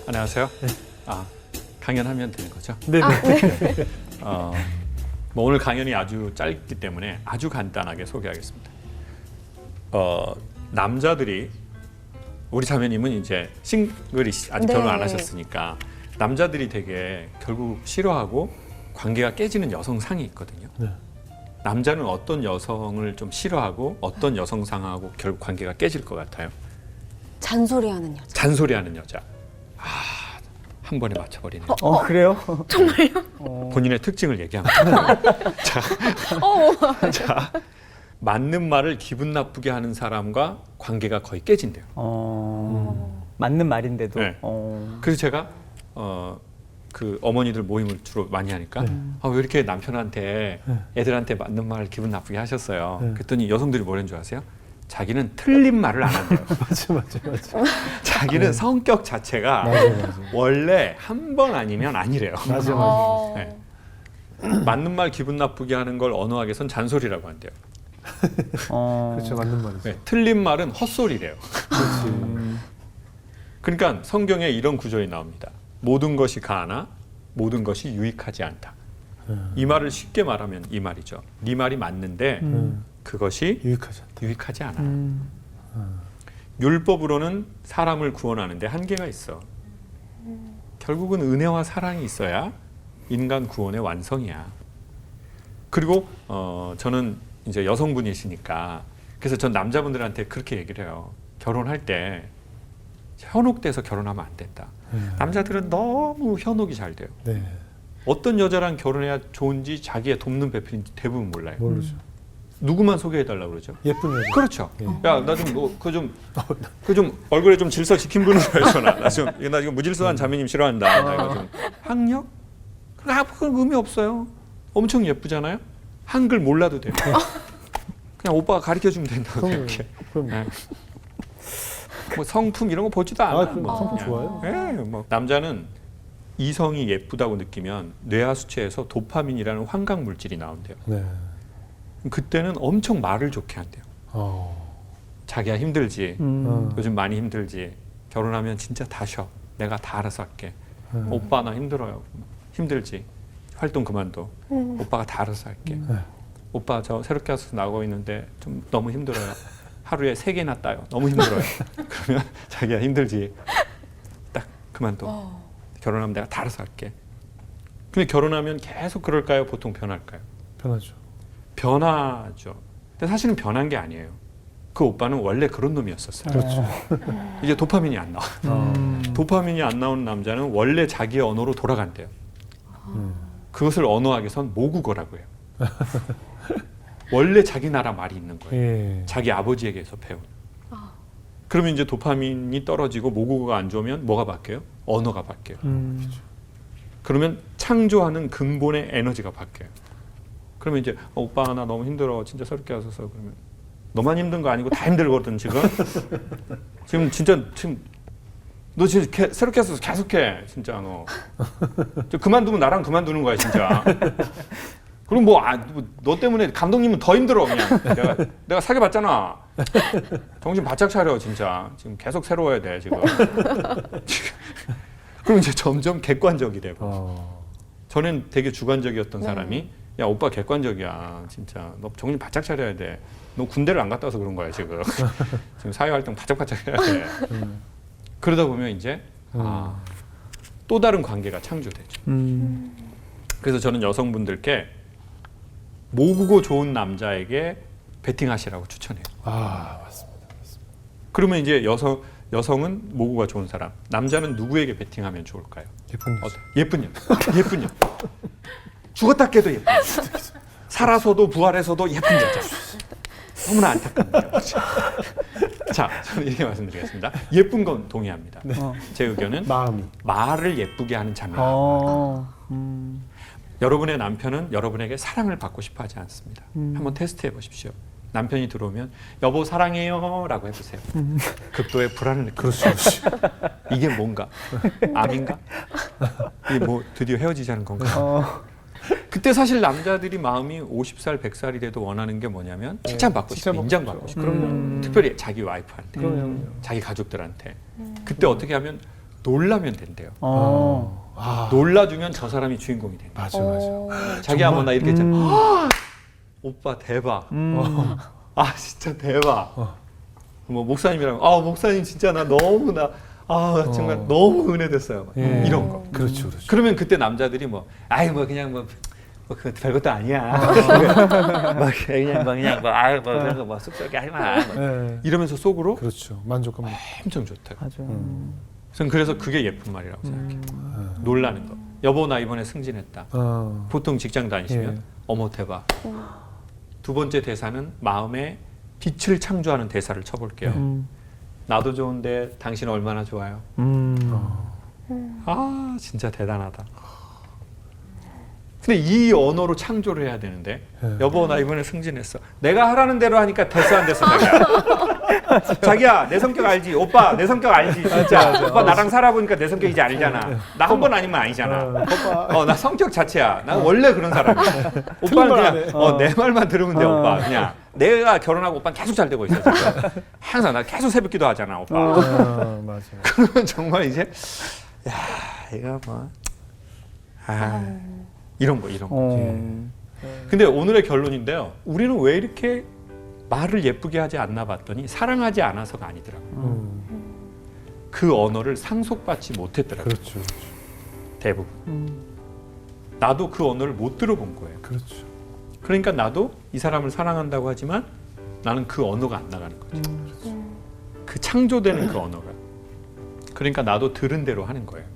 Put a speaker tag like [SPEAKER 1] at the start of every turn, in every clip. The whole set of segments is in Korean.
[SPEAKER 1] 안녕하세요.
[SPEAKER 2] 네.
[SPEAKER 1] 강연하면 되는 거죠?
[SPEAKER 2] 네네.
[SPEAKER 3] 네.
[SPEAKER 1] 뭐 오늘 강연이 아주 짧기 때문에 아주 간단하게 소개하겠습니다. 남자들이 우리 자매님은 이제 싱글이 아직
[SPEAKER 3] 네.
[SPEAKER 1] 결혼 안 하셨으니까 남자들이 되게 결국 싫어하고 관계가 깨지는 여성상이 있거든요.
[SPEAKER 2] 네.
[SPEAKER 1] 남자는 어떤 여성을 좀 싫어하고 어떤 여성상하고 결국 관계가 깨질 것 같아요?
[SPEAKER 3] 잔소리하는 여자.
[SPEAKER 1] 잔소리하는 여자. 한 번에 맞춰버리네요.
[SPEAKER 2] 그래요?
[SPEAKER 3] 정말요?
[SPEAKER 1] 본인의 특징을 얘기합니다. 자, 맞는 말을 기분 나쁘게 하는 사람과 관계가 거의 깨진대요.
[SPEAKER 2] 맞는 말인데도.
[SPEAKER 1] 네. 그래서 제가 그 어머니들 모임을 주로 많이 하니까 왜 이렇게 남편한테 애들한테 맞는 말을 기분 나쁘게 하셨어요.
[SPEAKER 2] 네.
[SPEAKER 1] 그랬더니 여성들이 뭐라는 줄 아세요? 자기는 틀린 말을 안 한대요.
[SPEAKER 2] 맞아.
[SPEAKER 1] 자기는 성격 자체가
[SPEAKER 2] 맞아.
[SPEAKER 1] 원래 한 번 아니면 아니래요.
[SPEAKER 2] 맞아.
[SPEAKER 1] 네. 맞는 말 기분 나쁘게 하는 걸 언어학에선 잔소리라고 한대요.
[SPEAKER 2] 그렇죠, 맞는 말이죠.
[SPEAKER 1] 네, 틀린 말은 헛소리래요.
[SPEAKER 2] 그렇지.
[SPEAKER 1] 그러니까 성경에 이런 구절이 나옵니다. 모든 것이 가하나 모든 것이 유익하지 않다. 이 말을 쉽게 말하면 이 말이죠. 네 말이 맞는데 그것이
[SPEAKER 2] 유익하지 않다.
[SPEAKER 1] 유익하지 않아. 율법으로는 사람을 구원하는데 한계가 있어. 결국은 은혜와 사랑이 있어야 인간 구원의 완성이야. 그리고 저는 이제 여성분이시니까 그래서 전 남자분들한테 그렇게 얘기를 해요. 결혼할 때 현혹돼서 결혼하면 안 된다. 남자들은 너무 현혹이 잘 돼요.
[SPEAKER 2] 네.
[SPEAKER 1] 어떤 여자랑 결혼해야 좋은지 자기의 돕는 배필인지 대부분 몰라요.
[SPEAKER 2] 모르죠.
[SPEAKER 1] 누구만 소개해달라고 그러죠?
[SPEAKER 2] 예쁜 여자.
[SPEAKER 1] 그렇죠.
[SPEAKER 2] 예.
[SPEAKER 1] 야, 나 좀 그 좀 얼굴에 좀 질서 지킨 분으로 해줘. 나 지금 무질서한 자매님 싫어한다. 나 이거 좀 학력? 그건 의미 없어요. 엄청 예쁘잖아요. 한글 몰라도 돼요. 그냥 오빠가 가르쳐 주면 된다고 생각해.
[SPEAKER 2] 그럼.
[SPEAKER 1] 네. 뭐 성품 이런 거 보지도 않아.
[SPEAKER 2] 그럼
[SPEAKER 1] 뭐
[SPEAKER 2] 성품
[SPEAKER 1] 그냥.
[SPEAKER 2] 좋아요.
[SPEAKER 1] 네, 뭐 남자는 이성이 예쁘다고 느끼면 뇌하 수체에서 도파민이라는 환각 물질이 나온대요.
[SPEAKER 2] 네.
[SPEAKER 1] 그때는 엄청 말을 좋게 한대요. 자기야 힘들지. 요즘 많이 힘들지. 결혼하면 진짜 다 쉬어. 내가 다 알아서 할게. 오빠 나 힘들어요. 힘들지. 활동 그만둬. 오빠가 다 알아서 할게. 오빠 저 새롭게 와서 나오고 있는데 좀 너무 힘들어요. 하루에 3개나 따요. 너무 힘들어요. 그러면 자기야 힘들지. 딱 그만둬. 결혼하면 내가 다 알아서 할게. 근데 결혼하면 계속 그럴까요? 보통 변할까요?
[SPEAKER 2] 편하죠.
[SPEAKER 1] 변하죠. 근데 사실은 변한 게 아니에요. 그 오빠는 원래 그런 놈이었었어요.
[SPEAKER 2] 그렇죠.
[SPEAKER 1] 이제 도파민이 안 나와. 도파민이 안 나오는 남자는 원래 자기의 언어로 돌아간대요. 그것을 언어학에선 모국어라고 해요. 원래 자기 나라 말이 있는 거예요.
[SPEAKER 2] 예.
[SPEAKER 1] 자기 아버지에게서 배운. 그러면 이제 도파민이 떨어지고 모국어가 안 좋으면 뭐가 바뀌어요? 언어가 바뀌어요. 그러면 창조하는 근본의 에너지가 바뀌어요. 그러면 이제 오빠 나 너무 힘들어. 진짜 새롭게 와서서 그러면 너만 힘든 거 아니고 다 힘들거든 지금. 지금 너 진짜 새롭게 와서 계속해 진짜 너. 저 그만두면 나랑 그만두는 거야 진짜. 그럼 너 때문에 감독님은 더 힘들어 그냥. 내가 사귀어봤잖아. 정신 바짝 차려 진짜. 지금 계속 새로워야 돼 지금. 그럼 이제 점점 객관적이 되고. 저는 되게 주관적이었던 사람이 야 오빠 객관적이야 진짜. 너 정신 바짝 차려야 돼. 너 군대를 안 갔다 와서 그런 거야 지금. 지금 사회활동 바짝바짝 해야 돼. 그러다 보면 이제 또 다른 관계가 창조되죠. 그래서 저는 여성분들께 모국어 좋은 남자에게 베팅하시라고 추천해요.
[SPEAKER 2] 맞습니다.
[SPEAKER 1] 그러면 이제 여성은 모국어가 좋은 사람, 남자는 누구에게 베팅하면 좋을까요?
[SPEAKER 2] 예쁜 여자.
[SPEAKER 1] 예쁜 여자. 예쁜 여자. 죽었다 깨도 예쁜 여자. 살아서도 부활해서도 예쁜 여자. 너무나 안타깝네요. 자, 저는 이렇게 말씀드리겠습니다. 예쁜 건 동의합니다.
[SPEAKER 2] 네.
[SPEAKER 1] 제 의견은
[SPEAKER 2] 마음이.
[SPEAKER 1] 말을 예쁘게 하는 자매. 여러분의 남편은 여러분에게 사랑을 받고 싶어 하지 않습니다. 한번 테스트해 보십시오. 남편이 들어오면 여보 사랑해요 라고 해보세요. 극도의 불안을 느끼죠. 이게 뭔가? 암인가? 이게 뭐 드디어 헤어지자는 건가? 그때 사실 남자들이 마음이 50살, 100살이 돼도 원하는 게 뭐냐면 칭찬받고 싶어, 인정받고 싶어. 특별히 자기 와이프한테, 자기 가족들한테. 그때 어떻게 하면 놀라면 된대요.
[SPEAKER 2] 아,
[SPEAKER 1] 놀라주면 저 사람이 주인공이 된다.
[SPEAKER 2] 맞아.
[SPEAKER 1] 자기야 뭐 나 이렇게 했잖아. 오빠 대박. 아 진짜 대박. 뭐 목사님이랑 목사님 진짜 나 너무 정말 너무 은혜됐어요.
[SPEAKER 2] 예.
[SPEAKER 1] 이런 거.
[SPEAKER 2] 그렇죠.
[SPEAKER 1] 그러면 그때 남자들이 그냥 그 별것도 아니야. 그냥 뭐 쑥스럽게 하지 마.
[SPEAKER 2] 네.
[SPEAKER 1] 이러면서 속으로
[SPEAKER 2] 그렇죠. 만족감.
[SPEAKER 1] 엄청 좋대요.
[SPEAKER 4] 맞아요.
[SPEAKER 1] 저는 그래서 그게 예쁜 말이라고 생각해요. 놀라는 거. 여보 나 이번에 승진했다. 보통 직장 다니시면
[SPEAKER 2] 예.
[SPEAKER 1] 어머 대박. 두 번째 대사는 마음에 빛을 창조하는 대사를 쳐볼게요. 나도 좋은데 당신 얼마나 좋아요? 아 진짜 대단하다. 근데 이 언어로 창조를 해야 되는데 여보 나 이번에 승진했어. 내가 하라는 대로 하니까 됐어 안 됐어 자기야. 자기야 내 성격 알지? 오빠 내 성격 알지 진짜. 오빠 나랑 살아보니까 내 성격이지 아니잖아. 나 한 번 아니면 아니잖아. 나 성격 자체야. 난 원래 그런 사람이야. 오빠는 그냥 내 말만 들으면 돼 오빠. 그냥 내가 결혼하고 오빠는 계속 잘 되고 있어 지금. 항상 나 계속 새벽기도 하잖아 오빠.
[SPEAKER 2] 맞아.
[SPEAKER 1] 그러면 정말 이제 이거 뭐 이런 거. 근데 오늘의 결론인데요. 우리는 왜 이렇게 말을 예쁘게 하지 않나 봤더니 사랑하지 않아서가 아니더라고요. 그 언어를 상속받지 못했더라고요.
[SPEAKER 2] 그렇죠.
[SPEAKER 1] 대부분. 나도 그 언어를 못 들어본 거예요.
[SPEAKER 2] 그렇죠.
[SPEAKER 1] 그러니까 나도 이 사람을 사랑한다고 하지만 나는 그 언어가 안 나가는 거죠. 그 창조되는 그 언어가. 그러니까 나도 들은 대로 하는 거예요.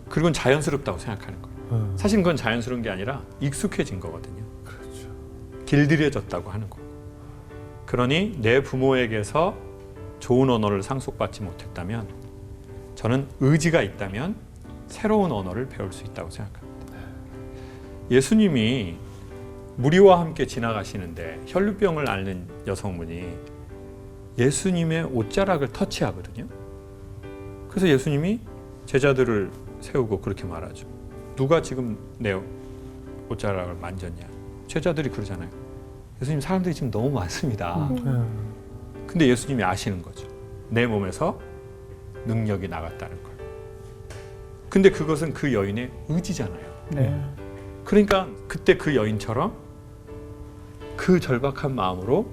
[SPEAKER 1] 그리고 자연스럽다고 생각하는 거예요. 사실 그건 자연스러운 게 아니라 익숙해진 거거든요.
[SPEAKER 2] 그렇죠.
[SPEAKER 1] 길들여졌다고 하는 거고. 그러니 내 부모에게서 좋은 언어를 상속받지 못했다면 저는 의지가 있다면 새로운 언어를 배울 수 있다고 생각합니다. 예수님이 무리와 함께 지나가시는데 혈루병을 앓는 여성분이 예수님의 옷자락을 터치하거든요. 그래서 예수님이 제자들을 세우고 그렇게 말하죠. 누가 지금 내 옷자락을 만졌냐? 제자들이 그러잖아요. 예수님 사람들이 지금 너무 많습니다. 근데 예수님이 아시는 거죠. 내 몸에서 능력이 나갔다는 걸. 근데 그것은 그 여인의 의지잖아요.
[SPEAKER 4] 네.
[SPEAKER 1] 그러니까 그때 그 여인처럼 그 절박한 마음으로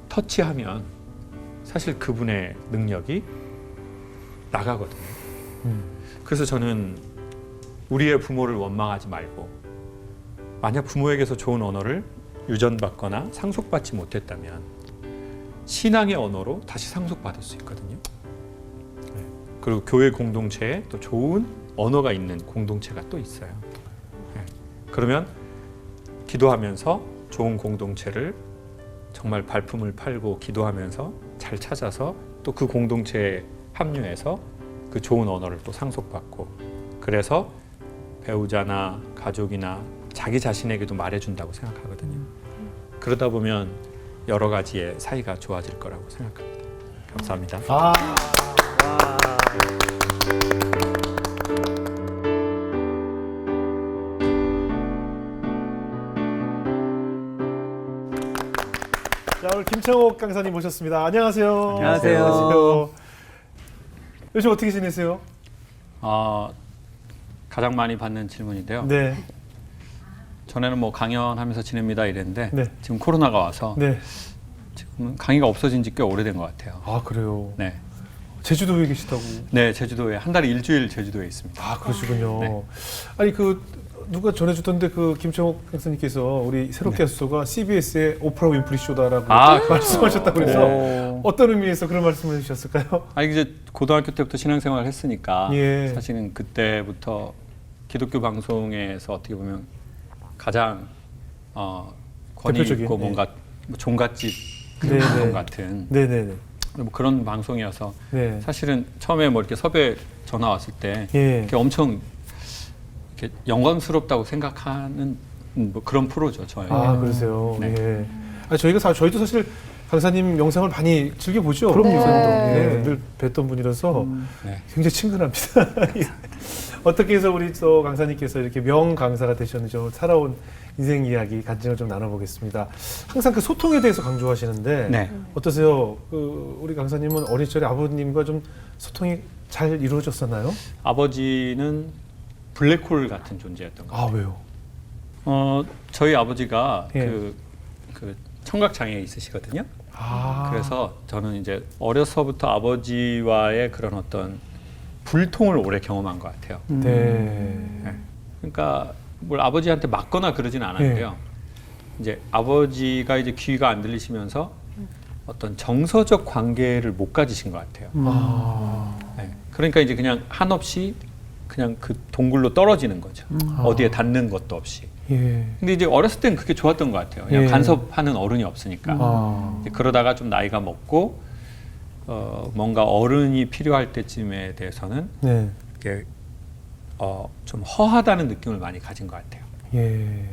[SPEAKER 1] 터치하면 사실 그분의 능력이 나가거든요. 그래서 저는 우리의 부모를 원망하지 말고 만약 부모에게서 좋은 언어를 유전받거나 상속받지 못했다면 신앙의 언어로 다시 상속받을 수 있거든요. 그리고 교회 공동체에 또 좋은 언어가 있는 공동체가 또 있어요. 그러면 기도하면서 좋은 공동체를 정말 발품을 팔고 기도하면서 잘 찾아서 또 그 공동체에 합류해서 그 좋은 언어를 또 상속받고 그래서 배우자나 가족이나 자기 자신에게도 말해준다고 생각하거든요. 그러다 보면 여러 가지의 사이가 좋아질 거라고 생각합니다. 감사합니다.
[SPEAKER 2] 자, 오늘 김창옥 강사님 모셨습니다. 안녕하세요.
[SPEAKER 4] 안녕하세요.
[SPEAKER 2] 요즘 어떻게 지내세요?
[SPEAKER 1] 가장 많이 받는 질문인데요.
[SPEAKER 2] 네.
[SPEAKER 1] 전에는 뭐 강연하면서 지냅니다 이랬는데
[SPEAKER 2] 네.
[SPEAKER 1] 지금 코로나가 와서
[SPEAKER 2] 네.
[SPEAKER 1] 지금 강의가 없어진 지 꽤 오래된 것 같아요.
[SPEAKER 2] 아, 그래요.
[SPEAKER 1] 네.
[SPEAKER 2] 제주도에 계시다고.
[SPEAKER 1] 네, 제주도에 한 달에 일주일 제주도에 있습니다.
[SPEAKER 2] 아, 그러시군요.
[SPEAKER 1] 네.
[SPEAKER 2] 아니 누가 전해주던데 김창옥 강사님께서 우리 새롭게 하소서가 CBS의 오프라 윈프리 쇼다라고 말씀하셨다고 그래서 어떤 의미에서 그런 말씀을 해주셨을까요?
[SPEAKER 1] 이제 고등학교 때부터 신앙생활을 했으니까
[SPEAKER 2] 예.
[SPEAKER 1] 사실은 그때부터 기독교 방송에서 어떻게 보면 가장 권위
[SPEAKER 2] 대표적인,
[SPEAKER 1] 있고 뭔가 종갓집
[SPEAKER 2] 네네.
[SPEAKER 1] 방송 같은
[SPEAKER 2] 네네네.
[SPEAKER 1] 뭐 그런 방송이어서
[SPEAKER 2] 네.
[SPEAKER 1] 사실은 처음에 뭐 이렇게 섭외 전화 왔을 때
[SPEAKER 2] 예.
[SPEAKER 1] 이렇게 엄청 이렇게 영광스럽다고 생각하는 뭐 그런 프로죠 저희.
[SPEAKER 2] 아, 그러세요.
[SPEAKER 1] 네.
[SPEAKER 2] 예. 아니, 저희도 사실 강사님 영상을 많이 즐겨 보죠.
[SPEAKER 4] 그럼요.
[SPEAKER 2] 네.
[SPEAKER 3] 네.
[SPEAKER 2] 늘 뵀던 분이라서
[SPEAKER 1] 네.
[SPEAKER 2] 굉장히 친근합니다. 어떻게 해서 우리 또 강사님께서 이렇게 명 강사가 되셨는지 오늘 살아온 인생 이야기 간증을 좀 나눠보겠습니다. 항상 그 소통에 대해서 강조하시는데
[SPEAKER 4] 네.
[SPEAKER 2] 어떠세요? 그 우리 강사님은 어린 시절에 아버님과 좀 소통이 잘 이루어졌었나요?
[SPEAKER 4] 아버지는 블랙홀 같은 존재였던 것 같아요.
[SPEAKER 2] 왜요?
[SPEAKER 4] 저희 아버지가
[SPEAKER 2] 예.
[SPEAKER 4] 그 청각 장애 있으시거든요.
[SPEAKER 2] 아.
[SPEAKER 4] 그래서 저는 이제 어려서부터 아버지와의 그런 어떤 불통을 오래 경험한 것 같아요.
[SPEAKER 2] 네.
[SPEAKER 4] 네. 그러니까 뭘 아버지한테 맞거나 그러진 않았는데요. 이제 아버지가 이제 귀가 안 들리시면서 어떤 정서적 관계를 못 가지신 것 같아요.
[SPEAKER 2] 아.
[SPEAKER 4] 네. 그러니까 이제 그냥 한없이 그냥 그 동굴로 떨어지는 거죠. 어디에 닿는 것도 없이.
[SPEAKER 2] 예.
[SPEAKER 4] 근데 이제 어렸을 땐 그게 좋았던 것 같아요. 그냥
[SPEAKER 2] 예.
[SPEAKER 4] 간섭하는 어른이 없으니까.
[SPEAKER 2] 아.
[SPEAKER 4] 이제 그러다가 좀 나이가 먹고 뭔가 어른이 필요할 때쯤에 대해서는
[SPEAKER 2] 네.
[SPEAKER 4] 이게 좀 허하다는 느낌을 많이 가진 것 같아요.
[SPEAKER 2] 예.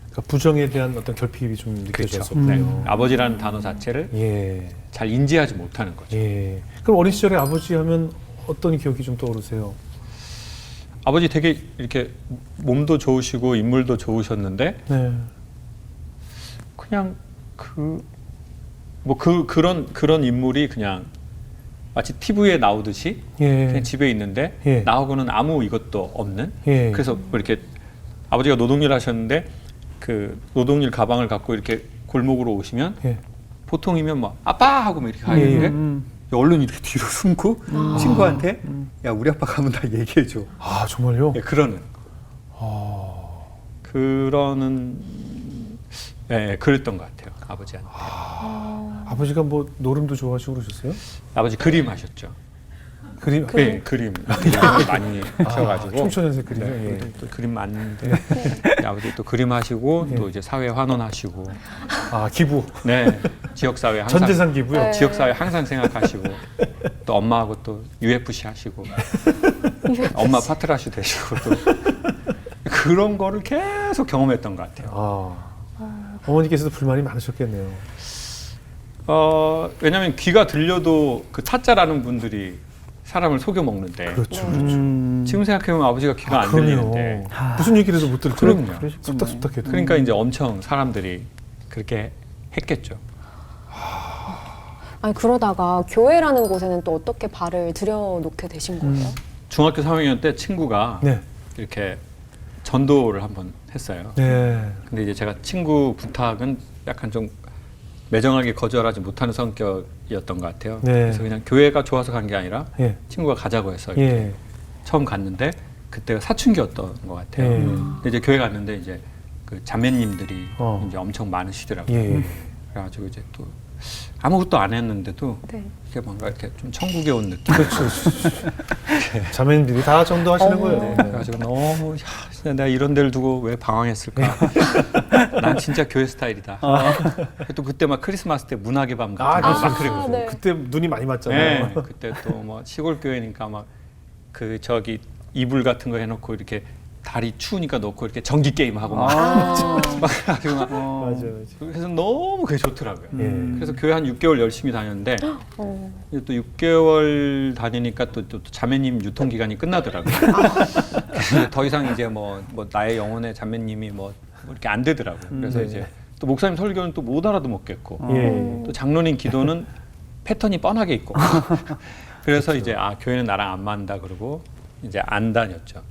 [SPEAKER 2] 그러니까 부정에 대한 어떤 결핍이 좀 느껴졌었군요.
[SPEAKER 4] 네. 아버지라는 단어 자체를
[SPEAKER 2] 예.
[SPEAKER 4] 잘 인지하지 못하는 거죠.
[SPEAKER 2] 예. 그럼 어린 시절에 아버지 하면 어떤 기억이 좀 떠오르세요?
[SPEAKER 4] 아버지 되게 이렇게 몸도 좋으시고 인물도 좋으셨는데
[SPEAKER 2] 네.
[SPEAKER 4] 그냥 그런 인물이 그냥 마치 TV에 나오듯이
[SPEAKER 2] 예.
[SPEAKER 4] 그냥 집에 있는데
[SPEAKER 2] 예.
[SPEAKER 4] 나하고는 아무 이것도 없는.
[SPEAKER 2] 예.
[SPEAKER 4] 그래서 뭐 이렇게 아버지가 노동일 하셨는데 그 노동일 가방을 갖고 이렇게 골목으로 오시면
[SPEAKER 2] 예.
[SPEAKER 4] 보통이면 뭐 아빠 하고 막 이렇게 가는데 얼른 이렇게 뒤로 숨고 친구한테 야 우리 아빠 가면 다 얘기해 줘.
[SPEAKER 2] 아, 정말요?
[SPEAKER 4] 예, 그러는 그랬던 것 같아요 아버지한테.
[SPEAKER 2] 아버지가 뭐 노름도 좋아하시고 그러셨어요?
[SPEAKER 4] 아버지 그림 하셨죠.
[SPEAKER 2] 그림?
[SPEAKER 4] 네, 그림 많이 하셔가지고
[SPEAKER 2] 청소년생 그림요?
[SPEAKER 4] 네,
[SPEAKER 2] 예.
[SPEAKER 4] 또 그림 많은데 아버지 또 그림 하시고
[SPEAKER 2] 예.
[SPEAKER 4] 또 이제 사회 환원하시고
[SPEAKER 2] 아, 기부.
[SPEAKER 4] 네 지역 사회 항상
[SPEAKER 2] 전재산 기부요?
[SPEAKER 3] 네.
[SPEAKER 4] 지역 사회 항상 생각하시고 또 엄마하고 또 UFC 하시고 엄마 파트라슈 되시고 또 그런 거를 계속 경험했던 것 같아요.
[SPEAKER 2] 어머니께서도 불만이 많으셨겠네요.
[SPEAKER 4] 왜냐하면 귀가 들려도 그 타짜라는 분들이 사람을 속여 먹는데
[SPEAKER 2] 그렇죠.
[SPEAKER 4] 지금 생각해보면 아버지가 귀가 안
[SPEAKER 2] 그러네요.
[SPEAKER 4] 들리는데
[SPEAKER 2] 무슨 얘기를 해도 못 들을
[SPEAKER 4] 그럼요.
[SPEAKER 2] 쑥닥쑥닥해도.
[SPEAKER 4] 그러니까 이제 엄청 사람들이 그렇게 했겠죠.
[SPEAKER 3] 아니 그러다가 교회라는 곳에는 또 어떻게 발을 들여놓게 되신 거예요?
[SPEAKER 4] 중학교 3학년 때 친구가
[SPEAKER 2] 네.
[SPEAKER 4] 이렇게 전도를 한번 했어요.
[SPEAKER 2] 네.
[SPEAKER 4] 근데 이제 제가 친구 부탁은 약간 좀 매정하게 거절하지 못하는 성격이었던 것 같아요.
[SPEAKER 2] 네.
[SPEAKER 4] 그래서 그냥 교회가 좋아서 간 게 아니라
[SPEAKER 2] 예.
[SPEAKER 4] 친구가 가자고 해서 이렇게
[SPEAKER 2] 예.
[SPEAKER 4] 처음 갔는데 그때가 사춘기였던 것 같아요.
[SPEAKER 2] 예.
[SPEAKER 4] 근데 이제 교회 갔는데 이제 그 자매님들이
[SPEAKER 2] 어.
[SPEAKER 4] 이제 엄청 많으시더라고요.
[SPEAKER 2] 예.
[SPEAKER 4] 그래가지고 이제 또 아무것도 안 했는데도
[SPEAKER 3] 네.
[SPEAKER 4] 이렇게 뭔가 이렇게 좀 천국에 온 느낌.
[SPEAKER 2] 그렇죠. 자매님들이 다 전도하시는 거예요.
[SPEAKER 4] 네, 그래가지고 너무 진짜 내가 이런 데를 두고 왜 방황했을까. 난 진짜 교회 스타일이다. 또 그때 막 크리스마스 때 문학의 밤 같은 거 막 그랬거든요.
[SPEAKER 3] 네.
[SPEAKER 2] 그때 눈이 많이 맞잖아요.
[SPEAKER 4] 네, 그때 또 뭐 시골 교회니까 막 그 저기 이불 같은 거 해놓고 이렇게 다리 추우니까 놓고 이렇게 전기 게임 하고 막 해가지고 막
[SPEAKER 2] 맞아요.
[SPEAKER 4] 그래서 너무 그게 좋더라고요.
[SPEAKER 2] 예.
[SPEAKER 4] 그래서 교회 한 6개월 열심히 다녔는데
[SPEAKER 3] 어.
[SPEAKER 4] 이제 또 6개월 다니니까 또 자매님 유통 기간이 끝나더라고요. 그래서 더 이상 이제 뭐 나의 영혼의 자매님이 뭐 이렇게 안 되더라고요. 그래서
[SPEAKER 2] 네.
[SPEAKER 4] 이제 또 목사님 설교는 또 못 알아듣겠고
[SPEAKER 2] 예.
[SPEAKER 4] 또 장로님 기도는 패턴이 뻔하게 있고 그래서 이제 교회는 나랑 안 맞는다 그러고 이제 안 다녔죠.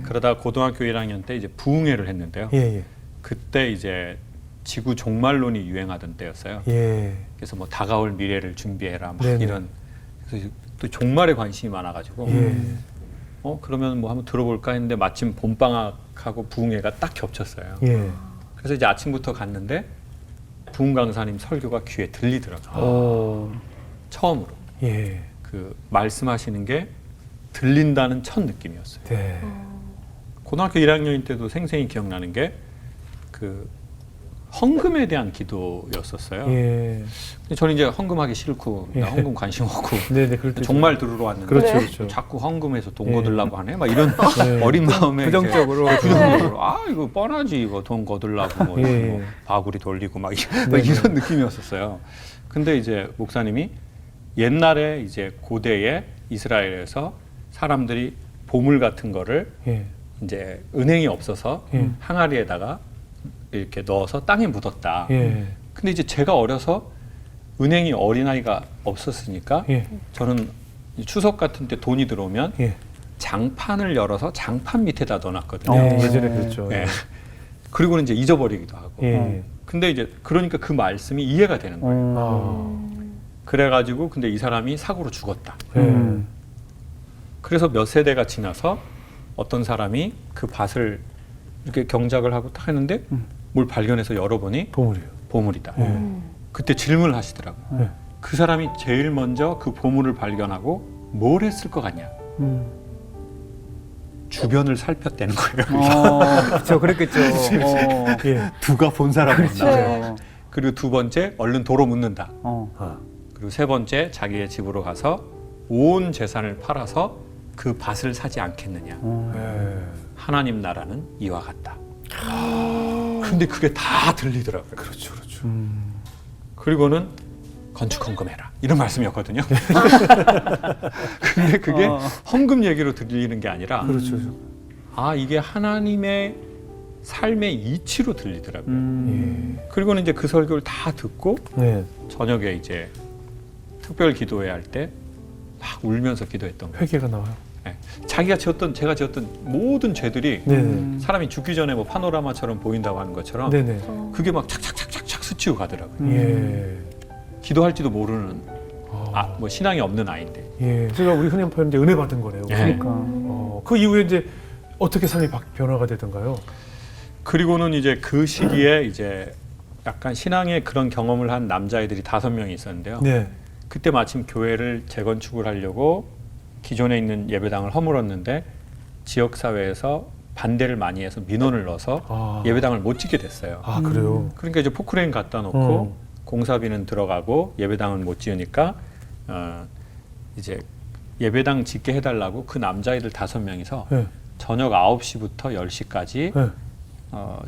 [SPEAKER 4] 그러다가 고등학교 1학년 때 이제 부흥회를 했는데요.
[SPEAKER 2] 예.
[SPEAKER 4] 그때 이제 지구 종말론이 유행하던 때였어요.
[SPEAKER 2] 예.
[SPEAKER 4] 그래서 뭐 다가올 미래를 준비해라 막
[SPEAKER 2] 네네.
[SPEAKER 4] 이런. 그래서 또 종말에 관심이 많아가지고
[SPEAKER 2] 예.
[SPEAKER 4] 그러면 뭐 한번 들어볼까 했는데 마침 봄방학하고 부흥회가 딱 겹쳤어요.
[SPEAKER 2] 예.
[SPEAKER 4] 그래서 이제 아침부터 갔는데 부흥 강사님 설교가 귀에 들리더라고요. 처음으로
[SPEAKER 2] 예.
[SPEAKER 4] 그 말씀하시는 게 들린다는 첫 느낌이었어요.
[SPEAKER 2] 네.
[SPEAKER 4] 고등학교 1학년일 때도 생생히 기억나는 게 그 헌금에 대한 기도였었어요.
[SPEAKER 2] 예.
[SPEAKER 4] 근데 저는 이제 헌금하기 싫고
[SPEAKER 2] 예.
[SPEAKER 4] 나 헌금 관심 없고
[SPEAKER 2] 네네. 그럴 때
[SPEAKER 4] 정말 들으러 왔는데
[SPEAKER 2] 그렇죠.
[SPEAKER 3] 네.
[SPEAKER 2] 그렇죠.
[SPEAKER 4] 자꾸 헌금해서 돈
[SPEAKER 2] 예.
[SPEAKER 4] 거들라고 하네. 막 이런
[SPEAKER 2] 예.
[SPEAKER 4] 어린 마음에
[SPEAKER 2] 부정적으로.
[SPEAKER 4] 이제 부정적으로 이거 뻔하지 이거 돈 거들라고 뭐,
[SPEAKER 2] 예.
[SPEAKER 4] 뭐 바구리 돌리고 막
[SPEAKER 2] 네.
[SPEAKER 4] 이런 느낌이었었어요. 근데 이제 목사님이 옛날에 이제 고대에 이스라엘에서 사람들이 보물 같은 거를
[SPEAKER 2] 예.
[SPEAKER 4] 이제 은행이 없어서
[SPEAKER 2] 예.
[SPEAKER 4] 항아리에다가 이렇게 넣어서 땅에 묻었다.
[SPEAKER 2] 예.
[SPEAKER 4] 근데 이제 제가 어려서 은행이 어린아이가 없었으니까
[SPEAKER 2] 예.
[SPEAKER 4] 저는 추석 같은 때 돈이 들어오면
[SPEAKER 2] 예.
[SPEAKER 4] 장판을 열어서 장판 밑에다 넣어놨거든요.
[SPEAKER 2] 예전에 그랬죠.
[SPEAKER 4] 예. 그리고는 이제 잊어버리기도 하고.
[SPEAKER 2] 예.
[SPEAKER 4] 근데 이제 그러니까 그 말씀이 이해가 되는 거예요.
[SPEAKER 2] 아.
[SPEAKER 4] 그래가지고 근데 이 사람이 사고로 죽었다.
[SPEAKER 2] 예.
[SPEAKER 4] 그래서 몇 세대가 지나서 어떤 사람이 그 밭을 이렇게 경작을 하고 딱 했는데 뭘 발견해서 열어보니
[SPEAKER 2] 보물이요.
[SPEAKER 4] 보물이다.
[SPEAKER 2] 예.
[SPEAKER 4] 그때 질문을 하시더라고요.
[SPEAKER 2] 예.
[SPEAKER 4] 그 사람이 제일 먼저 그 보물을 발견하고 뭘 했을 것 같냐. 주변을 살폈다는 거예요.
[SPEAKER 5] 그렇죠. 그랬겠죠.
[SPEAKER 2] 예.
[SPEAKER 4] 누가 본 사람 없나.
[SPEAKER 5] 그렇죠.
[SPEAKER 4] 그리고 두 번째 얼른 도로 묻는다.
[SPEAKER 2] 아.
[SPEAKER 4] 그리고 세 번째 자기의 집으로 가서 온 재산을 팔아서 그 밭을 사지 않겠느냐.
[SPEAKER 2] 예.
[SPEAKER 4] 하나님 나라는 이와 같다. 근데 그게 다 들리더라고요.
[SPEAKER 2] 그렇죠. 그렇죠.
[SPEAKER 4] 그리고는 건축 헌금해라 이런 말씀이었거든요. 근데 그게 헌금 얘기로 들리는 게 아니라
[SPEAKER 2] 그렇죠.
[SPEAKER 4] 아 이게 하나님의 삶의 이치로 들리더라고요.
[SPEAKER 2] 예.
[SPEAKER 4] 그리고는 이제 그 설교를 다 듣고
[SPEAKER 2] 네.
[SPEAKER 4] 저녁에 이제 특별 기도회 할 때 막 울면서 기도했던 거예요.
[SPEAKER 2] 회개가 나와요.
[SPEAKER 4] 네. 제가 지었던 모든 죄들이
[SPEAKER 2] 네.
[SPEAKER 4] 사람이 죽기 전에 뭐 파노라마처럼 보인다고 하는 것처럼
[SPEAKER 2] 네네.
[SPEAKER 4] 그게 막 착착착착착 스치고 가더라고요.
[SPEAKER 2] 예.
[SPEAKER 4] 기도할지도 모르는 뭐 신앙이 없는 아이인데.
[SPEAKER 2] 예. 제가 우리 흔히 표현하는 은혜 받은 거네요.
[SPEAKER 4] 예.
[SPEAKER 5] 그러니까.
[SPEAKER 2] 그 이후에 이제 어떻게 삶이 변화가 되던가요?
[SPEAKER 4] 그리고는 이제 그 시기에 이제 약간 신앙의 그런 경험을 한 남자애들이 5명이 있었는데요.
[SPEAKER 2] 네.
[SPEAKER 4] 그때 마침 교회를 재건축을 하려고 기존에 있는 예배당을 허물었는데 지역사회에서 반대를 많이 해서 민원을 넣어서 예배당을 못 짓게 됐어요.
[SPEAKER 2] 아, 그래요?
[SPEAKER 4] 그러니까 이제 포크레인 갖다 놓고 공사비는 들어가고 예배당은 못 지으니까 이제 예배당 짓게 해달라고 그 남자애들 5명이서
[SPEAKER 2] 네.
[SPEAKER 4] 저녁 9시부터 10시까지
[SPEAKER 2] 네.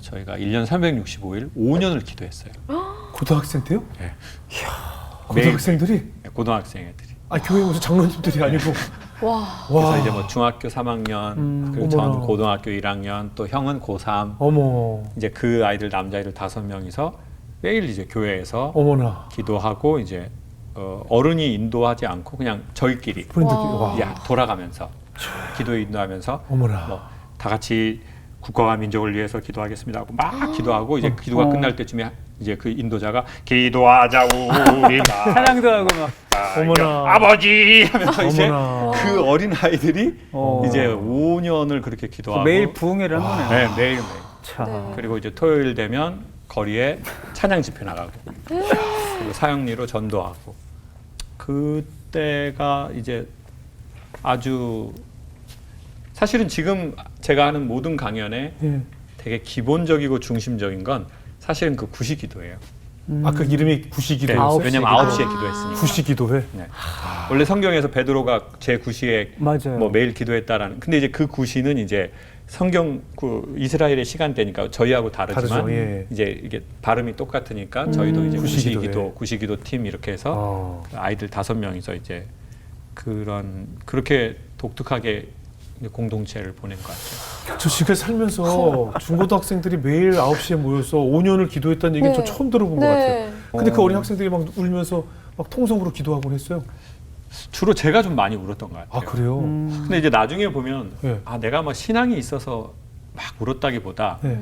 [SPEAKER 4] 저희가 1년 365일 5년을 기도했어요.
[SPEAKER 2] 고등학생 때요?
[SPEAKER 4] 네.
[SPEAKER 2] 고등학생들이?
[SPEAKER 4] 네, 고등학생 애들이.
[SPEAKER 2] 아, 교회 무슨 장로님들이 아니고.
[SPEAKER 3] 와.
[SPEAKER 4] 그래서 이제 뭐 중학교 3학년, 그리고
[SPEAKER 2] 어머나.
[SPEAKER 4] 전 고등학교 1학년, 또 형은 고3.
[SPEAKER 2] 어머.
[SPEAKER 4] 이제 그 아이들 남자애들 5명이서 매일 이제 교회에서
[SPEAKER 2] 어머나.
[SPEAKER 4] 기도하고 이제 어른이 인도하지 않고 그냥 저희끼리
[SPEAKER 2] 본인들끼리. 와.
[SPEAKER 4] 이제 돌아가면서 기도 인도하면서
[SPEAKER 2] 어머나.
[SPEAKER 4] 뭐 다 같이 국가와 민족을 위해서 기도하겠습니다 하고 막 기도하고 이제 기도가 끝날 때쯤에 이제 그 인도자가 기도하자 우리
[SPEAKER 5] 사랑도 하고 막.
[SPEAKER 2] 어머나.
[SPEAKER 4] 아버지 하면서 이제
[SPEAKER 2] 어머나.
[SPEAKER 4] 그 어린 아이들이
[SPEAKER 5] 어.
[SPEAKER 4] 이제 5년을 그렇게 기도하고
[SPEAKER 5] 매일 부흥회를 한 거네요.
[SPEAKER 4] 네, 매일
[SPEAKER 5] 차.
[SPEAKER 3] 네.
[SPEAKER 4] 그리고 이제 토요일 되면 거리에 찬양 집회 나가고 그리고 사형리로 전도하고 그때가 이제 아주 사실은 지금 제가 하는 모든 강연에
[SPEAKER 2] 예.
[SPEAKER 4] 되게 기본적이고 중심적인 건 사실은 그 구시기도예요.
[SPEAKER 2] 아, 그 이름이 구시기도였어요?
[SPEAKER 4] 왜냐면 9시에 기도했으니까.
[SPEAKER 2] 구시기도회?
[SPEAKER 4] 네. 원래 성경에서 베드로가 제 9시에
[SPEAKER 5] 맞아요.
[SPEAKER 4] 뭐 매일 기도했다라는. 근데 이제 그 9시는 이제 성경 그 이스라엘의 시간대니까 저희하고 다르지만
[SPEAKER 2] 다르죠, 예.
[SPEAKER 4] 이제 이게 발음이 똑같으니까 저희도 이제
[SPEAKER 2] 구시기도회.
[SPEAKER 4] 구시기도 팀 이렇게 해서 아이들 5명이서 이제 그렇게 독특하게 공동체를 보낸 것 같아요.
[SPEAKER 2] 저 지금 살면서 중고등학생들이 매일 9시에 모여서 5년을 기도했다는 얘기는 저
[SPEAKER 3] 네.
[SPEAKER 2] 처음 들어본 것
[SPEAKER 3] 네.
[SPEAKER 2] 같아요. 근데 그 어린 학생들이 막 울면서 막 통성으로 기도하곤 했어요.
[SPEAKER 4] 주로 제가 좀 많이 울었던 것 같아요.
[SPEAKER 2] 아, 그래요?
[SPEAKER 4] 근데 이제 나중에 보면
[SPEAKER 2] 네.
[SPEAKER 4] 내가 뭐 신앙이 있어서 막 울었다기보다
[SPEAKER 2] 네.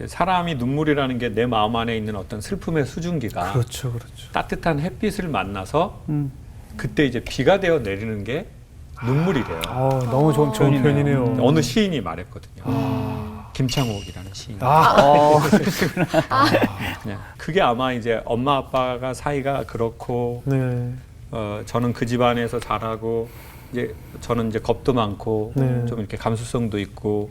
[SPEAKER 4] 사람이 눈물이라는 게 내 마음 안에 있는 어떤 슬픔의 수증기가
[SPEAKER 2] 그렇죠, 그렇죠.
[SPEAKER 4] 따뜻한 햇빛을 만나서 그때 이제 비가 되어 내리는 게 눈물이래요.
[SPEAKER 5] 너무 좋은
[SPEAKER 2] 좋은
[SPEAKER 5] 표현이네요.
[SPEAKER 2] 표현이네요.
[SPEAKER 4] 어느 시인이 말했거든요. 김창옥이라는 시인. 그냥 그게 아마 이제 엄마 아빠가 사이가 그렇고
[SPEAKER 2] 네.
[SPEAKER 4] 저는 그 집안에서 자라고 이제 저는 이제 겁도 많고
[SPEAKER 2] 네.
[SPEAKER 4] 좀 이렇게 감수성도 있고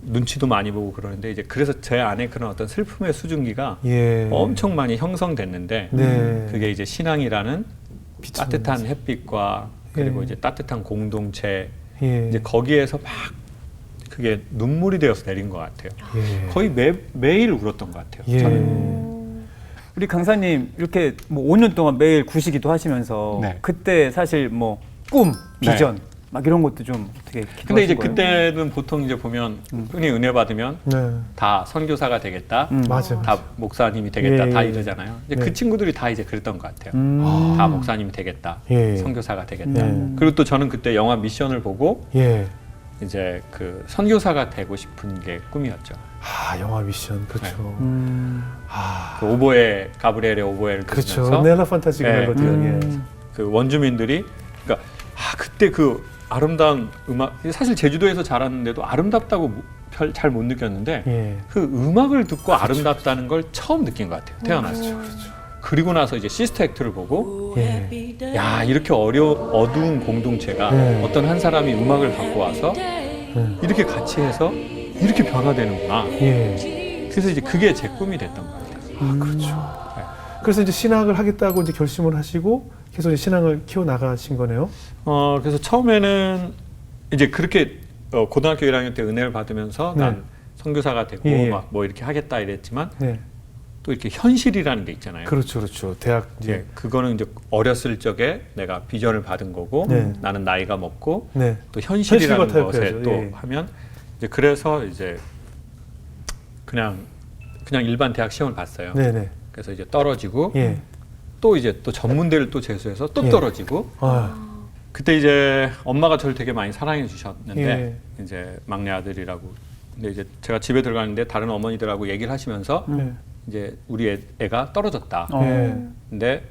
[SPEAKER 4] 눈치도 많이 보고 그러는데 이제 그래서 제 안에 그런 어떤 슬픔의 수증기가
[SPEAKER 2] 예.
[SPEAKER 4] 엄청 많이 형성됐는데
[SPEAKER 2] 네.
[SPEAKER 4] 그게 이제 신앙이라는 따뜻한 햇빛과 그리고
[SPEAKER 2] 예.
[SPEAKER 4] 이제 따뜻한 공동체
[SPEAKER 2] 예.
[SPEAKER 4] 이제 거기에서 막 그게 눈물이 되어서 내린 것 같아요.
[SPEAKER 2] 예.
[SPEAKER 4] 거의 매일 울었던 것 같아요.
[SPEAKER 2] 예.
[SPEAKER 4] 저는.
[SPEAKER 5] 우리 강사님 이렇게 뭐 5년 동안 매일 구시기도 하시면서
[SPEAKER 4] 네.
[SPEAKER 5] 그때 사실 뭐 꿈,
[SPEAKER 4] 네.
[SPEAKER 5] 비전 막 이런 것도 좀 어떻게
[SPEAKER 4] 근데 이제
[SPEAKER 5] 거예요?
[SPEAKER 4] 그때는 보통 이제 보면 흔히 은혜 받으면
[SPEAKER 2] 네.
[SPEAKER 4] 다 선교사가 되겠다.
[SPEAKER 2] 맞아요.
[SPEAKER 4] 다 목사님이 되겠다.
[SPEAKER 2] 예,
[SPEAKER 4] 다
[SPEAKER 2] 예.
[SPEAKER 4] 이러잖아요. 이제
[SPEAKER 2] 네.
[SPEAKER 4] 그 친구들이 다 이제 그랬던 것 같아요. 다 목사님이 되겠다.
[SPEAKER 2] 예.
[SPEAKER 4] 선교사가 되겠다.
[SPEAKER 2] 예.
[SPEAKER 4] 그리고 또 저는 그때 영화 미션을 보고
[SPEAKER 2] 예.
[SPEAKER 4] 이제 그 선교사가 되고 싶은 게 꿈이었죠.
[SPEAKER 2] 아, 영화 미션. 그렇죠. 아,
[SPEAKER 4] 그 오보에 가브리엘의 오보에를
[SPEAKER 2] 그렇죠.
[SPEAKER 4] 들으면서
[SPEAKER 2] 넬라 판타지가
[SPEAKER 4] 네.
[SPEAKER 2] 멜로디가
[SPEAKER 4] 그 원주민들이 그러니까 그때 그 아름다운 음악 사실 제주도에서 자랐는데도 아름답다고 잘 못 느꼈는데
[SPEAKER 2] 예.
[SPEAKER 4] 그 음악을 듣고 아름답다는 걸 처음 느낀 것 같아요. 태어나서. 그리고 나서 이제 시스터 액트를 보고
[SPEAKER 2] 예.
[SPEAKER 4] 야 이렇게 어두운 공동체가
[SPEAKER 2] 네.
[SPEAKER 4] 어떤 한 사람이 음악을 갖고 와서 이렇게 같이 해서 이렇게 변화되는구나.
[SPEAKER 2] 예.
[SPEAKER 4] 그래서 이제 그게 제 꿈이 됐던 것 같아요.
[SPEAKER 2] 아, 그렇죠. 그래서 이제 신학을 하겠다고 이제 결심을 하시고 계속 이제 신앙을 키워 나가신 거네요.
[SPEAKER 4] 그래서 처음에는 이제 그렇게 고등학교 1학년 때 은혜를 받으면서
[SPEAKER 2] 네.
[SPEAKER 4] 난 선교사가 되고
[SPEAKER 2] 예, 예.
[SPEAKER 4] 막 뭐 이렇게 하겠다 이랬지만
[SPEAKER 2] 네.
[SPEAKER 4] 또 이렇게 현실이라는 게 있잖아요.
[SPEAKER 2] 그렇죠, 그렇죠. 대학
[SPEAKER 4] 이제
[SPEAKER 2] 이제
[SPEAKER 4] 그거는 이제 어렸을 적에 내가 비전을 받은 거고
[SPEAKER 2] 네.
[SPEAKER 4] 나는 나이가 먹고
[SPEAKER 2] 네.
[SPEAKER 4] 또 현실이라는
[SPEAKER 2] 현실과
[SPEAKER 4] 것에
[SPEAKER 2] 타협해야죠.
[SPEAKER 4] 또
[SPEAKER 2] 예.
[SPEAKER 4] 하면 이제 그래서 이제 그냥 일반 대학 시험을 봤어요.
[SPEAKER 2] 네, 네.
[SPEAKER 4] 그래서 이제 떨어지고
[SPEAKER 2] 예.
[SPEAKER 4] 또 이제 또 전문대를 또 재수해서 또
[SPEAKER 2] 예.
[SPEAKER 4] 떨어지고
[SPEAKER 2] 아,
[SPEAKER 4] 그때 이제 엄마가 저를 되게 많이 사랑해 주셨는데
[SPEAKER 2] 예.
[SPEAKER 4] 이제 막내 아들이라고 근데 이제 제가 집에 들어가는데 다른 어머니들하고 얘기를 하시면서
[SPEAKER 2] 네.
[SPEAKER 4] 이제 우리 애가 떨어졌다.
[SPEAKER 2] 예.
[SPEAKER 4] 근데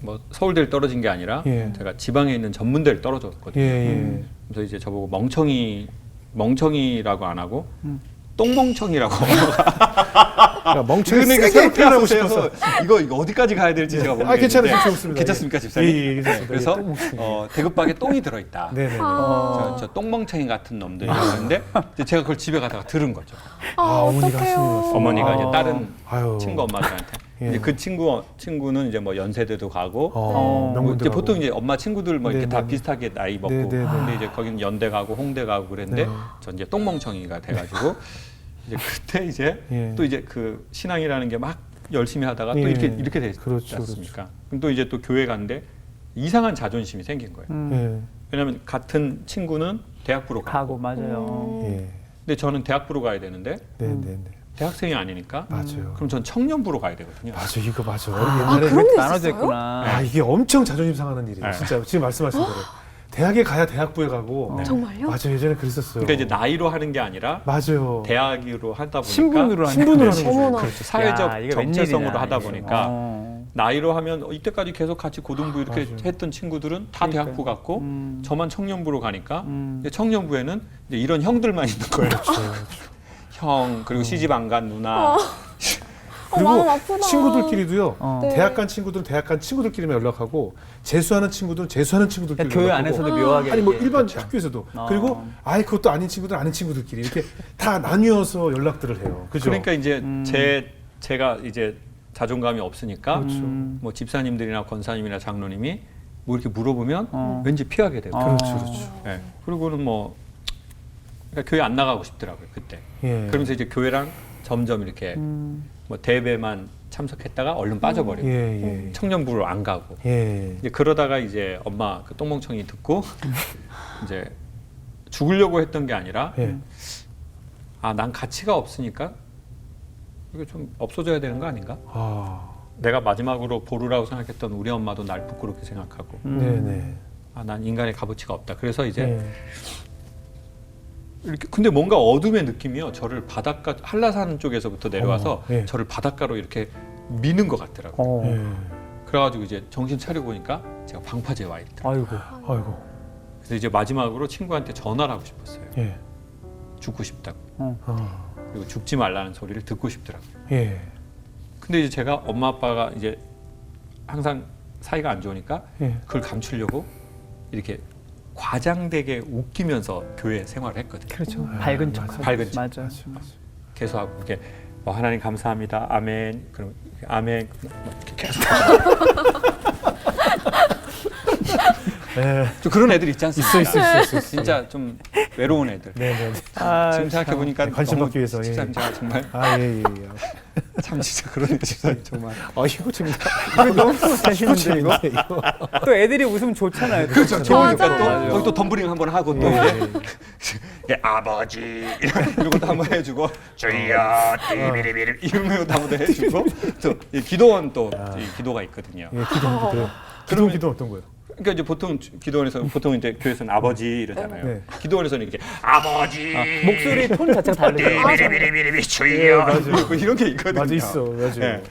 [SPEAKER 4] 뭐 서울대를 떨어진 게 아니라
[SPEAKER 2] 예.
[SPEAKER 4] 제가 지방에 있는 전문대를
[SPEAKER 2] 예,
[SPEAKER 4] 떨어졌거든요.
[SPEAKER 2] 예.
[SPEAKER 4] 그래서 이제 저보고 멍청이라고 안 하고 똥멍청이라고
[SPEAKER 2] 그러니까 멍청이
[SPEAKER 4] 그러니까
[SPEAKER 2] 세게
[SPEAKER 4] 새롭게
[SPEAKER 2] 표현하고
[SPEAKER 4] 하셔서
[SPEAKER 2] 싶어서.
[SPEAKER 4] 이거 어디까지 가야 될지 제가 모르겠는데
[SPEAKER 2] 괜찮아요. 괜찮습니다.
[SPEAKER 4] 괜찮습니까
[SPEAKER 2] 예.
[SPEAKER 4] 집사님?
[SPEAKER 2] 예, 예, 괜찮습니다.
[SPEAKER 4] 그래서
[SPEAKER 2] 예, 똥멍청이.
[SPEAKER 4] 대급박에 똥이 들어있다.
[SPEAKER 2] 네네.
[SPEAKER 4] 저 똥멍청이 같은 놈들이라고 하는데 이제 제가 그걸 집에 가다가 들은 거죠.
[SPEAKER 3] 아,
[SPEAKER 2] 어머니가 하시는
[SPEAKER 3] 어떡해요.
[SPEAKER 2] 말씀.
[SPEAKER 4] 어머니가 이제
[SPEAKER 2] 아.
[SPEAKER 4] 다른
[SPEAKER 2] 아유.
[SPEAKER 4] 친구 엄마들한테
[SPEAKER 2] 예.
[SPEAKER 4] 이제 그 친구는 이제 뭐 연세대도 가고
[SPEAKER 2] 어,
[SPEAKER 4] 뭐
[SPEAKER 2] 명문대
[SPEAKER 4] 이제
[SPEAKER 2] 가고.
[SPEAKER 4] 보통 이제 엄마 친구들 뭐 이렇게
[SPEAKER 2] 네,
[SPEAKER 4] 다
[SPEAKER 2] 네, 네.
[SPEAKER 4] 비슷하게 나이 먹고
[SPEAKER 2] 네, 네, 네.
[SPEAKER 4] 근데 이제 거기는 연대 가고 홍대 가고 그랬는데
[SPEAKER 2] 네.
[SPEAKER 4] 전 이제 똥멍청이가 돼가지고 이제 그때 이제
[SPEAKER 2] 예.
[SPEAKER 4] 또 이제 그 신앙이라는 게 막 열심히 하다가 또
[SPEAKER 2] 예.
[SPEAKER 4] 이렇게 됐지
[SPEAKER 2] 그렇죠,
[SPEAKER 4] 않습니까? 그럼 또 이제 또 교회 갔는데 이상한 자존심이 생긴 거예요.
[SPEAKER 2] 예.
[SPEAKER 4] 왜냐하면 같은 친구는 대학부로
[SPEAKER 5] 가고
[SPEAKER 4] 가고
[SPEAKER 5] 맞아요.
[SPEAKER 2] 예.
[SPEAKER 4] 근데 저는 대학부로 가야 되는데
[SPEAKER 2] 네, 네, 네.
[SPEAKER 4] 대학생이 아니니까
[SPEAKER 2] 맞아요.
[SPEAKER 4] 그럼 전 청년부로 가야 되거든요.
[SPEAKER 2] 맞아, 이거 맞아.
[SPEAKER 3] 아,
[SPEAKER 2] 옛날에
[SPEAKER 3] 그런 게
[SPEAKER 5] 나눠져
[SPEAKER 3] 있었어요?
[SPEAKER 5] 있구나.
[SPEAKER 2] 아, 이게 엄청 자존심 상하는 일이에요.
[SPEAKER 4] 네.
[SPEAKER 2] 진짜 지금 말씀하신 대로. 대학에 가야 대학부에 가고.
[SPEAKER 3] 정말요?
[SPEAKER 2] 맞아, 예전에 그랬었어요.
[SPEAKER 4] 그러니까 이제 나이로 하는 게 아니라
[SPEAKER 2] 맞아요.
[SPEAKER 4] 대학으로 하다 보니까
[SPEAKER 5] 신분으로 하는
[SPEAKER 2] 신분으로
[SPEAKER 5] 거지.
[SPEAKER 2] 하는 거죠.
[SPEAKER 3] 어머나.
[SPEAKER 4] 그렇죠. 사회적
[SPEAKER 5] 야, 이게
[SPEAKER 4] 정체성으로
[SPEAKER 5] 웬일이냐,
[SPEAKER 4] 하다
[SPEAKER 5] 이거.
[SPEAKER 4] 보니까 나이로 하면 이때까지 계속 같이 고등부 이렇게
[SPEAKER 2] 맞아요.
[SPEAKER 4] 했던 친구들은 다
[SPEAKER 5] 그러니까요.
[SPEAKER 4] 대학부 갔고 저만 청년부로 가니까
[SPEAKER 5] 음.
[SPEAKER 4] 이제 청년부에는 이제 이런 형들만 있는 거예요. 형 그리고 시집 안 간 누나
[SPEAKER 3] 마음 아프다.
[SPEAKER 2] 친구들끼리도요.
[SPEAKER 5] 어.
[SPEAKER 3] 네.
[SPEAKER 2] 대학 간 친구들은 대학 간 친구들끼리만 연락하고 재수하는 친구들은 재수하는 친구들끼리
[SPEAKER 5] 그러니까 교회
[SPEAKER 2] 연락하고.
[SPEAKER 5] 안에서도 묘하게
[SPEAKER 2] 아니 뭐
[SPEAKER 5] 이렇게.
[SPEAKER 2] 일반
[SPEAKER 5] 그렇죠.
[SPEAKER 2] 학교에서도
[SPEAKER 5] 어.
[SPEAKER 2] 그리고 아예 그것도 아닌 친구들은 아닌 친구들끼리 이렇게 다 나뉘어서 연락들을 해요. 그죠?
[SPEAKER 4] 그러니까 이제 제가 이제 자존감이 없으니까
[SPEAKER 2] 그렇죠.
[SPEAKER 4] 뭐 집사님들이나 권사님이나 장로님이 뭐 이렇게 물어보면
[SPEAKER 5] 어.
[SPEAKER 4] 왠지 피하게 되고
[SPEAKER 2] 그렇죠, 그렇죠.
[SPEAKER 4] 예. 그리고는 뭐 그러니까 교회 안 나가고 싶더라고요 그때.
[SPEAKER 2] 예.
[SPEAKER 4] 그러면서 이제 교회랑 점점 이렇게 뭐 대회만 참석했다가 얼른 빠져버리고
[SPEAKER 2] 예, 예.
[SPEAKER 4] 청년부로 안 가고
[SPEAKER 2] 예.
[SPEAKER 4] 이제 그러다가 이제 엄마 그 똥멍청이 듣고 이제 죽으려고 했던 게 아니라
[SPEAKER 2] 예.
[SPEAKER 4] 아 난 가치가 없으니까 이거 좀 없어져야 되는 거 아닌가?
[SPEAKER 2] 아.
[SPEAKER 4] 내가 마지막으로 보루라고 생각했던 우리 엄마도 날 부끄럽게 생각하고
[SPEAKER 2] 네, 네.
[SPEAKER 4] 아 난 인간의 값어치가 없다. 그래서 이제
[SPEAKER 2] 예.
[SPEAKER 4] 이렇게 근데 뭔가 어둠의 느낌이요. 저를 바닷가 한라산 쪽에서부터 내려와서
[SPEAKER 2] 예.
[SPEAKER 4] 저를 바닷가로 이렇게 미는 것 같더라고요.
[SPEAKER 5] 어.
[SPEAKER 2] 예.
[SPEAKER 4] 그래가지고 이제 정신 차리고 보니까 제가 방파제에 와 있더라고요.
[SPEAKER 5] 아이고.
[SPEAKER 2] 아이고.
[SPEAKER 4] 그래서 이제 마지막으로 친구한테 전화를 하고 싶었어요.
[SPEAKER 2] 예.
[SPEAKER 4] 죽고 싶다고.
[SPEAKER 2] 아.
[SPEAKER 4] 그리고 죽지 말라는 소리를 듣고 싶더라고요.
[SPEAKER 2] 예.
[SPEAKER 4] 근데 이제 제가 엄마 아빠가 이제 항상 사이가 안 좋으니까
[SPEAKER 2] 예.
[SPEAKER 4] 그걸 감추려고 이렇게 과장되게 웃기면서 교회 생활을 했거든요.
[SPEAKER 5] 그렇죠.
[SPEAKER 2] 아,
[SPEAKER 5] 밝은
[SPEAKER 2] 맞아.
[SPEAKER 5] 척.
[SPEAKER 4] 밝은 척.
[SPEAKER 5] 맞아.
[SPEAKER 4] 계속 하고 이렇게 뭐 하나님 감사합니다. 아멘. 그럼 아멘. 이렇게 계속.
[SPEAKER 2] 예.
[SPEAKER 4] 좀 그런 애들 있지 않습니까?
[SPEAKER 2] 있어.
[SPEAKER 4] 진짜 좀 외로운 애들.
[SPEAKER 2] 네네.
[SPEAKER 4] 지금 생각해 보니까
[SPEAKER 2] 네, 관심 받기 위해서, 예.
[SPEAKER 4] 제가 정말
[SPEAKER 2] 예예.
[SPEAKER 4] 참 진짜 그런 애들 정말.
[SPEAKER 2] 이거 재밌다.
[SPEAKER 5] 이거 너무 재밌는데 이거. 또 애들이 웃으면 좋잖아요.
[SPEAKER 4] 그렇죠.
[SPEAKER 3] 맞아요.
[SPEAKER 4] 좋으니까
[SPEAKER 5] 맞아요.
[SPEAKER 4] 또 거기 또 덤블링 한번 하고 또 이제 아버지 이런 것도 한번 해주고 주여 띠비리비리 이런 것도 한번 해주고 또 이 기도원 또 이 기도가 있거든요.
[SPEAKER 2] 예, 기도 어떤 거예요?
[SPEAKER 4] 그러니까 이제 보통 기도원에서 보통 이제 교회에서는 아버지 이러잖아요.
[SPEAKER 2] 네.
[SPEAKER 4] 기도원에서는 이렇게 아버지
[SPEAKER 5] 목소리 톤 자체가 다르죠.
[SPEAKER 4] 띠비리비리비리 주여 뭐 이런 게 있거든요.
[SPEAKER 2] 맞아 있어, 맞아.
[SPEAKER 4] 네.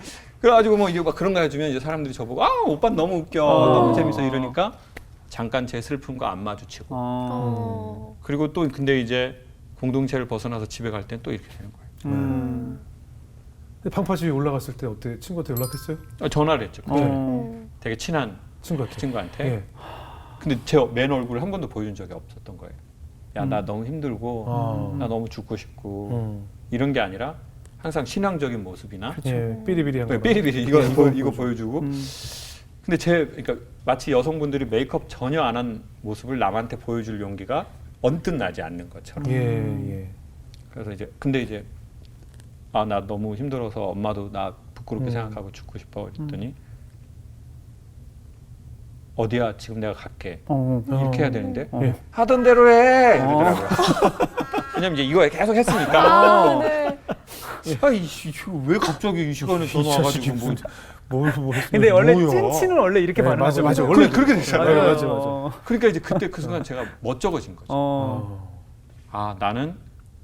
[SPEAKER 4] 그래가지고 뭐 이거 막 그런 거 해주면 이제 사람들이 저보고 오빠 너무 웃겨 너무 재밌어 이러니까 잠깐 제 슬픔과 안 마주치고 그리고 또 근데 이제 공동체를 벗어나서 집에 갈 땐 또 이렇게 되는 거예요.
[SPEAKER 2] 근데 방파집에 올라갔을 때 어때? 친구한테 연락했어요?
[SPEAKER 4] 전화를 했죠.
[SPEAKER 5] 어.
[SPEAKER 4] 되게 친한
[SPEAKER 2] 친구한테.
[SPEAKER 4] 친구한테.
[SPEAKER 2] 예.
[SPEAKER 4] 근데 제 맨 얼굴을 한 번도 보여준 적이 없었던 거예요. 야, 나 너무 힘들고 나 너무 죽고 싶고 이런 게 아니라 항상 신앙적인 모습이나
[SPEAKER 2] 예, 삐리비리한 거.
[SPEAKER 4] 삐리비리 이거 보여주고. 근데 그러니까 마치 여성분들이 메이크업 전혀 안 한 모습을 남한테 보여줄 용기가 언뜻 나지 않는 것처럼.
[SPEAKER 2] 예.
[SPEAKER 4] 그래서 이제 근데 이제 나 너무 힘들어서 엄마도 나 부끄럽게 생각하고 죽고 싶어 그랬더니 어디야 지금 내가 갈게 이렇게 해야 되는데
[SPEAKER 2] 예.
[SPEAKER 4] 하던 대로 해 이러더라고요. 왜냐면 이제 이거 계속 했으니까
[SPEAKER 3] 네.
[SPEAKER 4] 왜 갑자기 이 시간에 전화 와가지고
[SPEAKER 2] 뭘
[SPEAKER 5] 근데 원래
[SPEAKER 2] 뭐야.
[SPEAKER 5] 찐친은 원래 이렇게
[SPEAKER 2] 네,
[SPEAKER 5] 반응하고
[SPEAKER 2] 맞아.
[SPEAKER 4] 원래 그렇게 되잖아요.
[SPEAKER 2] 맞아.
[SPEAKER 4] 그러니까 이제 그때 그 순간 제가 멋쩍어진 거죠. 나는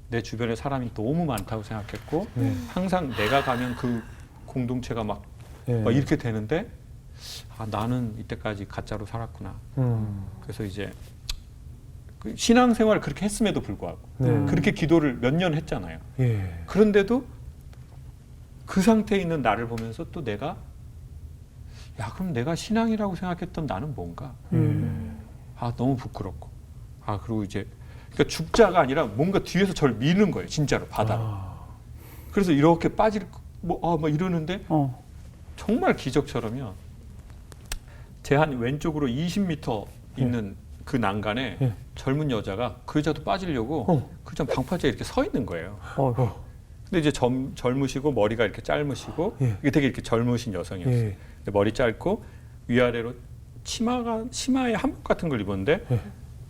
[SPEAKER 4] 내 주변에 사람이 너무 많다고 생각했고
[SPEAKER 2] 네.
[SPEAKER 4] 항상 내가 가면 그 공동체가 막 이렇게 되는데 나는 이때까지 가짜로 살았구나. 그래서 이제 그 신앙생활을 그렇게 했음에도 불구하고 그렇게 기도를 몇 년 했잖아요.
[SPEAKER 2] 예.
[SPEAKER 4] 그런데도 그 상태에 있는 나를 보면서 또 내가 그럼 내가 신앙이라고 생각했던 나는 뭔가? 너무 부끄럽고. 그리고 이제 그러니까 죽자가 아니라 뭔가 뒤에서 저를 미는 거예요. 진짜로 바다로. 그래서 이렇게 빠질 막 이러는데 정말 기적처럼요. 제 한 왼쪽으로 20m 있는 그 난간에 젊은 여자가 그 여자도 빠지려고 그 여자 방파제에 이렇게 서 있는 거예요. 근데 이제 젊으시고 머리가 이렇게 짧으시고 이게 되게 이렇게 젊으신 여성이었어요. 근데 머리 짧고 위아래로 치마에 한복 같은 걸 입었는데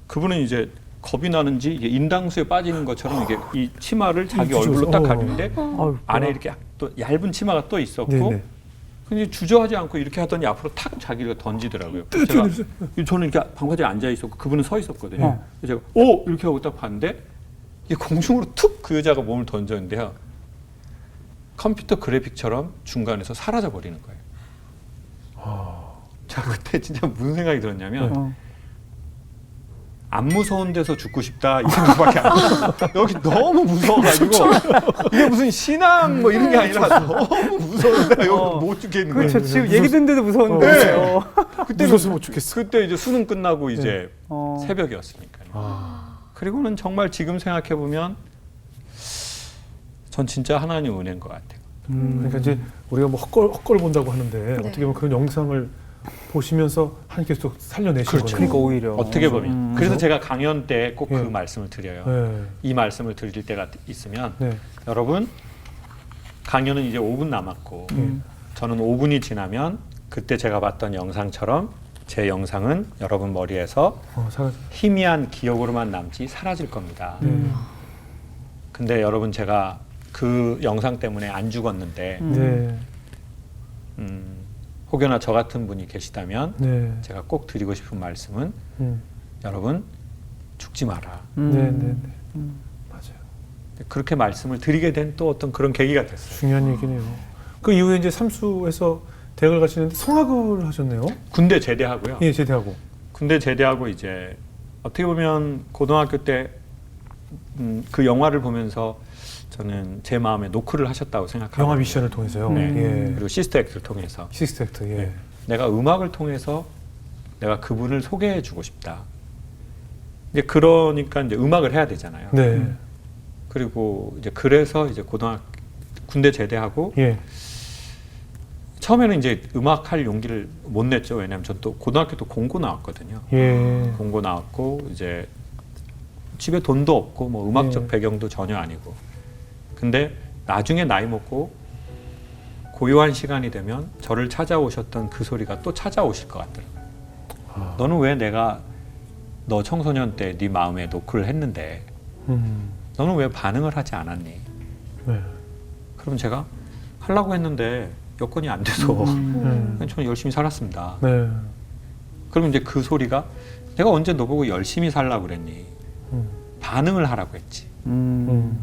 [SPEAKER 4] 그분은 이제 겁이 나는지 이게 인당수에 빠지는 것처럼 이게 이 치마를 자기 얼굴로 딱 가리는데 안에 이렇게 또 얇은 치마가 또 있었고 근데 주저하지 않고 이렇게 하더니 앞으로 탁 자기가 던지더라고요. 저는 이렇게 방파제에 앉아 있었고 그분은 서 있었거든요. 그래서 제가 이렇게 하고 딱 봤는데 이게 공중으로 툭 그 여자가 몸을 던졌는데요. 컴퓨터 그래픽처럼 중간에서 사라져 버리는 거예요. 자 그때 진짜 무슨 생각이 들었냐면 안 무서운 데서 죽고 싶다 이 생각밖에 안 들어요. 여기 너무 무서워가지고 이게 무슨 신앙 뭐 이런 게 아니라 너무 무서운데 여기 못 죽겠는 거예요.
[SPEAKER 5] 그렇죠. 지금 얘기 듣는데도 무서운데.
[SPEAKER 2] 네. 그때 무서워서 못 죽겠어.
[SPEAKER 4] 그때 이제 수능 끝나고 이제 새벽이었으니까요. 그리고는 정말 지금 생각해 보면 전 진짜 하나님 은혜인 것 같아요.
[SPEAKER 2] 그러니까 이제 우리가 뭐 헛걸 본다고 하는데 어떻게 보면 그런 영상을 보시면서 하나님께서 또 살려내신 거죠.
[SPEAKER 5] 그러니까 오히려
[SPEAKER 4] 어떻게 보면. 그래서 제가 강연 때 꼭 그 말씀을 드려요.
[SPEAKER 2] 네.
[SPEAKER 4] 이 말씀을 드릴 때가 있으면
[SPEAKER 2] 네.
[SPEAKER 4] 여러분 강연은 이제 5분 남았고 저는 5분이 지나면 그때 제가 봤던 영상처럼 제 영상은 여러분 머리에서 희미한 기억으로만 남지 사라질 겁니다. 근데 여러분 제가 그 영상 때문에 안 죽었는데 혹여나 저 같은 분이 계시다면 제가 꼭 드리고 싶은 말씀은 여러분 죽지 마라.
[SPEAKER 2] 맞아요.
[SPEAKER 4] 그렇게 말씀을 드리게 된 또 어떤 그런 계기가 됐어요.
[SPEAKER 2] 중요한 얘기네요. 그 이후에 이제 삼수에서 대학을 가시는데 성악을 하셨네요.
[SPEAKER 4] 군대 제대하고요.
[SPEAKER 2] 예, 제대하고.
[SPEAKER 4] 군대 제대하고 이제 어떻게 보면 고등학교 때 그 영화를 보면서 저는 제 마음에 노크를 하셨다고 생각합니다.
[SPEAKER 2] 영화 미션을 통해서요.
[SPEAKER 4] 네.
[SPEAKER 2] 예.
[SPEAKER 4] 그리고 시스터 액트를 통해서.
[SPEAKER 2] 시스터 액트. 예.
[SPEAKER 4] 네. 내가 음악을 통해서 내가 그분을 소개해 주고 싶다. 이제 그러니까 이제 음악을 해야 되잖아요.
[SPEAKER 2] 네.
[SPEAKER 4] 그리고 이제 그래서 이제 군대 제대하고 처음에는 이제 음악 할 용기를 못 냈죠. 왜냐하면 전 또 고등학교 또 공고 나왔거든요. 공고 나왔고 이제
[SPEAKER 1] 집에 돈도 없고 뭐 음악적
[SPEAKER 2] 예.
[SPEAKER 1] 배경도 전혀 아니고. 근데 나중에 나이 먹고 고요한 시간이 되면 저를 찾아오셨던 그 소리가 또 찾아오실 것 같더라고요. 너는 왜 내가 너 청소년 때 네 마음에 노크를 했는데 너는 왜 반응을 하지 않았니?
[SPEAKER 2] 네.
[SPEAKER 1] 그럼 제가 하려고 했는데 여건이 안 돼서 그냥 저는 열심히 살았습니다.
[SPEAKER 2] 네.
[SPEAKER 1] 그럼 이제 그 소리가 내가 언제 너보고 열심히 살라고 그랬니? 반응을 하라고 했지. 너는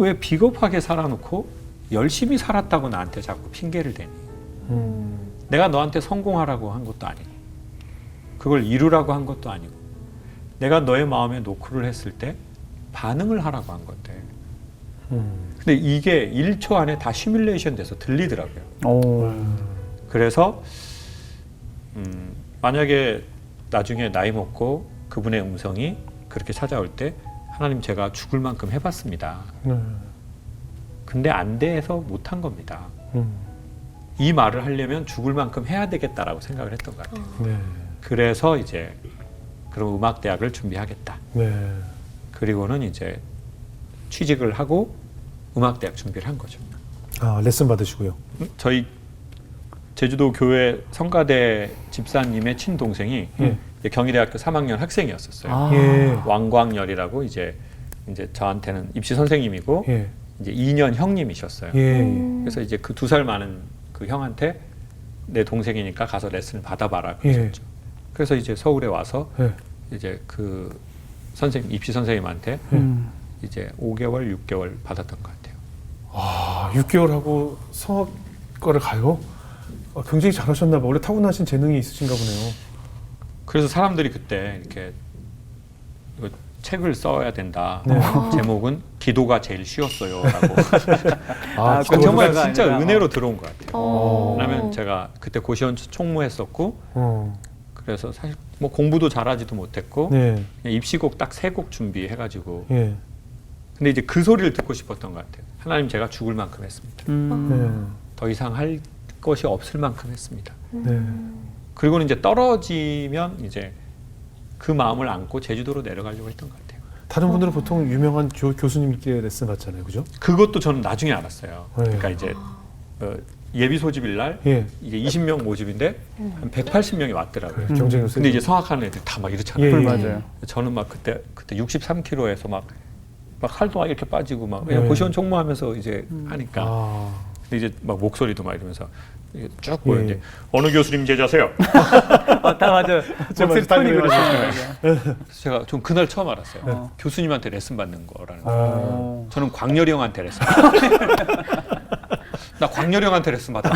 [SPEAKER 1] 왜 비겁하게 살아놓고 열심히 살았다고 나한테 자꾸 핑계를 대니? 내가 너한테 성공하라고 한 것도 아니고 그걸 이루라고 한 것도 아니고 내가 너의 마음에 노크를 했을 때 반응을 하라고 한 건데 근데 이게 1초 안에 다 시뮬레이션 돼서 들리더라고요. 그래서 만약에 나중에 나이 먹고 그분의 음성이 그렇게 찾아올 때 하나님 제가 죽을 만큼 해봤습니다.
[SPEAKER 2] 네.
[SPEAKER 1] 근데 안 돼서 못한 겁니다. 이 말을 하려면 죽을 만큼 해야 되겠다라고 생각을 했던 것 같아요.
[SPEAKER 2] 네.
[SPEAKER 1] 그래서 이제 그럼 음악대학을 준비하겠다.
[SPEAKER 2] 네.
[SPEAKER 1] 그리고는 이제 취직을 하고 음악대학 준비를 한 거죠.
[SPEAKER 2] 아, 레슨 받으시고요.
[SPEAKER 1] 저희 제주도 교회 성가대 집사님의 친동생이
[SPEAKER 2] 예.
[SPEAKER 1] 이제 경희대학교 3학년 학생이었었어요.
[SPEAKER 5] 아.
[SPEAKER 2] 예.
[SPEAKER 1] 왕광열이라고 이제 저한테는 입시 선생님이고
[SPEAKER 2] 예.
[SPEAKER 1] 이제 2년 형님이셨어요.
[SPEAKER 2] 예.
[SPEAKER 1] 그래서 이제 그 2살 많은 그 형한테 내 동생이니까 가서 레슨을 받아봐라
[SPEAKER 2] 예.
[SPEAKER 1] 그러셨죠. 그래서 이제 서울에 와서
[SPEAKER 2] 예.
[SPEAKER 1] 이제 그 선생님 입시 선생님한테 이제 5개월, 6개월 받았던 것 같아요.
[SPEAKER 2] 아, 6개월 하고 성악과를 가요? 아, 굉장히 잘하셨나 봐. 원래 타고나신 재능이 있으신가 보네요.
[SPEAKER 1] 그래서 사람들이 그때 이렇게 이거 책을 써야 된다.
[SPEAKER 2] 네.
[SPEAKER 1] 제목은 기도가 제일 쉬웠어요라고.
[SPEAKER 2] 아,
[SPEAKER 1] 그러니까 정말
[SPEAKER 5] 기도가
[SPEAKER 1] 진짜
[SPEAKER 5] 아니라,
[SPEAKER 1] 은혜로 들어온 것 같아요. 왜냐하면
[SPEAKER 3] 어.
[SPEAKER 1] 제가 그때 고시원 총무했었고
[SPEAKER 2] 어.
[SPEAKER 1] 그래서 사실 뭐 공부도 잘하지도 못했고
[SPEAKER 2] 네.
[SPEAKER 1] 그냥 입시곡 딱 3곡 준비해가지고
[SPEAKER 2] 예.
[SPEAKER 1] 근데 이제 그 소리를 듣고 싶었던 것 같아요. 하나님 제가 죽을 만큼 했습니다.
[SPEAKER 2] 네.
[SPEAKER 1] 더 이상 할 것이 없을 만큼 했습니다.
[SPEAKER 2] 네.
[SPEAKER 1] 그리고는 이제 떨어지면 이제 그 마음을 안고 제주도로 내려가려고 했던 것 같아요.
[SPEAKER 2] 다른 분들은 보통 유명한 교수님께 레슨 받잖아요. 그죠?
[SPEAKER 1] 그것도 저는 나중에 알았어요.
[SPEAKER 2] 네.
[SPEAKER 1] 그러니까 이제 예비 소집일 날
[SPEAKER 2] 예.
[SPEAKER 1] 이게 20명 모집인데 한 180명이 왔더라고요.
[SPEAKER 2] 경쟁을
[SPEAKER 1] 근데 이제 성악하는 애들 다 막 이렇잖아요.
[SPEAKER 2] 예, 예.
[SPEAKER 5] 맞아요.
[SPEAKER 1] 저는 막 그때 63kg에서 막 살도 막 이렇게 빠지고 막
[SPEAKER 2] 예.
[SPEAKER 1] 고시원 총무하면서 이제 하니까
[SPEAKER 2] 아.
[SPEAKER 1] 근데 이제 막 목소리도 막 이러면서 이게 쭉
[SPEAKER 2] 예.
[SPEAKER 1] 보이는데 어느 교수님 제자세요?
[SPEAKER 5] 다 맞아요. 목소리 톤이 그러시더라고요.
[SPEAKER 1] 그래서 제가 좀 그날 처음 알았어요.
[SPEAKER 2] 네.
[SPEAKER 1] 교수님한테 레슨 받는 거라는 거.
[SPEAKER 2] 아.
[SPEAKER 1] 저는 광렬이 형한테 레슨. 나 광렬이 형한테 레슨 받아.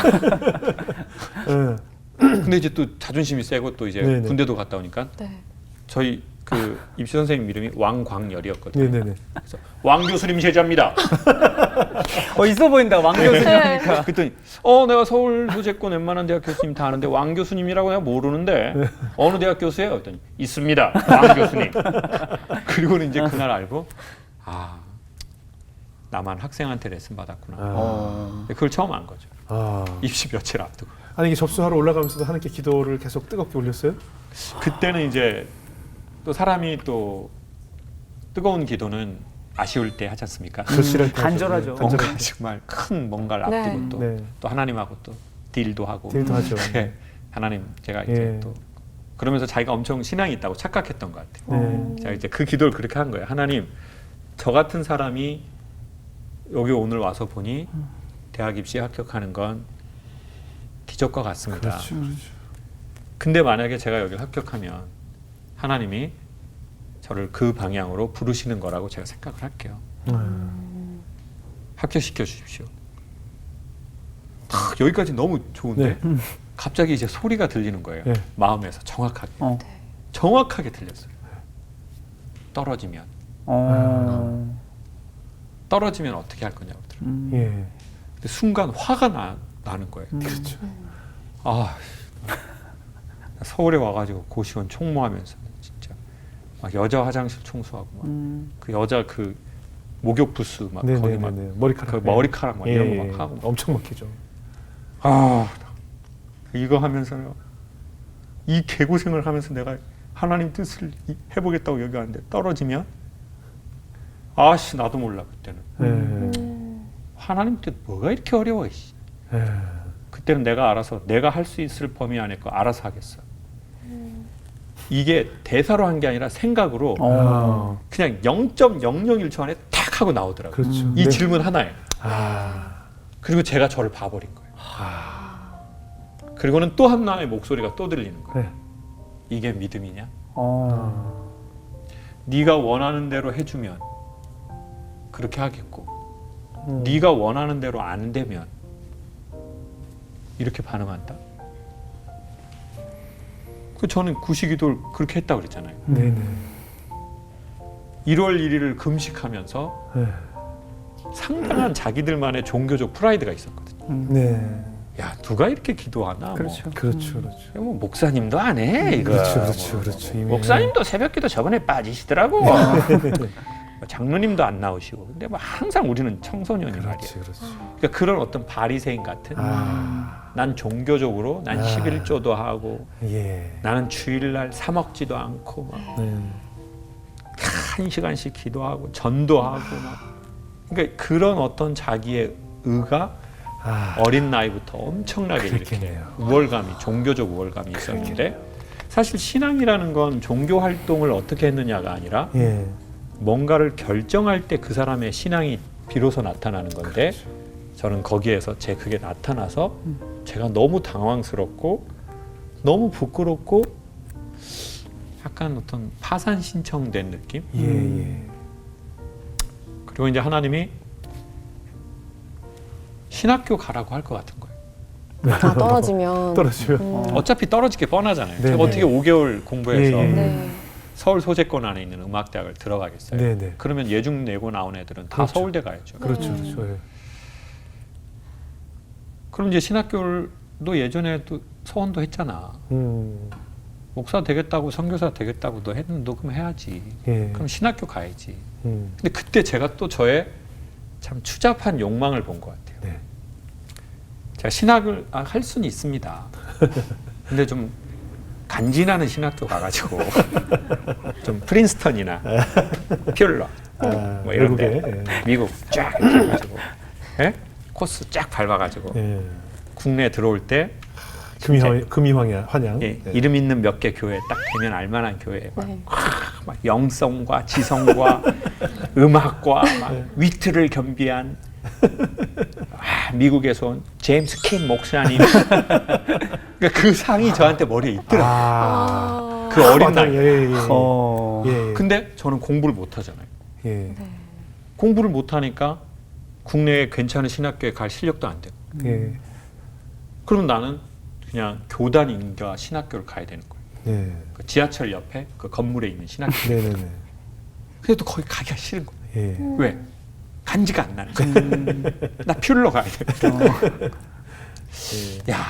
[SPEAKER 2] 예.
[SPEAKER 1] 근데 이제 또 자존심이 세고 또 이제
[SPEAKER 2] 네네.
[SPEAKER 1] 군대도 갔다 오니까
[SPEAKER 3] 네.
[SPEAKER 1] 저희 그 입시 선생님 이름이 왕광열이었거든요.
[SPEAKER 2] 네네네.
[SPEAKER 1] 그래서 왕 교수님 제자입니다.
[SPEAKER 5] 있어 보인다. 왕 교수님이니까.
[SPEAKER 1] 그랬더니 내가 서울 소재권 웬만한 대학 교수님 다 아는데 왕 교수님이라고 내가 모르는데 어느 대학 교수예요? 그랬더니 있습니다. 왕 교수님. 그리고는 이제 그날 알고 나만 학생한테 레슨 받았구나. 그걸 처음 안 거죠.
[SPEAKER 2] 아.
[SPEAKER 1] 입시 며칠 앞두고.
[SPEAKER 2] 아니 이게 접수하러 올라가면서도 하나님께 기도를 계속 뜨겁게 올렸어요?
[SPEAKER 1] 그때는 이제 또 사람이 또 뜨거운 기도는 아쉬울 때 하지 않습니까?
[SPEAKER 2] 절실할 때
[SPEAKER 5] 간절하죠.
[SPEAKER 2] 하죠.
[SPEAKER 1] 뭔가 정말 큰 뭔가를
[SPEAKER 3] 네.
[SPEAKER 1] 앞두고 또,
[SPEAKER 2] 네.
[SPEAKER 1] 또 하나님하고 또 딜도 하고
[SPEAKER 2] 딜도 하죠.
[SPEAKER 1] 네. 하나님 제가 이제
[SPEAKER 2] 예.
[SPEAKER 1] 또 그러면서 자기가 엄청 신앙이 있다고 착각했던 것 같아요.
[SPEAKER 2] 네.
[SPEAKER 1] 제가 이제 그 기도를 그렇게 한 거예요. 하나님 저 같은 사람이 여기 오늘 와서 보니 대학 입시에 합격하는 건 기적과 같습니다.
[SPEAKER 2] 그렇죠.
[SPEAKER 1] 근데 만약에 제가 여기 합격하면 하나님이 저를 그 방향으로 부르시는 거라고 제가 생각을 할게요. 합격시켜 주십시오. 여기까지 너무 좋은데
[SPEAKER 2] 네.
[SPEAKER 1] 갑자기 이제 소리가 들리는 거예요.
[SPEAKER 2] 네.
[SPEAKER 1] 마음에서 정확하게.
[SPEAKER 5] 어.
[SPEAKER 1] 정확하게 들렸어요. 떨어지면. 떨어지면 어떻게 할 거냐고 들어요.
[SPEAKER 2] 예.
[SPEAKER 1] 근데 순간 화가 나는 거예요.
[SPEAKER 2] 그렇죠.
[SPEAKER 1] 서울에 와가지고 고시원 총무하면서 진짜 막 여자 화장실 청소하고 막 그 여자 그 목욕 부스 막 거기 막
[SPEAKER 2] 네네네. 머리카락.
[SPEAKER 1] 그 머리카락 막 이런 거 막 하고
[SPEAKER 2] 엄청 막히죠.
[SPEAKER 1] 이거 하면서요 이 개고생을 하면서 내가
[SPEAKER 4] 하나님 뜻을 해보겠다고 여기 왔는데 떨어지면 아씨 나도 몰라 그때는. 하나님 뜻 뭐가 이렇게 어려워. 씨. 그때는 내가 알아서 내가 할 수 있을 범위 안에 거 알아서 하겠어. 이게 대사로 한 게 아니라 생각으로 그냥 0.001초 안에 탁 하고 나오더라고요.
[SPEAKER 2] 그렇죠.
[SPEAKER 4] 이
[SPEAKER 2] 네.
[SPEAKER 4] 질문 하나에. 그리고 제가 저를 봐버린 거예요. 그리고는 또 하나의 목소리가 또 들리는 거예요.
[SPEAKER 2] 네.
[SPEAKER 4] 이게 믿음이냐? 네가 원하는 대로 해주면 그렇게 하겠고 네가 원하는 대로 안 되면 이렇게 반응한다. 그 저는 구시기도를 그렇게 했다고 그랬잖아요.
[SPEAKER 2] 네네.
[SPEAKER 4] 1월 1일을 금식하면서
[SPEAKER 2] 네.
[SPEAKER 4] 상당한 자기들만의 종교적 프라이드가 있었거든요.
[SPEAKER 2] 네.
[SPEAKER 4] 야 누가 이렇게 기도하나?
[SPEAKER 5] 그렇죠.
[SPEAKER 2] 그렇죠, 그렇죠.
[SPEAKER 4] 뭐 목사님도 안 해. 이거.
[SPEAKER 2] 그렇죠, 그렇죠, 그렇죠. 이미.
[SPEAKER 4] 목사님도 새벽기도 저번에 빠지시더라고. 뭐 장로님도 안 나오시고. 근데 뭐 항상 우리는 청소년이 말이야.
[SPEAKER 2] 그렇지, 그렇지.
[SPEAKER 4] 그러니까 그런 어떤 바리새인 같은. 난 종교적으로 난 11조도 하고
[SPEAKER 2] 예.
[SPEAKER 4] 나는 주일날 사 먹지도 않고 막
[SPEAKER 2] 네.
[SPEAKER 4] 1시간씩 기도하고 전도하고 막. 그러니까 그런 어떤 자기의 의가 어린 나이부터 엄청나게 이렇게
[SPEAKER 2] 그랬겠네요.
[SPEAKER 4] 우월감이 종교적 우월감이 있었는데 사실 신앙이라는 건 종교 활동을 어떻게 했느냐가 아니라
[SPEAKER 2] 예.
[SPEAKER 4] 뭔가를 결정할 때 그 사람의 신앙이 비로소 나타나는 건데 저는 거기에서 그게 나타나서 제가 너무 당황스럽고 너무 부끄럽고 약간 어떤 파산 신청된 느낌?
[SPEAKER 2] 예, 예.
[SPEAKER 4] 그리고 이제 하나님이 신학교 가라고 할 것 같은 거예요.
[SPEAKER 3] 다 떨어지면.
[SPEAKER 2] 떨어지면.
[SPEAKER 4] 어차피 떨어질 게 뻔하잖아요.
[SPEAKER 2] 네,
[SPEAKER 4] 제가
[SPEAKER 2] 네.
[SPEAKER 4] 어떻게 5개월 공부해서
[SPEAKER 2] 예, 예.
[SPEAKER 3] 네.
[SPEAKER 4] 서울 소재권 안에 있는 음악대학을 들어가겠어요.
[SPEAKER 2] 네, 네.
[SPEAKER 4] 그러면 예중 내고 나온 애들은 다
[SPEAKER 2] 그렇죠.
[SPEAKER 4] 서울대 가야죠.
[SPEAKER 2] 그렇죠, 그렇죠. 예.
[SPEAKER 4] 그럼 이제 신학교도 예전에도 소원도 했잖아. 목사 되겠다고 선교사 되겠다고도 했는데 너 그럼 해야지.
[SPEAKER 2] 예.
[SPEAKER 4] 그럼 신학교 가야지. 근데 그때 제가 또 저의 참 추잡한 욕망을 본 것 같아요.
[SPEAKER 2] 네.
[SPEAKER 4] 제가 신학을 할 수는 있습니다. 근데 좀 간지나는 신학교 가가지고 좀 프린스턴이나 퓨러 뭐 이런 데
[SPEAKER 2] 외국에, 예.
[SPEAKER 4] 미국 쫙 이렇게 해가지고 예? 코스 쫙 밟아가지고
[SPEAKER 2] 예.
[SPEAKER 4] 국내 들어올 때
[SPEAKER 2] 환영.
[SPEAKER 4] 예,
[SPEAKER 2] 네.
[SPEAKER 4] 이름 있는 몇 개 교회 딱 되면 알만한 교회 막,
[SPEAKER 3] 네.
[SPEAKER 4] 막 영성과 지성과 음악과 막 위트를 겸비한 미국에서 온 제임스 킴 목사님 그러니까 그 상이 저한테 머리에 있더라고요. 그 어린
[SPEAKER 2] 맞아요.
[SPEAKER 4] 나이.
[SPEAKER 2] 예, 예. 예.
[SPEAKER 4] 근데 저는 공부를 못 하잖아요.
[SPEAKER 2] 예.
[SPEAKER 4] 공부를 못 하니까 국내에 괜찮은 신학교에 갈 실력도 안 되고.
[SPEAKER 2] 예.
[SPEAKER 4] 그럼 나는 그냥 교단인가 신학교를 가야 되는 거예요.
[SPEAKER 2] 예.
[SPEAKER 4] 그 지하철 옆에 그 건물에 있는 신학교.
[SPEAKER 2] 네네네.
[SPEAKER 4] 그래도 거기 가기가 싫은 거예요.
[SPEAKER 2] 예.
[SPEAKER 4] 왜? 간지가 안 나는 거야. 나 퓨르러 가야 돼. 야,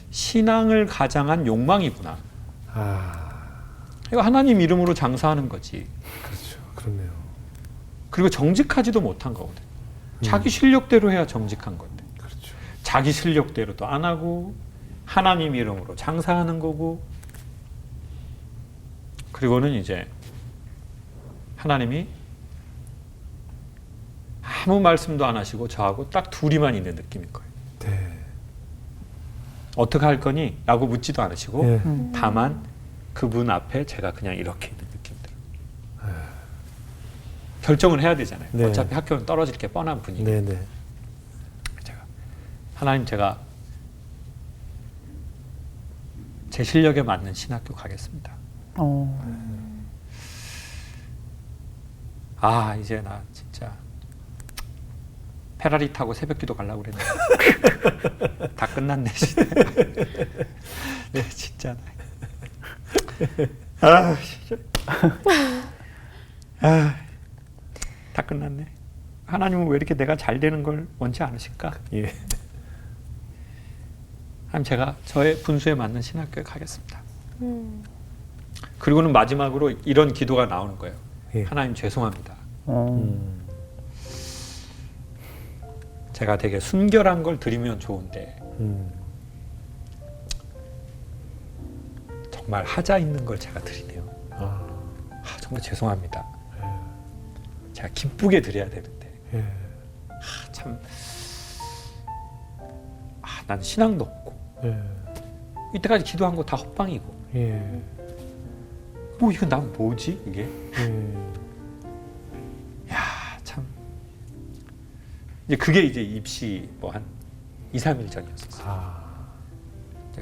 [SPEAKER 4] 신앙을 가장한 욕망이구나. 이거 하나님 이름으로 장사하는 거지.
[SPEAKER 2] 그렇죠. 그렇네요.
[SPEAKER 4] 그리고 정직하지도 못한 거거든. 자기 실력대로 해야 정직한 건데.
[SPEAKER 2] 그렇죠.
[SPEAKER 4] 자기 실력대로도 안 하고 하나님 이름으로 장사하는 거고. 그리고는 이제 하나님이 아무 말씀도 안 하시고 저하고 딱 둘이만 있는 느낌인 거예요.
[SPEAKER 2] 네.
[SPEAKER 4] 어떻게 할 거니? 라고 묻지도 않으시고
[SPEAKER 2] 예.
[SPEAKER 4] 다만 그분 앞에 제가 그냥 이렇게 있는 느낌 들어요. 결정을 해야 되잖아요.
[SPEAKER 2] 네.
[SPEAKER 4] 어차피 학교는 떨어질 게 뻔한 분위기.
[SPEAKER 2] 네네.
[SPEAKER 4] 하나님 제가 제 실력에 맞는 신학교 가겠습니다. 아 이제 나 진짜 페라리 타고 새벽기도 가려고 그랬는데 다 끝났네. 네 진짜 다 끝났네. 하나님은 왜 이렇게 내가 잘 되는 걸 원치 않으실까?
[SPEAKER 2] 예.
[SPEAKER 4] 하나님 제가 저의 분수에 맞는 신학교에 가겠습니다. 그리고는 마지막으로 이런 기도가 나오는 거예요.
[SPEAKER 2] 예.
[SPEAKER 4] 하나님 죄송합니다. 제가 되게 순결한 걸 드리면 좋은데
[SPEAKER 1] 정말 하자 있는 걸 제가 드리네요. 정말 죄송합니다. 제가 기쁘게 드려야 되는데 참 난 신앙도 없고 이때까지 기도한 거 다 헛방이고 뭐 이거 난 뭐지 이게? 야 참 이제 그게 이제 입시 뭐 한 2, 3일 전이었었어요.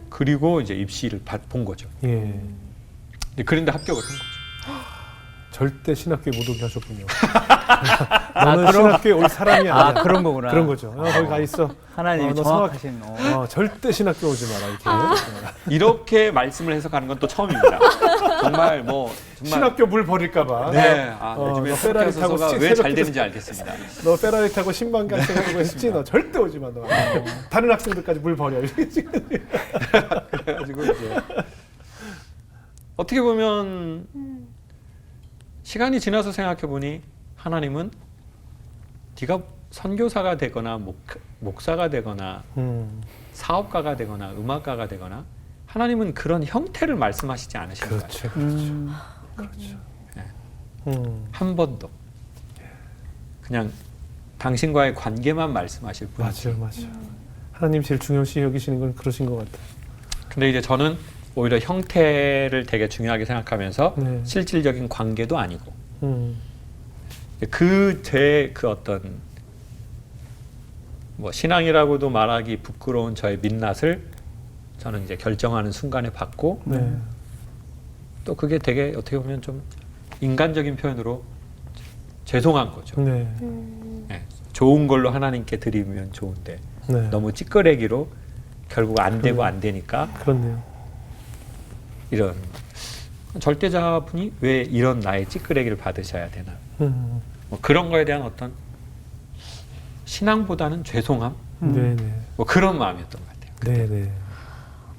[SPEAKER 1] 그리고 이제 입시를 본 거죠. 그런데 합격을 한 거죠.
[SPEAKER 2] 절대 신학교에 못 오게 하셨군요. 너는 신학교에 올 사람이 아니야.
[SPEAKER 5] 그런 거구나.
[SPEAKER 2] 그런 거죠. 거기 가 있어.
[SPEAKER 5] 하나님이
[SPEAKER 2] 너
[SPEAKER 5] 정확하신.
[SPEAKER 2] 절대 신학교 오지 마라 이렇게.
[SPEAKER 1] 이렇게 말씀을 해석하는 건 또 처음입니다. 정말 뭐 정말
[SPEAKER 2] 신학교 물 버릴까봐.
[SPEAKER 1] 네, 요즘에
[SPEAKER 2] 너 페라리 타고
[SPEAKER 1] 왜 잘
[SPEAKER 2] 새벽부터
[SPEAKER 1] 되는지 알겠습니다.
[SPEAKER 2] 너 페라리 타고 신방 갈 생각하고 했지. 너 절대 오지 마. 너. 다른 학생들까지 물 버려.
[SPEAKER 1] 그래가지고 이제 어떻게 보면 시간이 지나서 생각해 보니 하나님은 네가 선교사가 되거나 목사가 되거나 사업가가 되거나 음악가가 되거나 하나님은 그런 형태를 말씀하시지 않으신 거예요.
[SPEAKER 2] 그렇죠.
[SPEAKER 1] 한 번도 그냥 당신과의 관계만 말씀하실 뿐이지.
[SPEAKER 2] 맞아요. 하나님 제일 중요시 여기시는 건 그러신 것 같아요.
[SPEAKER 1] 근데 이제 저는 오히려 형태를 되게 중요하게 생각하면서 실질적인 관계도 아니고 그 어떤 뭐 신앙이라고도 말하기 부끄러운 저의 민낯을 저는 이제 결정하는 순간에 받고 또 그게 되게 어떻게 보면 좀 인간적인 표현으로 죄송한 거죠. 좋은 걸로 하나님께 드리면 좋은데 너무 찌끄레기로 결국 안 되고 안 되니까
[SPEAKER 2] 그렇네요.
[SPEAKER 1] 이런 절대자분이 왜 이런 나의 찌끄레기를 받으셔야 되나 뭐 그런 거에 대한 어떤 신앙보다는 죄송함 뭐 그런 마음이었던 것 같아요.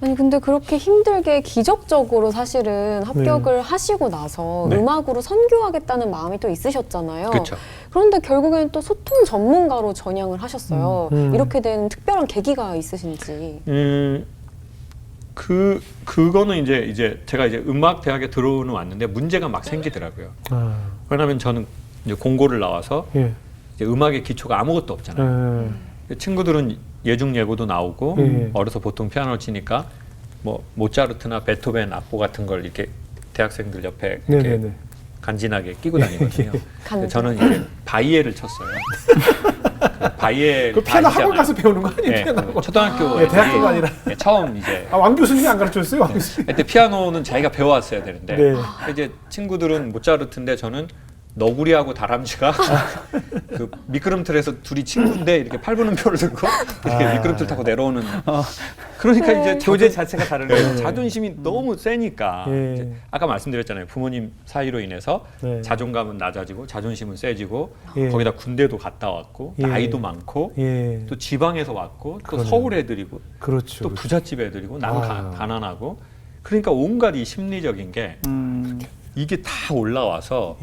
[SPEAKER 3] 아니 근데 그렇게 힘들게 기적적으로 사실은 합격을 하시고 나서 음악으로 선교하겠다는 마음이 또 있으셨잖아요.
[SPEAKER 1] 그렇죠.
[SPEAKER 3] 그런데 결국에는 또 소통 전문가로 전향을 하셨어요. 이렇게 된 특별한 계기가 있으신지.
[SPEAKER 1] 그거는 이제 제가 이제 음악 대학에 들어오는 왔는데 문제가 막 생기더라고요. 왜냐하면 저는 이제 공고를 나와서 이제 음악의 기초가 아무것도 없잖아요. 친구들은 예중 예고도 나오고 어려서 보통 피아노를 치니까 뭐 모차르트나 베토벤 악보 같은 걸 이렇게 대학생들 옆에 이렇게 간지나게 끼고 다니거든요. 근데 저는 이제 바이에를 쳤어요. 바이에
[SPEAKER 2] 그 피아노 학원 가서 배우는 거 아니에요? 피아노
[SPEAKER 1] 초등학교
[SPEAKER 2] 대학교가 아니라
[SPEAKER 1] 처음 이제
[SPEAKER 2] 왕 교수님이 안 가르쳤어요? 왕 교수님.
[SPEAKER 1] 그때 피아노는 자기가 배워왔어야 되는데 이제 친구들은 모차르트인데 저는 너구리하고 다람쥐가 그 미끄럼틀에서 둘이 친구인데 이렇게 팔분음표를 들고 이렇게 미끄럼틀 타고 내려오는 그러니까 이제
[SPEAKER 5] 교재 자체가 다른 거예요.
[SPEAKER 1] 자존심이 너무 세니까 이제 아까 말씀드렸잖아요. 부모님 사이로 인해서 자존감은 낮아지고 자존심은 세지고 거기다 군대도 갔다 왔고 나이도 많고 또 지방에서 왔고 또 서울 애들이고 또 부잣집 애들이고 나는 가난하고 그러니까 온갖 이 심리적인 게 이게 다 올라와서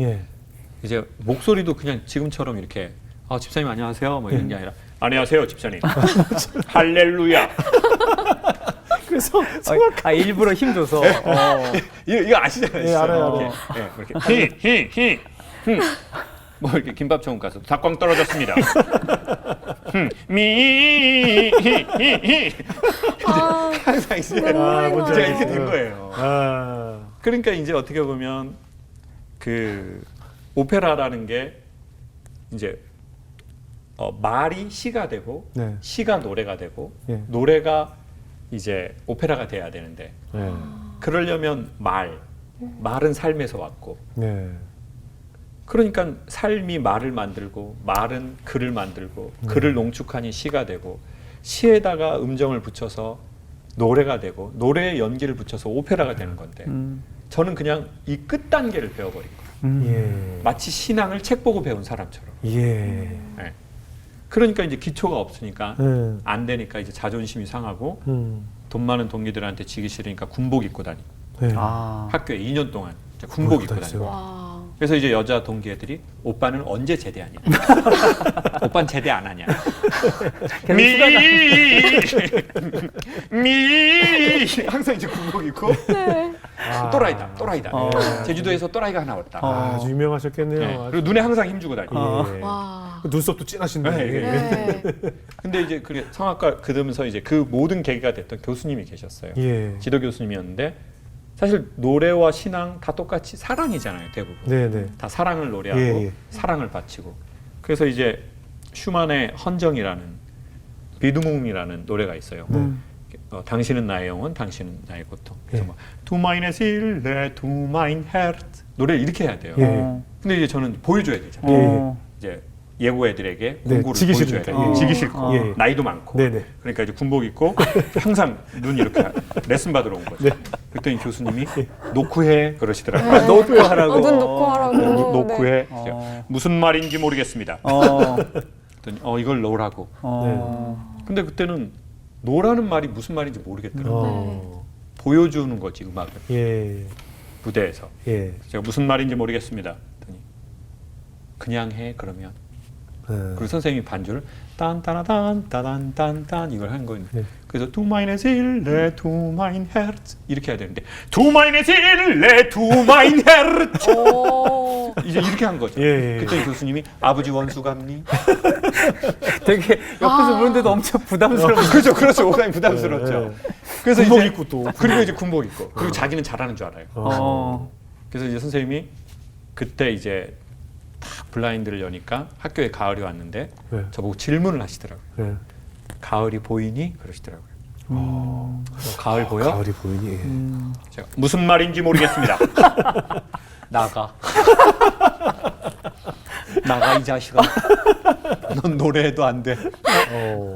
[SPEAKER 1] 이제 목소리도 그냥 지금처럼 이렇게 집사님 안녕하세요 뭐 이런 게 아니라 안녕하세요 집사님 할렐루야
[SPEAKER 2] 그래서
[SPEAKER 5] 일부러 힘줘서
[SPEAKER 1] 이거 아시잖아요.
[SPEAKER 2] 알아요.
[SPEAKER 1] 이렇게 뭐 이렇게 김밥 처음 가서 닭광 떨어졌습니다. 항상 이제 제가 이렇게 된 거예요. 그러니까 이제 어떻게 보면 그 오페라라는 게 이제 말이 시가 되고 시가 노래가 되고 노래가 이제 오페라가 돼야 되는데 그러려면 말은 삶에서 왔고 그러니까 삶이 말을 만들고 말은 글을 만들고 글을 농축하니 시가 되고 시에다가 음정을 붙여서 노래가 되고 노래에 연기를 붙여서 오페라가 되는 건데 저는 그냥 이 끝단계를 배워버린 거예요. 마치 신앙을 책 보고 배운 사람처럼. 그러니까 이제 기초가 없으니까 안 되니까 이제 자존심이 상하고 돈 많은 동기들한테 지기 싫으니까 군복 입고 다니고 학교에 2년 동안 군복 입고 다니고 그래서 이제 여자 동기 애들이 오빠는 언제 제대하냐 오빠는 제대 안 하냐 미 항상 이제 군복 입고 또라이다, 또라이다.
[SPEAKER 5] 어.
[SPEAKER 1] 제주도에서 또라이가 하나 왔다.
[SPEAKER 2] 아주 유명하셨겠네요.
[SPEAKER 1] 네. 그리고 눈에 항상 힘주고 다니고.
[SPEAKER 2] 예.
[SPEAKER 3] 와.
[SPEAKER 2] 눈썹도 진하신데.
[SPEAKER 1] 네, 네.
[SPEAKER 3] 네.
[SPEAKER 1] 근데 이제 그 성악과 그러면서 이제 그 모든 계기가 됐던 교수님이 계셨어요.
[SPEAKER 2] 예.
[SPEAKER 1] 지도 교수님이었는데 사실 노래와 신앙 다 똑같이 사랑이잖아요, 대부분.
[SPEAKER 2] 네네.
[SPEAKER 1] 다 사랑을 노래하고
[SPEAKER 2] 예, 예.
[SPEAKER 1] 사랑을 바치고. 그래서 이제 슈만의 헌정이라는 비두뭉이라는 노래가 있어요. 당신은 나의 영혼, 당신은 나의 고통. 그래서
[SPEAKER 2] 예.
[SPEAKER 1] 뭐 Du meine Seele, du mein Herz 노래를 이렇게 해야 돼요.
[SPEAKER 2] 예.
[SPEAKER 1] 근데 이제 저는 보여줘야 되잖아요.
[SPEAKER 5] 어.
[SPEAKER 1] 이제 예고 애들에게
[SPEAKER 2] 네,
[SPEAKER 1] 공부를
[SPEAKER 2] 지기
[SPEAKER 1] 보여줘야
[SPEAKER 2] 싫으니까.
[SPEAKER 1] 돼요.
[SPEAKER 2] 예.
[SPEAKER 1] 지기 싫고
[SPEAKER 2] 예.
[SPEAKER 1] 나이도 많고.
[SPEAKER 2] 네네.
[SPEAKER 1] 그러니까 이제 군복 입고 항상 눈 이렇게 레슨 받으러 온 거죠.
[SPEAKER 2] 네.
[SPEAKER 1] 그랬더니 교수님이 놓고 해 그러시더라고요.
[SPEAKER 5] 놓고 하라고.
[SPEAKER 3] 눈 놓고 하라고.
[SPEAKER 1] 놓고
[SPEAKER 3] 네.
[SPEAKER 1] 해. 무슨 말인지 모르겠습니다. 그랬더니 이걸 놓으라고. 근데 그때는 놓으라는 말이 무슨 말인지 모르겠더라고요. 보여주는 거지 음악을
[SPEAKER 2] 예.
[SPEAKER 1] 무대에서.
[SPEAKER 2] 예.
[SPEAKER 1] 제가 무슨 말인지 모르겠습니다. 그랬더니 그냥 해 그러면. 그리고 선생님이 반주를 딴따라단 따단딴딴 이걸 한 거예요.
[SPEAKER 2] 네.
[SPEAKER 1] 그래서 Du meine Seele, du mein Herz 이렇게 해야 되는데 Du meine Seele, du mein Herz
[SPEAKER 3] 오.
[SPEAKER 1] 이제 이렇게 한 거죠.
[SPEAKER 2] 예, 예.
[SPEAKER 1] 그때 교수님이 아버지 원수 같니?
[SPEAKER 5] 되게 옆에서 보는데도 엄청 부담스러워.
[SPEAKER 1] 그렇죠, 그렇죠. 오상이 부담스럽죠.
[SPEAKER 2] 예.
[SPEAKER 1] 그래서
[SPEAKER 2] 군복
[SPEAKER 1] 이제
[SPEAKER 2] 입고 또.
[SPEAKER 1] 그리고 이제 군복 입고 그리고 자기는 잘하는 줄 알아요.
[SPEAKER 5] 어.
[SPEAKER 1] 그래서 이제 선생님이 그때 이제 딱 블라인드를 여니까 학교에 가을이 왔는데
[SPEAKER 2] 네.
[SPEAKER 1] 저보고 질문을 하시더라고요.
[SPEAKER 2] 네.
[SPEAKER 1] 가을이 보이니? 그러시더라고요. 가을 보여?
[SPEAKER 2] 가을이 보이니. 예.
[SPEAKER 1] 제가 무슨 말인지 모르겠습니다. 나가. 나가 이 자식아. 넌 노래해도 안 돼.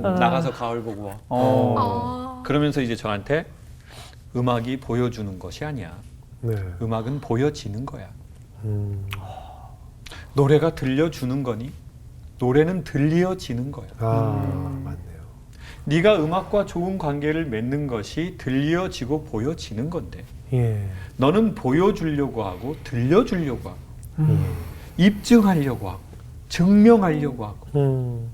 [SPEAKER 1] 나가서 가을 보고 와.
[SPEAKER 3] 아.
[SPEAKER 1] 그러면서 이제 저한테 음악이 보여주는 것이 아니야.
[SPEAKER 2] 네.
[SPEAKER 1] 음악은 보여지는 거야.
[SPEAKER 2] 음.
[SPEAKER 1] 노래가 들려주는 거니? 노래는 들려지는 거야.
[SPEAKER 2] 맞네요.
[SPEAKER 1] 네가 음악과 좋은 관계를 맺는 것이 들려지고 보여지는 건데
[SPEAKER 2] 예.
[SPEAKER 1] 너는 보여주려고 하고 들려주려고 하고
[SPEAKER 2] 예.
[SPEAKER 1] 입증하려고 하고 증명하려고 하고
[SPEAKER 2] 음.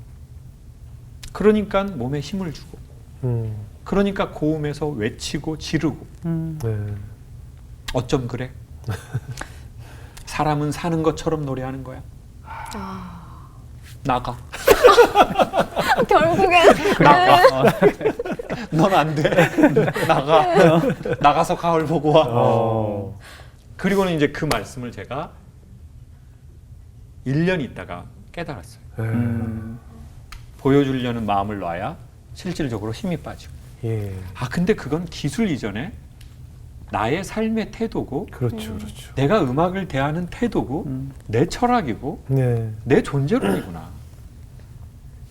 [SPEAKER 1] 그러니까 몸에 힘을 주고
[SPEAKER 2] 음.
[SPEAKER 1] 그러니까 고음에서 외치고 지르고
[SPEAKER 2] 네.
[SPEAKER 1] 어쩜 그래? 사람은 사는 것처럼 노래하는 거야. 나가.
[SPEAKER 3] 결국엔
[SPEAKER 1] 나가. 넌 안 돼. 나가. 나가서 가을 보고 와. 그리고는 이제 그 말씀을 제가 1년 있다가 깨달았어요. 보여주려는 마음을 놔야 실질적으로 힘이 빠지고.
[SPEAKER 2] 예.
[SPEAKER 1] 근데 그건 기술 이전에 나의 삶의 태도고
[SPEAKER 2] 그렇죠, 그렇죠.
[SPEAKER 1] 내가 음악을 대하는 태도고 내 철학이고
[SPEAKER 2] 네.
[SPEAKER 1] 내 존재론이구나.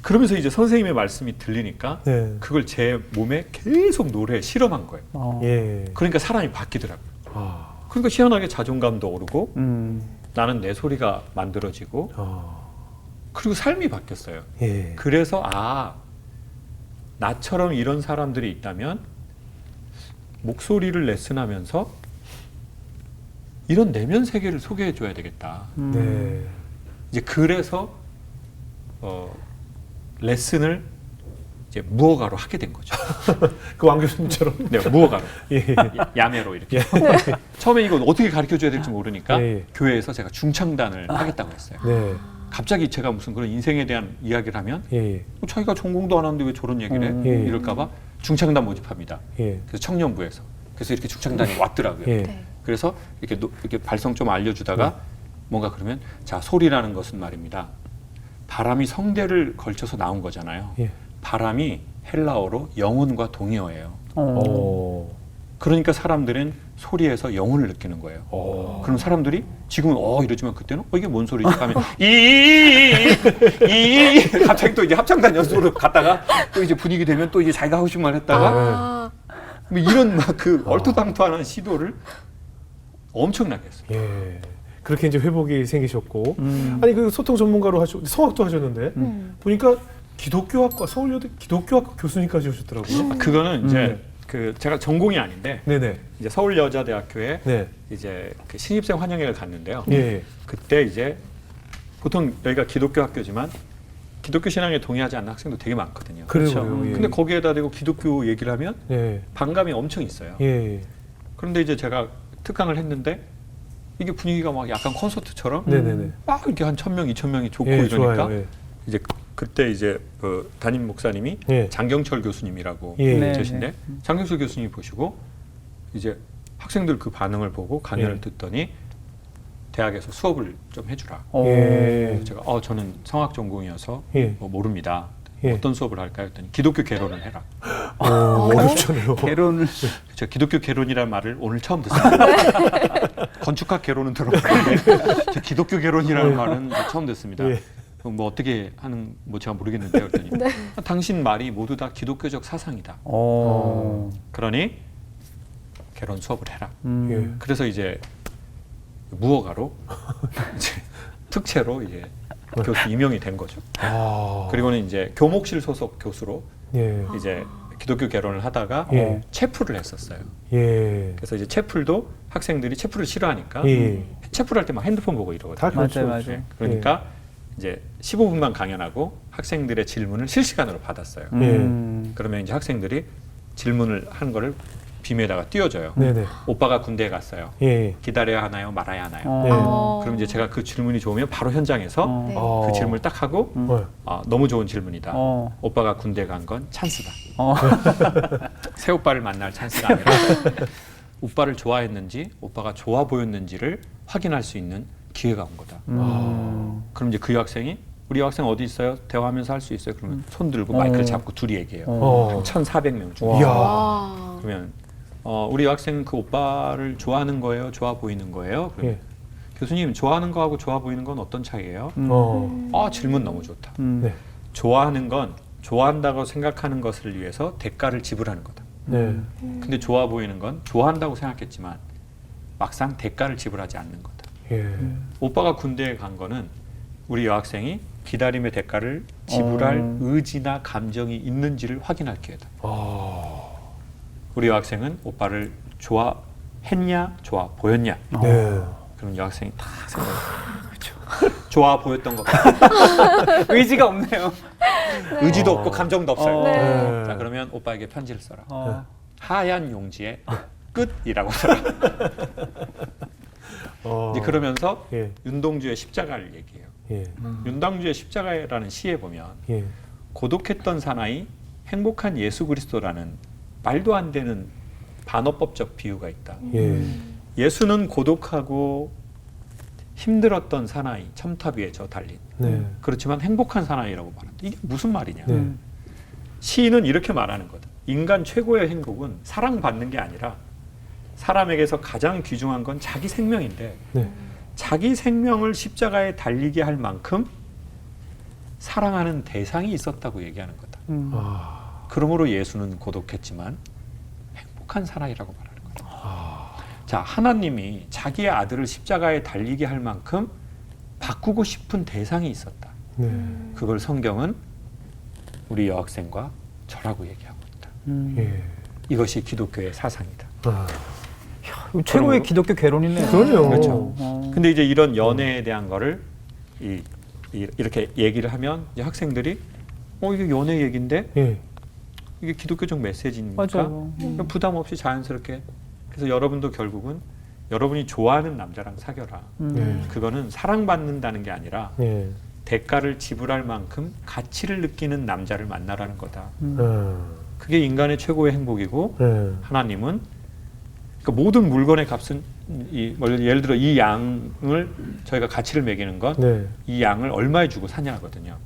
[SPEAKER 1] 그러면서 이제 선생님의 말씀이 들리니까
[SPEAKER 2] 네.
[SPEAKER 1] 그걸 제 몸에 계속 노래에 실험한 거예요.
[SPEAKER 2] 예.
[SPEAKER 1] 그러니까 사람이 바뀌더라고요.
[SPEAKER 2] 아.
[SPEAKER 1] 그러니까 희한하게 자존감도 오르고
[SPEAKER 5] 음.
[SPEAKER 1] 나는 내 소리가 만들어지고 그리고 삶이 바뀌었어요.
[SPEAKER 2] 예.
[SPEAKER 1] 그래서 나처럼 이런 사람들이 있다면 목소리를 레슨하면서 이런 내면 세계를 소개해 줘야 되겠다.
[SPEAKER 2] 네.
[SPEAKER 1] 이제 그래서 레슨을 이제 무허가로 하게 된 거죠.
[SPEAKER 2] 그 왕 교수님처럼.
[SPEAKER 1] 네, 무허가로.
[SPEAKER 2] 예.
[SPEAKER 1] 야매로 이렇게. 처음에 이거 어떻게 가르쳐 줘야 될지 모르니까
[SPEAKER 2] 예.
[SPEAKER 1] 교회에서 제가 중창단을 하겠다고 했어요.
[SPEAKER 2] 네.
[SPEAKER 1] 갑자기 제가 무슨 그런 인생에 대한 이야기를 하면
[SPEAKER 2] 예.
[SPEAKER 1] 자기가 전공도 안 하는데 왜 저런 얘기를 해?
[SPEAKER 2] 예.
[SPEAKER 1] 이럴까 봐 중창단 모집합니다.
[SPEAKER 2] 예.
[SPEAKER 1] 그래서 청년부에서. 그래서 이렇게 중창단이 왔더라고요.
[SPEAKER 2] 예.
[SPEAKER 3] 네.
[SPEAKER 1] 그래서 이렇게 발성 좀 알려주다가 뭔가 그러면 자, 소리라는 것은 말입니다. 바람이 성대를 걸쳐서 나온 거잖아요.
[SPEAKER 2] 예.
[SPEAKER 1] 바람이 헬라어로 영혼과 동의어예요. 그러니까 사람들은 소리에서 영혼을 느끼는 거예요. 그럼 사람들이 지금은 이러지만 그때는 이게 뭔 소리지? 하면 이 갑자기 또 이제 합창단 연습으로 갔다가 또 이제 분위기 되면 또 이제 자기가 하고 싶은 말 했다가 뭐 이런 막 그 얼토당토하는 시도를 엄청나게 했어요.
[SPEAKER 2] 예. 그렇게 이제 회복이 생기셨고, 아니 그 소통 전문가로 성악도 하셨는데 보니까 기독교학과 서울여대 기독교학과 교수님까지 하셨더라고요.
[SPEAKER 1] 그거는 이제 그 제가 전공이 아닌데
[SPEAKER 2] 네네.
[SPEAKER 1] 이제 서울여자대학교에
[SPEAKER 2] 네.
[SPEAKER 1] 이제 그 신입생 환영회를 갔는데요.
[SPEAKER 2] 예.
[SPEAKER 1] 그때 이제 보통 여기가 기독교 학교지만 기독교 신앙에 동의하지 않는 학생도 되게 많거든요.
[SPEAKER 2] 그렇죠. 예.
[SPEAKER 1] 근데 거기에다 대고 기독교 얘기를 하면
[SPEAKER 2] 예.
[SPEAKER 1] 반감이 엄청 있어요.
[SPEAKER 2] 예.
[SPEAKER 1] 그런데 이제 제가 특강을 했는데 이게 분위기가 막 약간 콘서트처럼
[SPEAKER 2] 네네네.
[SPEAKER 1] 막 이렇게 한 1,000명, 2,000명이 좋고
[SPEAKER 2] 예,
[SPEAKER 1] 이러니까
[SPEAKER 2] 좋아요. 예.
[SPEAKER 1] 이제 그때 이제 그 담임 목사님이
[SPEAKER 2] 예.
[SPEAKER 1] 장경철 교수님이라고
[SPEAKER 2] 예.
[SPEAKER 1] 계신데 장경철 교수님이 보시고 이제 학생들 그 반응을 보고 강연을
[SPEAKER 2] 예.
[SPEAKER 1] 듣더니 대학에서 수업을 좀 해주라.
[SPEAKER 2] 예.
[SPEAKER 1] 제가 저는 성악 전공이어서
[SPEAKER 2] 예.
[SPEAKER 1] 뭐 모릅니다.
[SPEAKER 2] 예.
[SPEAKER 1] 어떤 수업을 할까요? 했더니 기독교 개론을 해라.
[SPEAKER 2] 어렵잖아요.
[SPEAKER 5] 개론을
[SPEAKER 1] 제가 기독교 개론이라는 말을 오늘 처음 듣습니다. 건축학 개론은 들어봤는데 저 기독교 개론이라는 말은 처음 듣습니다.
[SPEAKER 2] 예.
[SPEAKER 1] 그럼 뭐 어떻게 하는 뭐 제가 모르겠는데 그랬더니 당신 말이 모두 다 기독교적 사상이다. 그러니 개론 수업을 해라.
[SPEAKER 2] 예.
[SPEAKER 1] 그래서 이제 무허가로 이제 특채로 이제 교수 임용이 된 거죠. 그리고는 이제 교목실 소속 교수로
[SPEAKER 2] 예.
[SPEAKER 1] 이제 기독교 개론을 하다가
[SPEAKER 2] 예.
[SPEAKER 1] 채플을 했었어요.
[SPEAKER 2] 예.
[SPEAKER 1] 그래서 이제 채플도 학생들이 채플을 싫어하니까
[SPEAKER 2] 예.
[SPEAKER 1] 채플 할 때 막 핸드폰 보고 이러거든요.
[SPEAKER 2] 다 그렇죠.
[SPEAKER 5] 맞아요.
[SPEAKER 1] 그러니까 이제 15분만 강연하고 학생들의 질문을 실시간으로 받았어요. 그러면 이제 학생들이 질문을 한 거를 빔에다가 띄워줘요.
[SPEAKER 2] 네네.
[SPEAKER 1] 오빠가 군대에 갔어요.
[SPEAKER 2] 예.
[SPEAKER 1] 기다려야 하나요? 말아야 하나요?
[SPEAKER 2] 네.
[SPEAKER 1] 그럼 이제 제가 그 질문이 좋으면 바로 현장에서
[SPEAKER 3] 네.
[SPEAKER 1] 그 질문을 딱 하고 너무 좋은 질문이다. 오빠가 군대 간 건 찬스다. 새 오빠를 만날 찬스가 아니라 오빠를 좋아했는지 오빠가 좋아 보였는지를 확인할 수 있는 기회가 온 거다. 그럼 이제 그 여학생이 우리 여학생 어디 있어요? 대화하면서 할 수 있어요? 그러면 손 들고 마이크를 잡고 둘이 얘기해요. 한 1,400명 중에.
[SPEAKER 2] 이야.
[SPEAKER 1] 그러면 우리 여학생 그 오빠를 좋아하는 거예요? 좋아 보이는 거예요? 그러면
[SPEAKER 2] 예.
[SPEAKER 1] 교수님 좋아하는 거하고 좋아 보이는 건 어떤 차이예요? 질문 너무 좋다.
[SPEAKER 2] 네.
[SPEAKER 1] 좋아하는 건 좋아한다고 생각하는 것을 위해서 대가를 지불하는 거다.
[SPEAKER 2] 네.
[SPEAKER 1] 근데 좋아 보이는 건 좋아한다고 생각했지만 막상 대가를 지불하지 않는 거다.
[SPEAKER 2] 예.
[SPEAKER 1] 오빠가 군대에 간 거는 우리 여학생이 기다림의 대가를 지불할 의지나 감정이 있는지를 확인할 기회다. 우리 여학생은 오빠를 좋아했냐, 좋아 보였냐?
[SPEAKER 2] 네.
[SPEAKER 1] 그럼 여학생이 다 생각해. 좋아 보였던 것 같아.
[SPEAKER 5] 의지가 없네요.
[SPEAKER 1] 의지도 없고 감정도 없어요.
[SPEAKER 2] 네.
[SPEAKER 1] 자, 그러면 오빠에게 편지를 써라. 하얀 용지에 끝이라고 써라. 이제 그러면서
[SPEAKER 2] 예.
[SPEAKER 1] 윤동주의 십자가를 얘기해요.
[SPEAKER 2] 예.
[SPEAKER 1] 윤동주의 십자가라는 시에 보면
[SPEAKER 2] 예.
[SPEAKER 1] 고독했던 사나이 행복한 예수 그리스도라는 말도 안 되는 반어법적 비유가 있다.
[SPEAKER 2] 예.
[SPEAKER 1] 예수는 고독하고 힘들었던 사나이, 첨탑 위에 저 달린.
[SPEAKER 2] 네.
[SPEAKER 1] 그렇지만 행복한 사나이라고 말한다. 이게 무슨 말이냐?
[SPEAKER 2] 네.
[SPEAKER 1] 시인은 이렇게 말하는 거다. 인간 최고의 행복은 사랑받는 게 아니라 사람에게서 가장 귀중한 건 자기 생명인데
[SPEAKER 2] 네.
[SPEAKER 1] 자기 생명을 십자가에 달리게 할 만큼 사랑하는 대상이 있었다고 얘기하는 거다. 그러므로 예수는 고독했지만 행복한 사나이라고 말하는 거다. 자, 하나님이 자기의 아들을 십자가에 달리게 할 만큼 바꾸고 싶은 대상이 있었다.
[SPEAKER 2] 네.
[SPEAKER 1] 그걸 성경은 우리 여학생과 저라고 얘기하고 있다.
[SPEAKER 2] 예.
[SPEAKER 1] 이것이 기독교의 사상이다.
[SPEAKER 5] 최고의 기독교 개론이네요.
[SPEAKER 2] 그러네요.
[SPEAKER 1] 그렇죠. 근데 이제 이런 연애에 대한 거를 이렇게 얘기를 하면 이제 학생들이 이게 연애 얘기인데
[SPEAKER 2] 예.
[SPEAKER 1] 이게 기독교적 메시지니까
[SPEAKER 5] 맞아요.
[SPEAKER 1] 부담 없이 자연스럽게. 그래서 여러분도 결국은 여러분이 좋아하는 남자랑 사겨라.
[SPEAKER 2] 네.
[SPEAKER 1] 그거는 사랑받는다는 게 아니라
[SPEAKER 2] 예.
[SPEAKER 1] 대가를 지불할 만큼 가치를 느끼는 남자를 만나라는 거다.
[SPEAKER 2] 아.
[SPEAKER 1] 그게 인간의 최고의 행복이고
[SPEAKER 2] 네.
[SPEAKER 1] 하나님은 그러니까 모든 물건의 값은 예를 들어 이 양을 저희가 가치를 매기는 건 이
[SPEAKER 2] 네.
[SPEAKER 1] 양을 얼마에 주고 사냐거든요.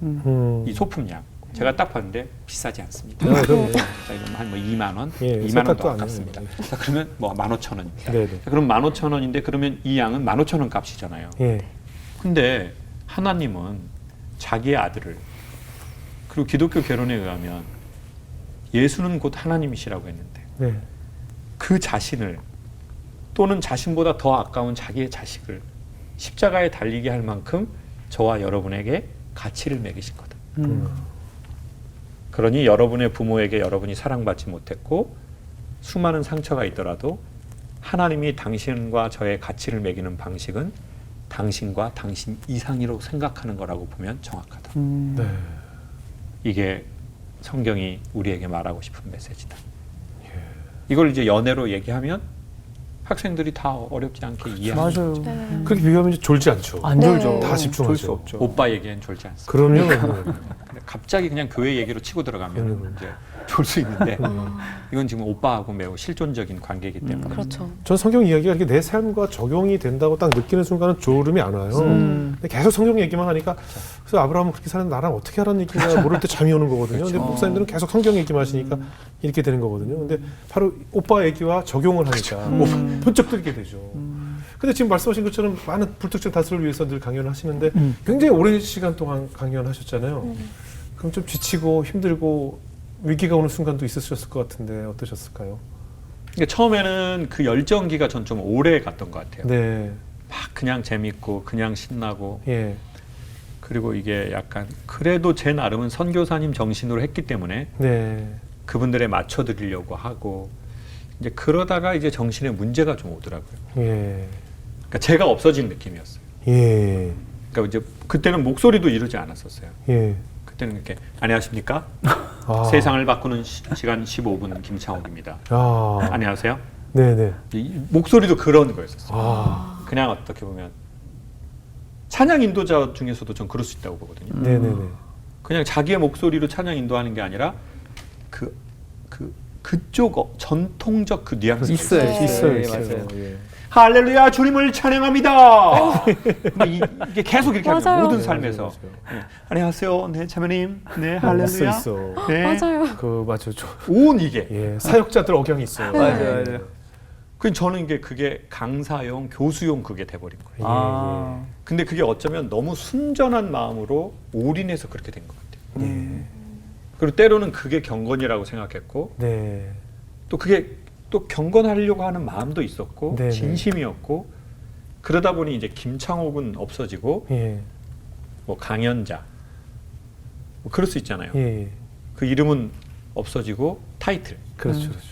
[SPEAKER 1] 이 소품 양. 제가 딱 봤는데 비싸지 않습니다.
[SPEAKER 2] 그럼요.
[SPEAKER 1] 자, 이건 한뭐 2만 원,
[SPEAKER 2] 예,
[SPEAKER 1] 2만
[SPEAKER 2] 세탁도
[SPEAKER 1] 원도
[SPEAKER 2] 안 해요.
[SPEAKER 1] 아깝습니다. 자, 그러면 뭐 15,000원입니다.
[SPEAKER 2] 네네.
[SPEAKER 1] 자, 그럼 15,000원인데 그러면 이 양은 15,000원 값이잖아요.
[SPEAKER 2] 예.
[SPEAKER 1] 근데 하나님은 자기의 아들을 그리고 기독교 개론에 의하면 예수는 곧 하나님이시라고 했는데
[SPEAKER 2] 네.
[SPEAKER 1] 그 자신을 또는 자신보다 더 아까운 자기의 자식을 십자가에 달리게 할 만큼 저와 여러분에게 가치를 매기신 거다. 그러니 여러분의 부모에게 여러분이 사랑받지 못했고 수많은 상처가 있더라도 하나님이 당신과 저의 가치를 매기는 방식은 당신과 당신 이상으로 생각하는 거라고 보면 정확하다.
[SPEAKER 2] 네.
[SPEAKER 1] 이게 성경이 우리에게 말하고 싶은 메시지다. 이걸 이제 연애로 얘기하면 학생들이 다 어렵지 않게 이해하는
[SPEAKER 5] 맞아요.
[SPEAKER 3] 네.
[SPEAKER 2] 그렇게 비교하면 이제 졸지 않죠.
[SPEAKER 5] 안
[SPEAKER 3] 네.
[SPEAKER 5] 졸죠.
[SPEAKER 2] 다 집중하죠.
[SPEAKER 5] 졸 수 없죠.
[SPEAKER 1] 오빠 얘기엔 졸지 않습니다.
[SPEAKER 2] 그럼요.
[SPEAKER 1] 근데 갑자기 그냥 교회 얘기로 치고 들어가면
[SPEAKER 2] 네.
[SPEAKER 1] 이제 졸 수 있는데 이건 지금 오빠하고 매우 실존적인 관계이기 때문에
[SPEAKER 3] 그렇죠.
[SPEAKER 2] 전 성경 이야기가 이렇게 내 삶과 적용이 된다고 딱 느끼는 순간은 졸음이 안 와요. 근데 계속 성경 얘기만 하니까 그래서 아브라함은 그렇게 사는 나랑 어떻게 하라는 얘기가 모를 때 잠이 오는 거거든요.
[SPEAKER 1] 그렇죠.
[SPEAKER 2] 근데 목사님들은 계속 성경 얘기만 하시니까 이렇게 되는 거거든요. 근데 바로 오빠 얘기와 적용을 하니까 번쩍 들게 되죠. 근데 지금 말씀하신 것처럼 많은 불특정 다수를 위해서 늘 강연을 하시는데 굉장히 오랜 시간 동안 강연하셨잖아요. 그럼 좀 지치고 힘들고 위기가 오는 순간도 있으셨을 것 같은데 어떠셨을까요?
[SPEAKER 1] 그러니까 처음에는 그 열정기가 전 좀 오래 갔던 것 같아요.
[SPEAKER 2] 네,
[SPEAKER 1] 막 그냥 재밌고 그냥 신나고
[SPEAKER 2] 예,
[SPEAKER 1] 그리고 이게 약간 그래도 제 나름은 선교사님 정신으로 했기 때문에
[SPEAKER 2] 네,
[SPEAKER 1] 그분들에 맞춰드리려고 하고 이제 그러다가 이제 정신에 문제가 좀 오더라고요.
[SPEAKER 2] 예,
[SPEAKER 1] 그러니까 제가 없어진 느낌이었어요.
[SPEAKER 2] 예,
[SPEAKER 1] 그러니까 이제 그때는 목소리도 이르지 않았었어요.
[SPEAKER 2] 예.
[SPEAKER 1] 그때는 이렇게 안녕하십니까?
[SPEAKER 2] 아,
[SPEAKER 1] 세상을 바꾸는 시간 15분 김창욱입니다.
[SPEAKER 2] 아,
[SPEAKER 1] 안녕하세요.
[SPEAKER 2] 네네.
[SPEAKER 1] 이 목소리도 그런 거였었어요.
[SPEAKER 2] 아,
[SPEAKER 1] 그냥 어떻게 보면 찬양 인도자 중에서도 전 그럴 수 있다고 보거든요.
[SPEAKER 2] 네네네.
[SPEAKER 1] 그냥 자기의 목소리로 찬양 인도하는 게 아니라 그쪽 전통적 그 뉘앙스가
[SPEAKER 5] 있어요,
[SPEAKER 3] 네.
[SPEAKER 2] 있어요,
[SPEAKER 5] 예,
[SPEAKER 2] 있어요.
[SPEAKER 5] 맞아요.
[SPEAKER 2] 예.
[SPEAKER 1] 할렐루야 주님을 찬양합니다. 근데 이게 계속 이렇게 하죠.
[SPEAKER 3] 맞아요.
[SPEAKER 1] 모든
[SPEAKER 2] 네,
[SPEAKER 1] 삶에서.
[SPEAKER 2] 맞아요.
[SPEAKER 1] 네. 안녕하세요, 네 자매님, 네
[SPEAKER 2] 있어,
[SPEAKER 1] 할렐루야.
[SPEAKER 2] 있어.
[SPEAKER 1] 네.
[SPEAKER 3] 맞아요.
[SPEAKER 2] 그 맞아요.
[SPEAKER 1] 온 이게.
[SPEAKER 2] 예, 사역자들 억양이 있어요.
[SPEAKER 5] 맞아요, 맞아요.
[SPEAKER 1] 그 저는 그게 강사용, 교수용 그게 돼버린 거예요.
[SPEAKER 2] 예,
[SPEAKER 5] 아.
[SPEAKER 1] 근데 그게 어쩌면 너무 순전한 마음으로 올인해서 그렇게 된 것 같아요.
[SPEAKER 2] 예.
[SPEAKER 1] 그리고 때로는 그게 경건이라고 생각했고
[SPEAKER 2] 네.
[SPEAKER 1] 또 그게 또 경건하려고 하는 마음도 있었고
[SPEAKER 2] 네네.
[SPEAKER 1] 진심이었고 그러다 보니 이제 김창옥은 없어지고
[SPEAKER 2] 예.
[SPEAKER 1] 뭐 강연자 뭐 그럴 수 있잖아요.
[SPEAKER 2] 예.
[SPEAKER 1] 그 이름은 없어지고 타이틀
[SPEAKER 2] 그렇죠, 그렇죠.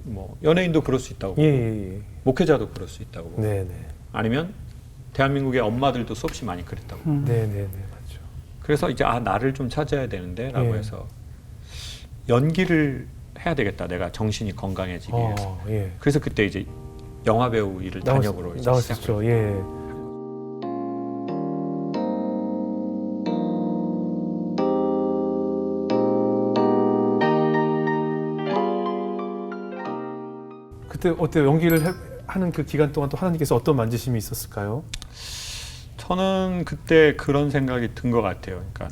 [SPEAKER 1] 뭐 연예인도 그럴 수 있다고
[SPEAKER 2] 예, 예, 예.
[SPEAKER 1] 목회자도 그럴 수 있다고
[SPEAKER 2] 네, 네.
[SPEAKER 1] 아니면 대한민국의 엄마들도 수없이 많이 그랬다고
[SPEAKER 2] 네, 네, 네, 맞죠.
[SPEAKER 1] 그래서 이제 나를 좀 찾아야 되는데 라고
[SPEAKER 2] 예.
[SPEAKER 1] 해서 연기를 해야 되겠다 내가 정신이 건강해지기 위해서
[SPEAKER 2] 예.
[SPEAKER 1] 그래서 그때 이제 영화배우 일을 단역으로 이제
[SPEAKER 2] 나왔었죠. 예. 그때 어때요? 연기를 하는 그 기간 동안 또 하나님께서 어떤 만지심이 있었을까요?
[SPEAKER 1] 저는 그때 그런 생각이 든 것 같아요. 그러니까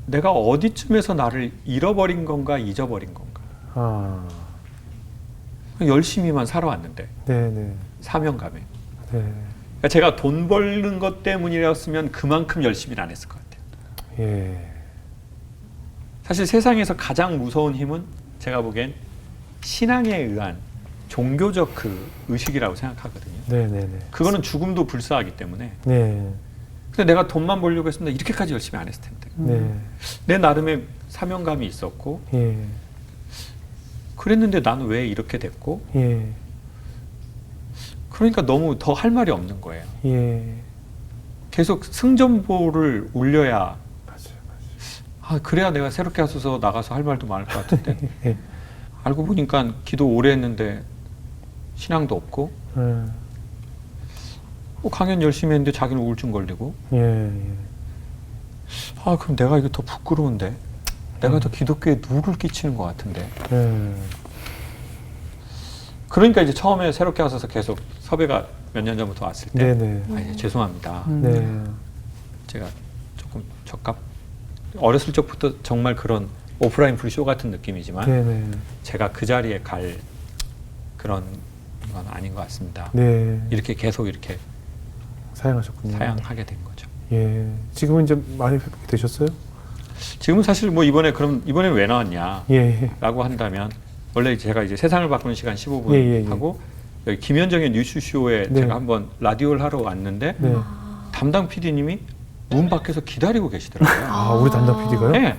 [SPEAKER 1] 내가 어디쯤에서 나를 잃어버린 건가 잊어버린 건가
[SPEAKER 2] 아,
[SPEAKER 1] 열심히만 살아왔는데
[SPEAKER 2] 네, 네,
[SPEAKER 1] 사명감에
[SPEAKER 2] 네,
[SPEAKER 1] 그러니까 제가 돈 벌는 것 때문이었으면 그만큼 열심히 안 했을 것 같아요.
[SPEAKER 2] 예,
[SPEAKER 1] 사실 세상에서 가장 무서운 힘은 제가 보기엔 신앙에 의한 종교적 그 의식이라고 생각하거든요.
[SPEAKER 2] 네, 네, 네,
[SPEAKER 1] 그거는 죽음도 불사하기 때문에
[SPEAKER 2] 네,
[SPEAKER 1] 근데 내가 돈만 벌려고 했으면 이렇게까지 열심히 안 했을 텐데
[SPEAKER 2] 네,
[SPEAKER 1] 내 나름의 사명감이 있었고
[SPEAKER 2] 예,
[SPEAKER 1] 그랬는데 나는 왜 이렇게 됐고
[SPEAKER 2] 예,
[SPEAKER 1] 그러니까 너무 더 할 말이 없는 거예요.
[SPEAKER 2] 예,
[SPEAKER 1] 계속 승전보를 울려야
[SPEAKER 2] 맞아요,
[SPEAKER 1] 그래야 내가 새롭게 하소서 나가서 할 말도 많을 것 같은데
[SPEAKER 2] 예,
[SPEAKER 1] 알고 보니까 기도 오래 했는데 신앙도 없고 강연 열심히 했는데 자기는 우울증 걸리고
[SPEAKER 2] 예, 예,
[SPEAKER 1] 그럼 내가 이거 더 부끄러운데 내가 더 기독교에 누를 끼치는 것 같은데
[SPEAKER 2] 예,
[SPEAKER 1] 그러니까 이제 처음에 새롭게 하소서 계속 섭외가 몇 년 전부터 왔을 때
[SPEAKER 2] 네, 네,
[SPEAKER 1] 이제 죄송합니다.
[SPEAKER 2] 네,
[SPEAKER 1] 제가 조금 어렸을 적부터 정말 그런 오프라인 프리쇼 같은 느낌이지만
[SPEAKER 2] 네, 네,
[SPEAKER 1] 제가 그 자리에 갈 그런 건 아닌 것 같습니다.
[SPEAKER 2] 네,
[SPEAKER 1] 이렇게 계속 이렇게
[SPEAKER 2] 사양하셨군요.
[SPEAKER 1] 사양하게 된 거죠.
[SPEAKER 2] 예, 지금은 이제 많이 회복이 되셨어요?
[SPEAKER 1] 지금은 사실 뭐 이번에 왜 나왔냐라고
[SPEAKER 2] 예,
[SPEAKER 1] 한다면 원래 제가 이제 세상을 바꾸는 시간 15분
[SPEAKER 2] 예, 예.
[SPEAKER 1] 하고 여기 김현정의 뉴스쇼에
[SPEAKER 2] 네.
[SPEAKER 1] 제가 한번 라디오를 하러 왔는데
[SPEAKER 2] 네.
[SPEAKER 1] 담당 PD님이 문 밖에서 기다리고 계시더라고요.
[SPEAKER 2] 아, 우리 담당 PD가요?
[SPEAKER 1] 네.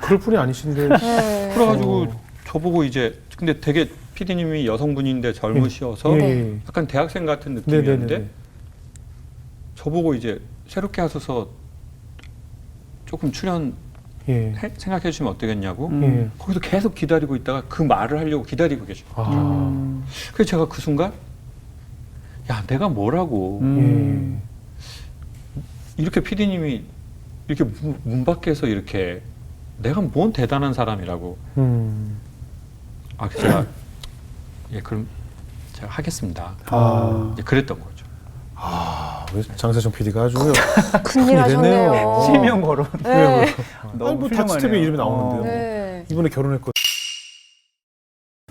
[SPEAKER 2] 그럴 분이 아니신데.
[SPEAKER 3] 네.
[SPEAKER 1] 그래가지고 저보고 이제 근데 되게 PD님이 여성분인데 젊으셔서
[SPEAKER 2] 예, 예.
[SPEAKER 1] 약간 대학생 같은
[SPEAKER 2] 네,
[SPEAKER 1] 느낌이었는데
[SPEAKER 2] 네, 네.
[SPEAKER 1] 저보고 이제 새롭게 하소서 조금 출연해도
[SPEAKER 2] 예.
[SPEAKER 1] 생각해 주시면 어떻겠냐고.
[SPEAKER 2] 예.
[SPEAKER 1] 거기서 계속 기다리고 있다가 그 말을 하려고 기다리고 계셔.
[SPEAKER 2] 아.
[SPEAKER 1] 그래서 제가 그 순간 야 내가 뭐라고
[SPEAKER 2] 예.
[SPEAKER 1] 이렇게 PD님이 이렇게 문 밖에서 이렇게 내가 뭔 대단한 사람이라고. 아 제가 예 그럼 제가 하겠습니다.
[SPEAKER 2] 아.
[SPEAKER 1] 이제 그랬던 거죠.
[SPEAKER 2] 아, 우리 장세정 PD가 아주요.
[SPEAKER 3] 큰일 하셨네요.
[SPEAKER 2] 됐네요.
[SPEAKER 5] 실명 거론.
[SPEAKER 3] 네.
[SPEAKER 2] 아니 뭐 다치템에 이름이 나오는데요.
[SPEAKER 3] 네.
[SPEAKER 2] 이번에 결혼했고.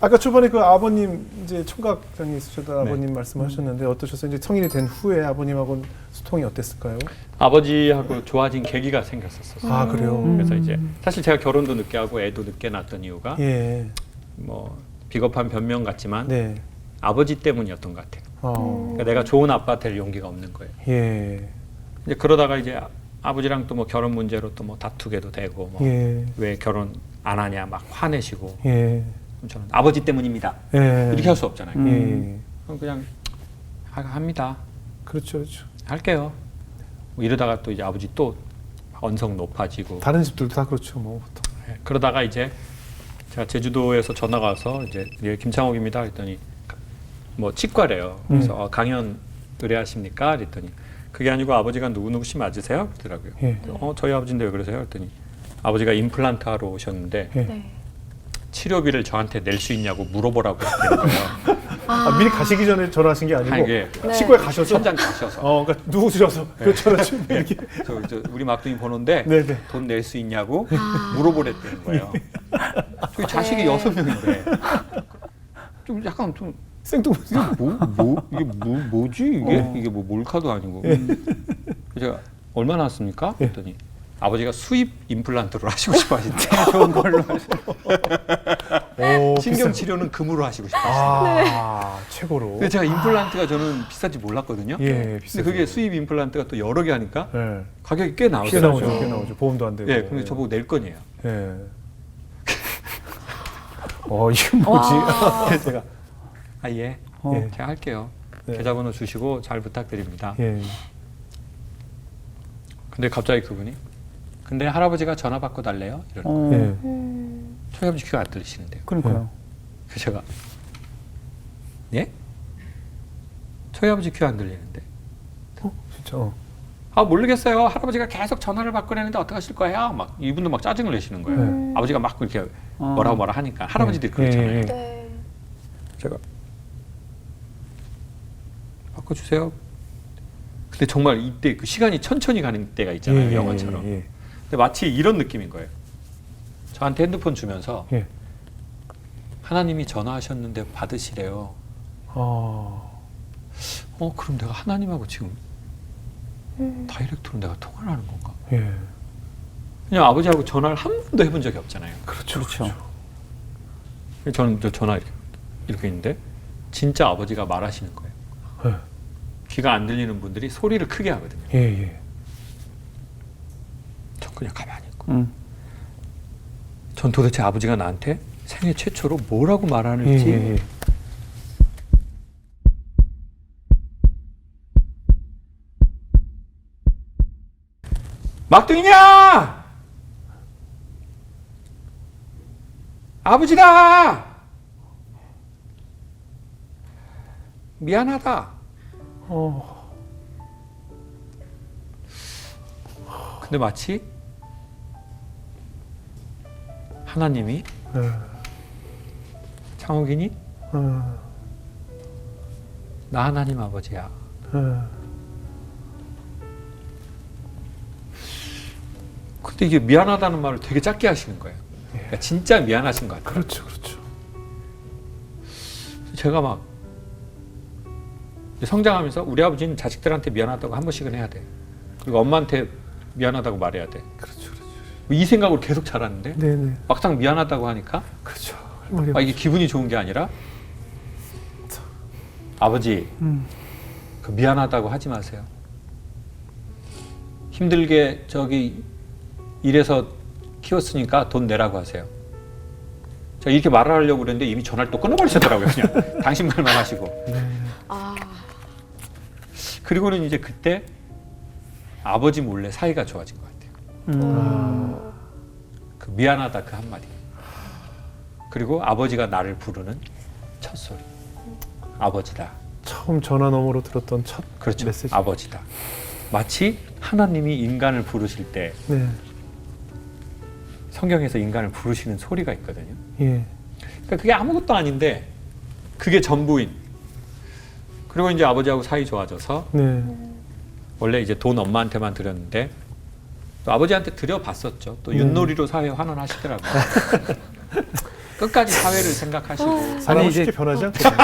[SPEAKER 2] 아까 초반에 그 아버님 이제 총각장에 있으셨던 아버님 말씀하셨는데 어떠셨어요? 이제 성인이 된 후에 아버님하고는 소통이 어땠을까요?
[SPEAKER 1] 아버지하고 좋아진 계기가 생겼었어요.
[SPEAKER 2] 아 그래요.
[SPEAKER 1] 그래서 이제 사실 제가 결혼도 늦게 하고 애도 늦게 낳았던 이유가
[SPEAKER 2] 예.
[SPEAKER 1] 뭐 비겁한 변명 같지만
[SPEAKER 2] 네.
[SPEAKER 1] 아버지 때문이었던 것 같아요. 그러니까 내가 좋은 아빠 될 용기가 없는 거예요.
[SPEAKER 2] 예.
[SPEAKER 1] 이제 그러다가 이제 아버지랑 또 뭐 결혼 문제로 또 뭐 다투게도 되고 뭐 왜
[SPEAKER 2] 예.
[SPEAKER 1] 결혼 안 하냐 막 화내시고
[SPEAKER 2] 예.
[SPEAKER 1] 그럼 저는 아버지 때문입니다.
[SPEAKER 2] 예.
[SPEAKER 1] 이렇게 할 수 없잖아요.
[SPEAKER 2] 예.
[SPEAKER 1] 그럼 그냥 합니다.
[SPEAKER 2] 그렇죠, 그렇죠.
[SPEAKER 1] 할게요. 뭐 이러다가 또 이제 아버지 또 언성 높아지고
[SPEAKER 2] 다른 집들도 다 그렇죠, 뭐 보통.
[SPEAKER 1] 예, 그러다가 이제 제가 제주도에서 전화가 와서 이제 예, 김창옥입니다. 그랬더니 뭐 치과래요. 그래서 강연 의뢰하십니까? 그랬더니 그게 아니고 아버지가 누구 씨 맞으세요? 그러더라고요.
[SPEAKER 2] 예.
[SPEAKER 1] 저희 아버지인데 왜 그러세요? 그랬더니 아버지가 임플란트 하러 오셨는데
[SPEAKER 2] 예.
[SPEAKER 3] 네.
[SPEAKER 1] 치료비를 저한테 낼 수 있냐고 물어보라고 했다는 거예요.
[SPEAKER 2] 아, 미리 가시기 전에 전화하신 게 아니고
[SPEAKER 1] 이게
[SPEAKER 3] 네.
[SPEAKER 2] 치과에 가셔서
[SPEAKER 1] 현장 가셔서
[SPEAKER 2] 그러니까 누구셔서 그 전화 좀 이렇게.
[SPEAKER 1] 저 우리 막둥이 번호인데
[SPEAKER 2] 네네.
[SPEAKER 1] 돈 낼 수 있냐고 물어보랬다는 거예요. 저희 자식이
[SPEAKER 3] 네.
[SPEAKER 1] 6명인데 좀 약간 좀
[SPEAKER 2] 생뚱맞게.
[SPEAKER 1] 이게 뭐지 이게 이게 뭐 몰카도 아니고. 제가 얼마 나왔습니까? 그랬더니 아버지가 수입 임플란트를 하시고 싶어 하신대.
[SPEAKER 5] 좋은 걸로 하시고.
[SPEAKER 2] 오,
[SPEAKER 1] 신경
[SPEAKER 2] 비싼-
[SPEAKER 1] 치료는 금으로 하시고 싶어 하신대.
[SPEAKER 2] 아, 최고로.
[SPEAKER 1] 근데 제가 임플란트가 저는 비싼지 몰랐거든요.
[SPEAKER 2] 예,
[SPEAKER 1] 근데
[SPEAKER 2] 비싸죠.
[SPEAKER 1] 그게 수입 임플란트가 또 여러 개 하니까
[SPEAKER 2] 예.
[SPEAKER 1] 가격이 꽤
[SPEAKER 2] 꽤
[SPEAKER 1] 나오더라고요.
[SPEAKER 2] 나오죠, 꽤 나오죠. 보험도 안 되고.
[SPEAKER 1] 예, 근데 저보고 낼 거니에요.
[SPEAKER 2] 예. 이건 뭐지?
[SPEAKER 1] 그래서 제가 예,
[SPEAKER 2] 예.
[SPEAKER 1] 제가 할게요.
[SPEAKER 2] 네.
[SPEAKER 1] 계좌번호 주시고 잘 부탁드립니다.
[SPEAKER 2] 예.
[SPEAKER 1] 근데 갑자기 그분이 근데 할아버지가 전화 받고 달래요. 이러는 거예요.
[SPEAKER 2] 예.
[SPEAKER 1] 저희 아버지 귀가 안 들리시는데요.
[SPEAKER 5] 그러니까요.
[SPEAKER 1] 그래서 제가 예? 저희 아버지 귀 안 들리는데
[SPEAKER 2] 진짜.
[SPEAKER 1] 아 모르겠어요. 할아버지가 계속 전화를 받고 그랬는데 어떡하실 거예요? 막 이분도 막 짜증을 내시는 거예요. 아버지가 막 이렇게 뭐라 하니까 할아버지들이 그렇잖아요.
[SPEAKER 2] 예.
[SPEAKER 3] 네.
[SPEAKER 1] 제가 바꿔주세요. 근데 정말 이때 그 시간이 천천히 가는 때가 있잖아요. 영화처럼.
[SPEAKER 2] 예.
[SPEAKER 1] 근데 마치 이런 느낌인 거예요. 저한테 핸드폰 주면서
[SPEAKER 2] 예.
[SPEAKER 1] 하나님이 전화하셨는데 받으시래요. 그럼 내가 하나님하고 지금 다이렉트로 내가 통화를 하는 건가?
[SPEAKER 2] 예.
[SPEAKER 1] 그냥 아버지하고 전화를 한 번도 해본 적이 없잖아요.
[SPEAKER 2] 그렇죠.
[SPEAKER 5] 그렇죠.
[SPEAKER 1] 저는 저 전화 이렇게 있는데 진짜 아버지가 말하시는 거예요.
[SPEAKER 2] 예.
[SPEAKER 1] 귀가 안 들리는 분들이 소리를 크게 하거든요.
[SPEAKER 2] 예, 예.
[SPEAKER 1] 전 그냥 가만히 있고. 전 도대체 아버지가 나한테 생애 최초로 뭐라고
[SPEAKER 2] 예,
[SPEAKER 1] 말하는지
[SPEAKER 2] 예, 예.
[SPEAKER 1] 막둥이냐! 아버지다! 미안하다. 근데 마치 하나님이 창욱이니? 나 하나님 아버지야. 근데 이게 미안하다는 말을 되게 작게 하시는 거예요. 그러니까 진짜 미안하신 것 같아요.
[SPEAKER 2] 그렇죠, 그렇죠.
[SPEAKER 1] 제가 막 성장하면서 우리 아버지는 자식들한테 미안하다고 한 번씩은 해야 돼. 그리고 엄마한테 미안하다고 말해야 돼.
[SPEAKER 2] 그렇죠, 그렇죠.
[SPEAKER 1] 이 생각으로 계속 자랐는데
[SPEAKER 2] 네네.
[SPEAKER 1] 막상 미안하다고 하니까
[SPEAKER 2] 그렇죠. 할 말이
[SPEAKER 1] 이게 기분이 좋은 게 아니라 아버지 그 미안하다고 하지 마세요. 힘들게 저기 일해서 키웠으니까 돈 내라고 하세요. 제가 이렇게 말을 하려고 그랬는데 이미 전화를 또 끊어버리셨더라고요. 그냥 당신 말만 하시고.
[SPEAKER 3] 아,
[SPEAKER 1] 그리고는 이제 그때 아버지 몰래 사이가 좋아진 것 같아요. 그 미안하다 그 한마디. 그리고 아버지가 나를 부르는 첫 소리. 아버지다.
[SPEAKER 2] 처음 전화 너머로 들었던 첫
[SPEAKER 1] 그렇죠.
[SPEAKER 2] 메시지.
[SPEAKER 1] 아버지다. 마치 하나님이 인간을 부르실 때
[SPEAKER 2] 네.
[SPEAKER 1] 성경에서 인간을 부르시는 소리가 있거든요.
[SPEAKER 2] 예.
[SPEAKER 1] 그러니까 그게 아무것도 아닌데 그게 전부인. 그리고 이제 아버지하고 사이 좋아져서
[SPEAKER 2] 네.
[SPEAKER 1] 원래 이제 돈 엄마한테만 드렸는데 또 아버지한테 드려봤었죠. 또 윷놀이로 사회 환원하시더라고요. 끝까지 사회를 생각하시고.
[SPEAKER 2] 사람은
[SPEAKER 5] 이제-
[SPEAKER 2] 쉽게 변하지 않거든요. 네.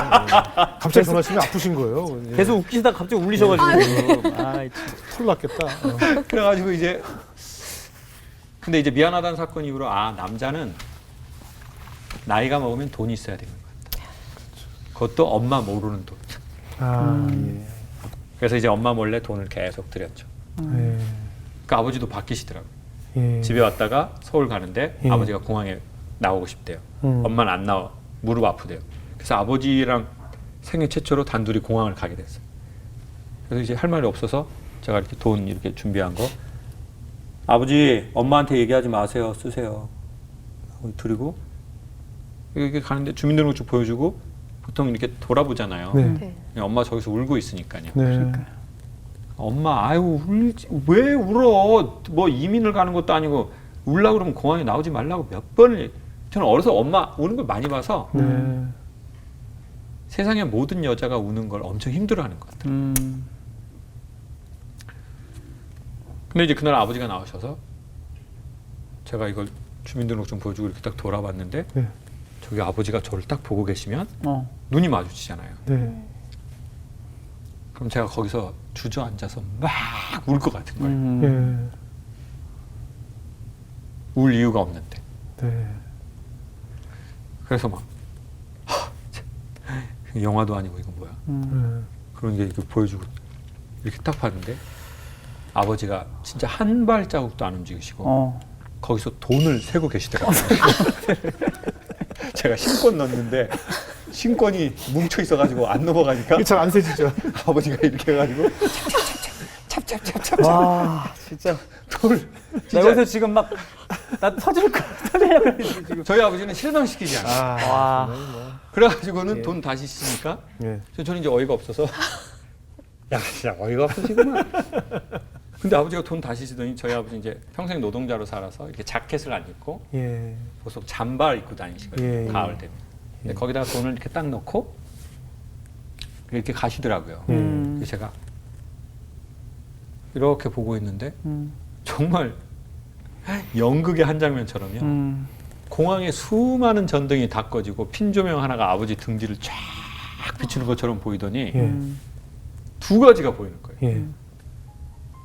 [SPEAKER 2] 갑자기 전화하시면 아프신 거예요. 예.
[SPEAKER 5] 계속 웃기시다가 갑자기 울리셔가지고. 아이, 참.
[SPEAKER 2] 털 났겠다.
[SPEAKER 1] 그래가지고 이제 근데 이제 미안하다는 사건 이후로 아 남자는 나이가 먹으면 돈이 있어야 되는 것 같다. 그것도 엄마 모르는 돈.
[SPEAKER 2] 예.
[SPEAKER 1] 그래서 이제 엄마 몰래 돈을 계속 드렸죠.
[SPEAKER 2] 예.
[SPEAKER 1] 그 아버지도 바뀌시더라고요.
[SPEAKER 2] 예.
[SPEAKER 1] 집에 왔다가 서울 가는데
[SPEAKER 2] 예.
[SPEAKER 1] 아버지가 공항에 나오고 싶대요. 엄마는 안 나와. 무릎 아프대요. 그래서 아버지랑 생애 최초로 단둘이 공항을 가게 됐어요. 그래서 이제 할 말이 없어서 제가 이렇게 돈 이렇게 준비한 거 아버지 엄마한테 얘기하지 마세요. 쓰세요. 하고 드리고 이렇게 가는데 주민등록증 보여주고 보통 이렇게 돌아보잖아요.
[SPEAKER 2] 네.
[SPEAKER 3] 네.
[SPEAKER 1] 그냥 엄마 저기서 울고 있으니까요.
[SPEAKER 2] 네.
[SPEAKER 1] 엄마 아유 울지 왜 울어? 뭐 이민을 가는 것도 아니고 울라 그러면 공항에 나오지 말라고 몇 번을 저는 어려서 엄마 우는 걸 많이 봐서
[SPEAKER 2] 네.
[SPEAKER 1] 세상의 모든 여자가 우는 걸 엄청 힘들어하는 것 같아요. 근데 이제 그날 아버지가 나오셔서 제가 이걸 주민등록증 보여주고 이렇게 딱 돌아봤는데
[SPEAKER 2] 네.
[SPEAKER 1] 저기 아버지가 저를 딱 보고 계시면
[SPEAKER 5] 어.
[SPEAKER 1] 눈이 마주치잖아요.
[SPEAKER 2] 네.
[SPEAKER 1] 그럼 제가 거기서 주저앉아서 막 울 것 같은 거예요.
[SPEAKER 5] 음.
[SPEAKER 2] 예.
[SPEAKER 1] 울 이유가 없는데.
[SPEAKER 2] 네.
[SPEAKER 1] 그래서 막 영화도 아니고 이건 뭐야.
[SPEAKER 2] 네.
[SPEAKER 1] 그런 게 이렇게 보여주고 이렇게 딱 봤는데 아버지가 진짜 한 발자국도 안 움직이시고
[SPEAKER 5] 어.
[SPEAKER 1] 거기서 돈을 세고 계시더라고요. 제가 신권 넣었는데 신권이 뭉쳐 있어가지고 안 넘어가니까
[SPEAKER 2] 이게 잘 안 세지죠.
[SPEAKER 1] 아버지가 이렇게 해가지고 찹찹찹찹찹
[SPEAKER 5] 와, 진짜.
[SPEAKER 1] 돈을
[SPEAKER 5] 나 여기서 지금 막, 나 터지려고 했지, 지금.
[SPEAKER 1] 저희 아버지는 실망시키지 않아요.
[SPEAKER 5] 와.
[SPEAKER 1] 그래가지고는
[SPEAKER 2] 예.
[SPEAKER 1] 돈 다시 쓰니까
[SPEAKER 2] 예.
[SPEAKER 1] 저는 이제 어이가 없어서 야 진짜 어이가 없으시구만. 근데 아버지가 돈 다시 쓰더니 저희 아버지 이제 평생 노동자로 살아서 이렇게 자켓을 안 입고
[SPEAKER 2] 예.
[SPEAKER 1] 보통 잠바를 입고 다니시거든요.
[SPEAKER 2] 예, 예.
[SPEAKER 1] 가을 되면. 근데 거기다가 돈을 이렇게 딱 넣고 이렇게 가시더라고요. 그래서 제가 이렇게 보고 있는데 정말 연극의 한 장면처럼요. 공항에 수많은 전등이 다 꺼지고 핀 조명 하나가 아버지 등 뒤를 쫙 비추는 것처럼 보이더니
[SPEAKER 2] 예.
[SPEAKER 1] 두 가지가 보이는 거예요.
[SPEAKER 2] 예.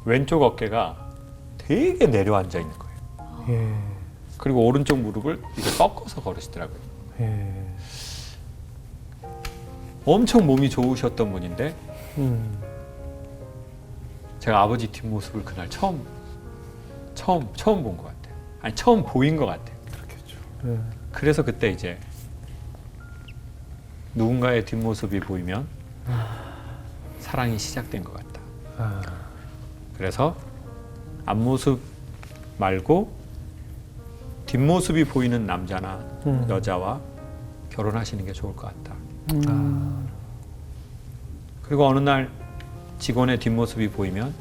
[SPEAKER 1] 왼쪽 어깨가 되게 내려앉아 있는 거예요.
[SPEAKER 2] 예.
[SPEAKER 1] 그리고 오른쪽 무릎을 이렇게 꺾어서 걸으시더라고요.
[SPEAKER 2] 예.
[SPEAKER 1] 엄청 몸이 좋으셨던 분인데
[SPEAKER 2] 음.
[SPEAKER 1] 제가 아버지 뒷모습을 그날 처음 본 것 같아요. 아니 처음 보인 것 같아요.
[SPEAKER 2] 그렇겠죠. 예.
[SPEAKER 1] 그래서 그때 이제 누군가의 뒷모습이 보이면 사랑이 시작된 것 같다.
[SPEAKER 2] 아.
[SPEAKER 1] 그래서 앞모습 말고 뒷모습이 보이는 남자나 여자와 결혼하시는 게 좋을 것 같다. 그리고 어느 날 직원의 뒷모습이 보이면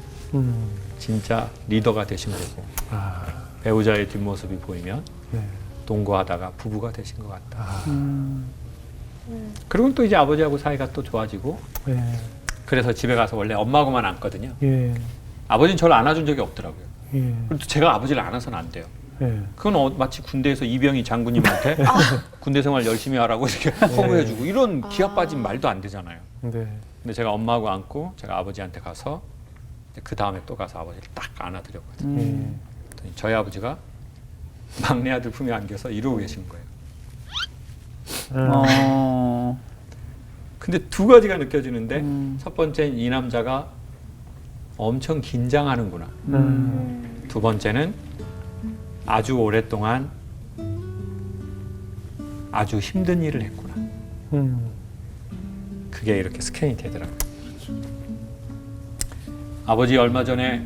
[SPEAKER 1] 진짜 리더가 되신 거고
[SPEAKER 2] 아.
[SPEAKER 1] 배우자의 뒷모습이 보이면
[SPEAKER 2] 네.
[SPEAKER 1] 동거하다가 부부가 되신 것 같다. 그리고 또 이제 아버지하고 사이가 또 좋아지고
[SPEAKER 2] 예.
[SPEAKER 1] 그래서 집에 가서 원래 엄마하고만 앉거든요.
[SPEAKER 2] 예.
[SPEAKER 1] 아버지는 저를 안아준 적이 없더라고요.
[SPEAKER 2] 예.
[SPEAKER 1] 그리고 또 제가 아버지를 안아서는 안 돼요.
[SPEAKER 2] 예.
[SPEAKER 1] 그건 마치 군대에서 이병희 장군님한테 군대 생활 열심히 하라고 이렇게 허무해주고 이런 기합 빠진 말도 안 되잖아요.
[SPEAKER 2] 네.
[SPEAKER 1] 근데 제가 엄마하고 앉고 제가 아버지한테 가서 그 다음에 또 가서 아버지를 딱 안아드렸거든요.
[SPEAKER 2] 예.
[SPEAKER 1] 그랬더니 저희 아버지가 막내 아들 품에 안겨서 이러고 계신 거예요.
[SPEAKER 5] 어.
[SPEAKER 1] 근데 두 가지가 느껴지는데 첫 번째는 이 남자가 엄청 긴장하는구나. 두 번째는 아주 오랫동안 아주 힘든 일을 했구나. 그게 이렇게 스캔이 되더라고요. 아버지 얼마 전에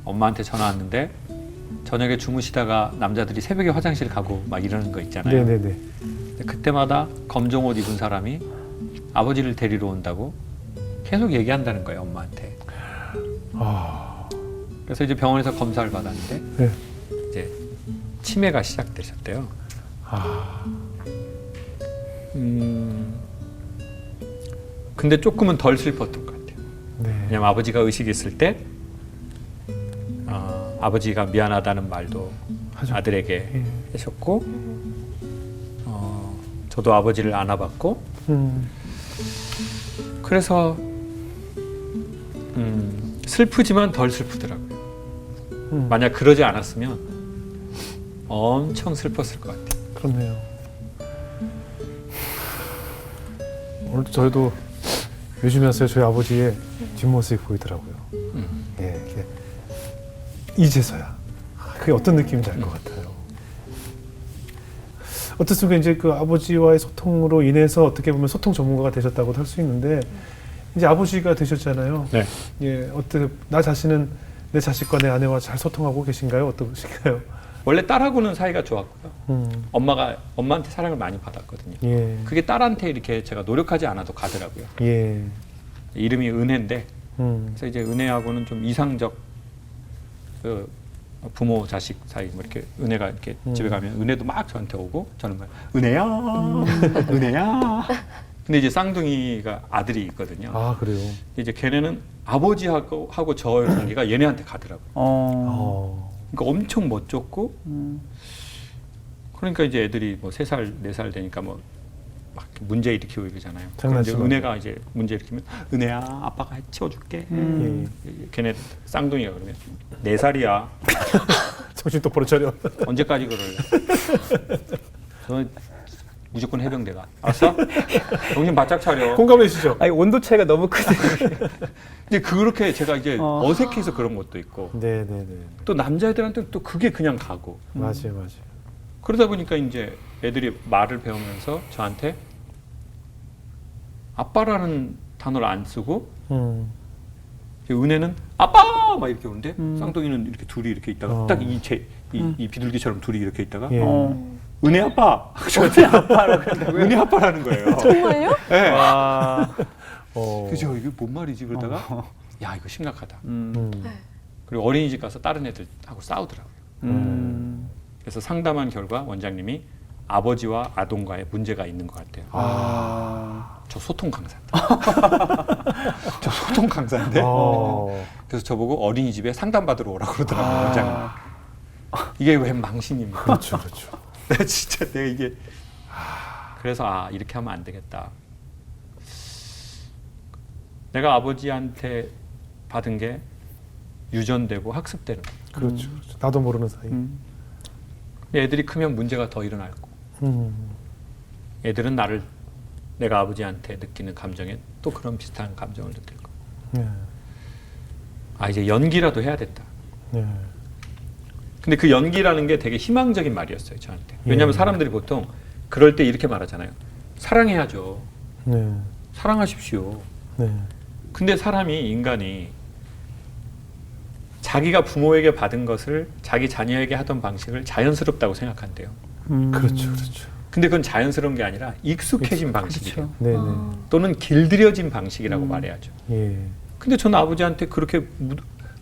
[SPEAKER 1] 엄마한테 전화 왔는데 저녁에 주무시다가 남자들이 새벽에 화장실 가고 막 이러는 거 있잖아요.
[SPEAKER 2] 네네네.
[SPEAKER 1] 근데 그때마다 검정 옷 입은 사람이 아버지를 데리러 온다고 계속 얘기한다는 거예요, 엄마한테.
[SPEAKER 2] 아,
[SPEAKER 1] 그래서 이제 병원에서 검사를 받았는데
[SPEAKER 2] 네.
[SPEAKER 1] 이제 치매가 시작되셨대요.
[SPEAKER 2] 아,
[SPEAKER 1] 근데 조금은 덜 슬펐던 것 같아요.
[SPEAKER 2] 네.
[SPEAKER 1] 왜냐면 아버지가 의식이 있을 때 아버지가 미안하다는 말도
[SPEAKER 2] 하죠.
[SPEAKER 1] 아들에게
[SPEAKER 2] 예.
[SPEAKER 1] 하셨고 저도 아버지를 안아봤고 그래서 슬프지만 덜 슬프더라고요. 만약 그러지 않았으면 엄청 슬펐을 것 같아요.
[SPEAKER 2] 그렇네요. 오늘도 저희도 요즘에 왔어요. 저희 아버지의 뒷모습이 보이더라고요. 예, 이렇게 이제서야 그게 어떤 느낌인지 알 것 같아요. 어떻습니까? 이제 그 아버지와의 소통으로 인해서 어떻게 보면 소통 전문가가 되셨다고도 할 수 있는데 이제 아버지가 되셨잖아요.
[SPEAKER 1] 네.
[SPEAKER 2] 예, 어떻게 나 자신은 내 자식과 내 아내와 잘 소통하고 계신가요? 어떠신가요?
[SPEAKER 1] 원래 딸하고는 사이가 좋았고요. 엄마한테 사랑을 많이 받았거든요.
[SPEAKER 2] 예,
[SPEAKER 1] 그게 딸한테 이렇게 제가 노력하지 않아도 가더라고요.
[SPEAKER 2] 예,
[SPEAKER 1] 이름이 은혜인데
[SPEAKER 2] 음,
[SPEAKER 1] 그래서 이제 은혜하고는 좀 이상적 그 부모 자식 사이 뭐 이렇게 은혜가 이렇게 집에 가면 은혜도 막 저한테 오고 저는 막 은혜야 은혜야. 근데 이제 쌍둥이가 아들이 있거든요.
[SPEAKER 2] 아 그래요.
[SPEAKER 1] 이제 걔네는 아버지하고 저의 관계가 얘네한테 가더라고요. 그러니까 엄청 멋졌고 그러니까 이제 애들이 뭐 3살, 4살 되니까 뭐 막 문제 일으키고 이러잖아요. 그럼 이제
[SPEAKER 2] 장난치고.
[SPEAKER 1] 은혜가 이제 문제 일으키면 은혜야 아빠가 치워줄게.
[SPEAKER 2] 예.
[SPEAKER 1] 걔네 쌍둥이가 그러면 4살이야.
[SPEAKER 2] 정신 똑바로 차려.
[SPEAKER 1] 언제까지 그럴래? 저는 무조건 해병대가. 알았어? 정신 바짝 차려.
[SPEAKER 2] 공감해주시죠.
[SPEAKER 5] 아니 온도 차이가 너무 크대요.
[SPEAKER 1] 근데 그렇게 제가 이제 어색해서 그런 것도 있고
[SPEAKER 2] 네네네.
[SPEAKER 1] 또 남자애들한테는 또 그게 그냥 가고
[SPEAKER 2] 맞아요, 맞아요.
[SPEAKER 1] 그러다 보니까 이제 애들이 말을 배우면서 저한테 아빠라는 단어를 안 쓰고 은혜는 아빠 막 이렇게 오는데 쌍둥이는 이렇게 둘이 이렇게 있다가 딱 이 비둘기처럼 둘이 이렇게 있다가
[SPEAKER 2] 예.
[SPEAKER 1] 은혜 아빠 저한테 아빠라고 그런다고요? 은혜 아빠라는 거예요.
[SPEAKER 3] 정말요?
[SPEAKER 1] 네.
[SPEAKER 5] 와.
[SPEAKER 1] 그죠 이게 뭔 말이지 그러다가 야 이거 심각하다.
[SPEAKER 2] 음.
[SPEAKER 1] 그리고 어린이집 가서 다른 애들하고 싸우더라고요. 그래서 상담한 결과 원장님이 아버지와 아동과의 문제가 있는 것 같아요. 저 소통 강사인데. 저 소통 강사인데. 그래서 저보고 어린이집에 상담받으러 오라고 그러더라고요. 원장님. 이게 웬 망신입니까?
[SPEAKER 2] 그렇죠, 그렇죠.
[SPEAKER 1] 내가 진짜 내가 이게 그래서 이렇게 하면 안 되겠다. 내가 아버지한테 받은 게 유전되고 학습되는 거예요.
[SPEAKER 2] 그렇죠. 그렇죠. 나도 모르는 사이.
[SPEAKER 1] 애들이 크면 문제가 더 일어날 거고 애들은 내가 아버지한테 느끼는 감정에 또 그런 비슷한 감정을 느낄 거고
[SPEAKER 2] 네.
[SPEAKER 1] 이제 연기라도 해야 됐다.
[SPEAKER 2] 네.
[SPEAKER 1] 근데 그 연기라는 게 되게 희망적인 말이었어요 저한테. 왜냐하면 사람들이 보통 그럴 때 이렇게 말하잖아요. 사랑해야죠.
[SPEAKER 2] 네.
[SPEAKER 1] 사랑하십시오.
[SPEAKER 2] 네.
[SPEAKER 1] 근데 인간이 자기가 부모에게 받은 것을 자기 자녀에게 하던 방식을 자연스럽다고 생각한대요.
[SPEAKER 2] 그렇죠, 그렇죠.
[SPEAKER 1] 근데 그건 자연스러운 게 아니라 익숙해진 방식이에요.
[SPEAKER 2] 네, 네.
[SPEAKER 1] 또는 길들여진 방식이라고 말해야죠.
[SPEAKER 2] 예.
[SPEAKER 1] 근데 저는 아버지한테 그렇게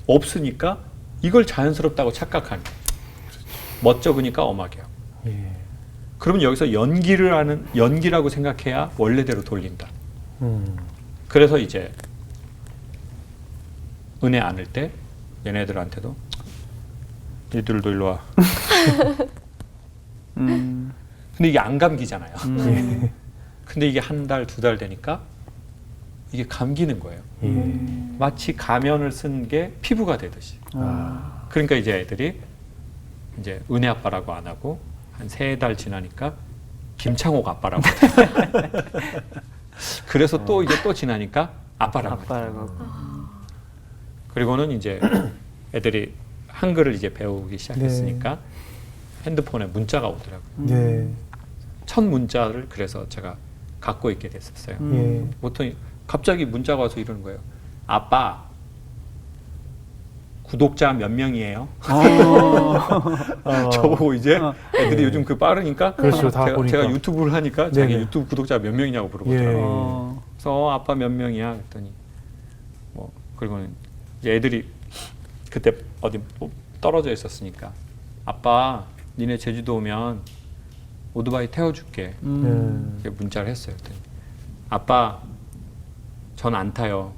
[SPEAKER 1] 없으니까 이걸 자연스럽다고 착각하는 거예요. 멋쩍으니까 엄하게요.
[SPEAKER 2] 예.
[SPEAKER 1] 그러면 여기서 연기라고 생각해야 원래대로 돌린다. 그래서 이제 은혜 안을 때 얘네들한테도 니들도 일로 와. 근데 이게 안 감기잖아요. 근데 이게 1달, 2달 되니까 이게 감기는 거예요. 마치 가면을 쓴 게 피부가 되듯이. 그러니까 이제 애들이 이제 은혜 아빠라고 안 하고 한 3달 지나니까 김창옥 아빠라고. 그래서 또 이제 또 지나니까 아빠라고. 그리고는 이제 애들이 한글을 이제 배우기 시작했으니까 핸드폰에 문자가 오더라고요.
[SPEAKER 2] 네.
[SPEAKER 1] 첫 문자를 그래서 제가 갖고 있게 됐었어요.
[SPEAKER 2] 예.
[SPEAKER 1] 보통 갑자기 문자가 와서 이러는 거예요. 아빠, 구독자 몇 명이에요?
[SPEAKER 2] 어.
[SPEAKER 1] 저보고 이제 애들이 요즘 그 빠르니까
[SPEAKER 2] 그렇죠. 다 보니까.
[SPEAKER 1] 제가 유튜브를 하니까 자기
[SPEAKER 2] 네네.
[SPEAKER 1] 유튜브 구독자 몇 명이냐고
[SPEAKER 2] 예.
[SPEAKER 1] 물어보더라고요. 그래서 아빠 몇 명이야? 그랬더니 뭐 그리고는 이제 애들이 그때 어디 뭐 떨어져 있었으니까 아빠 니네 제주도 오면 오토바이 태워줄게. 이렇게 문자를 했어요. 그랬더니 아빠 전 안 타요.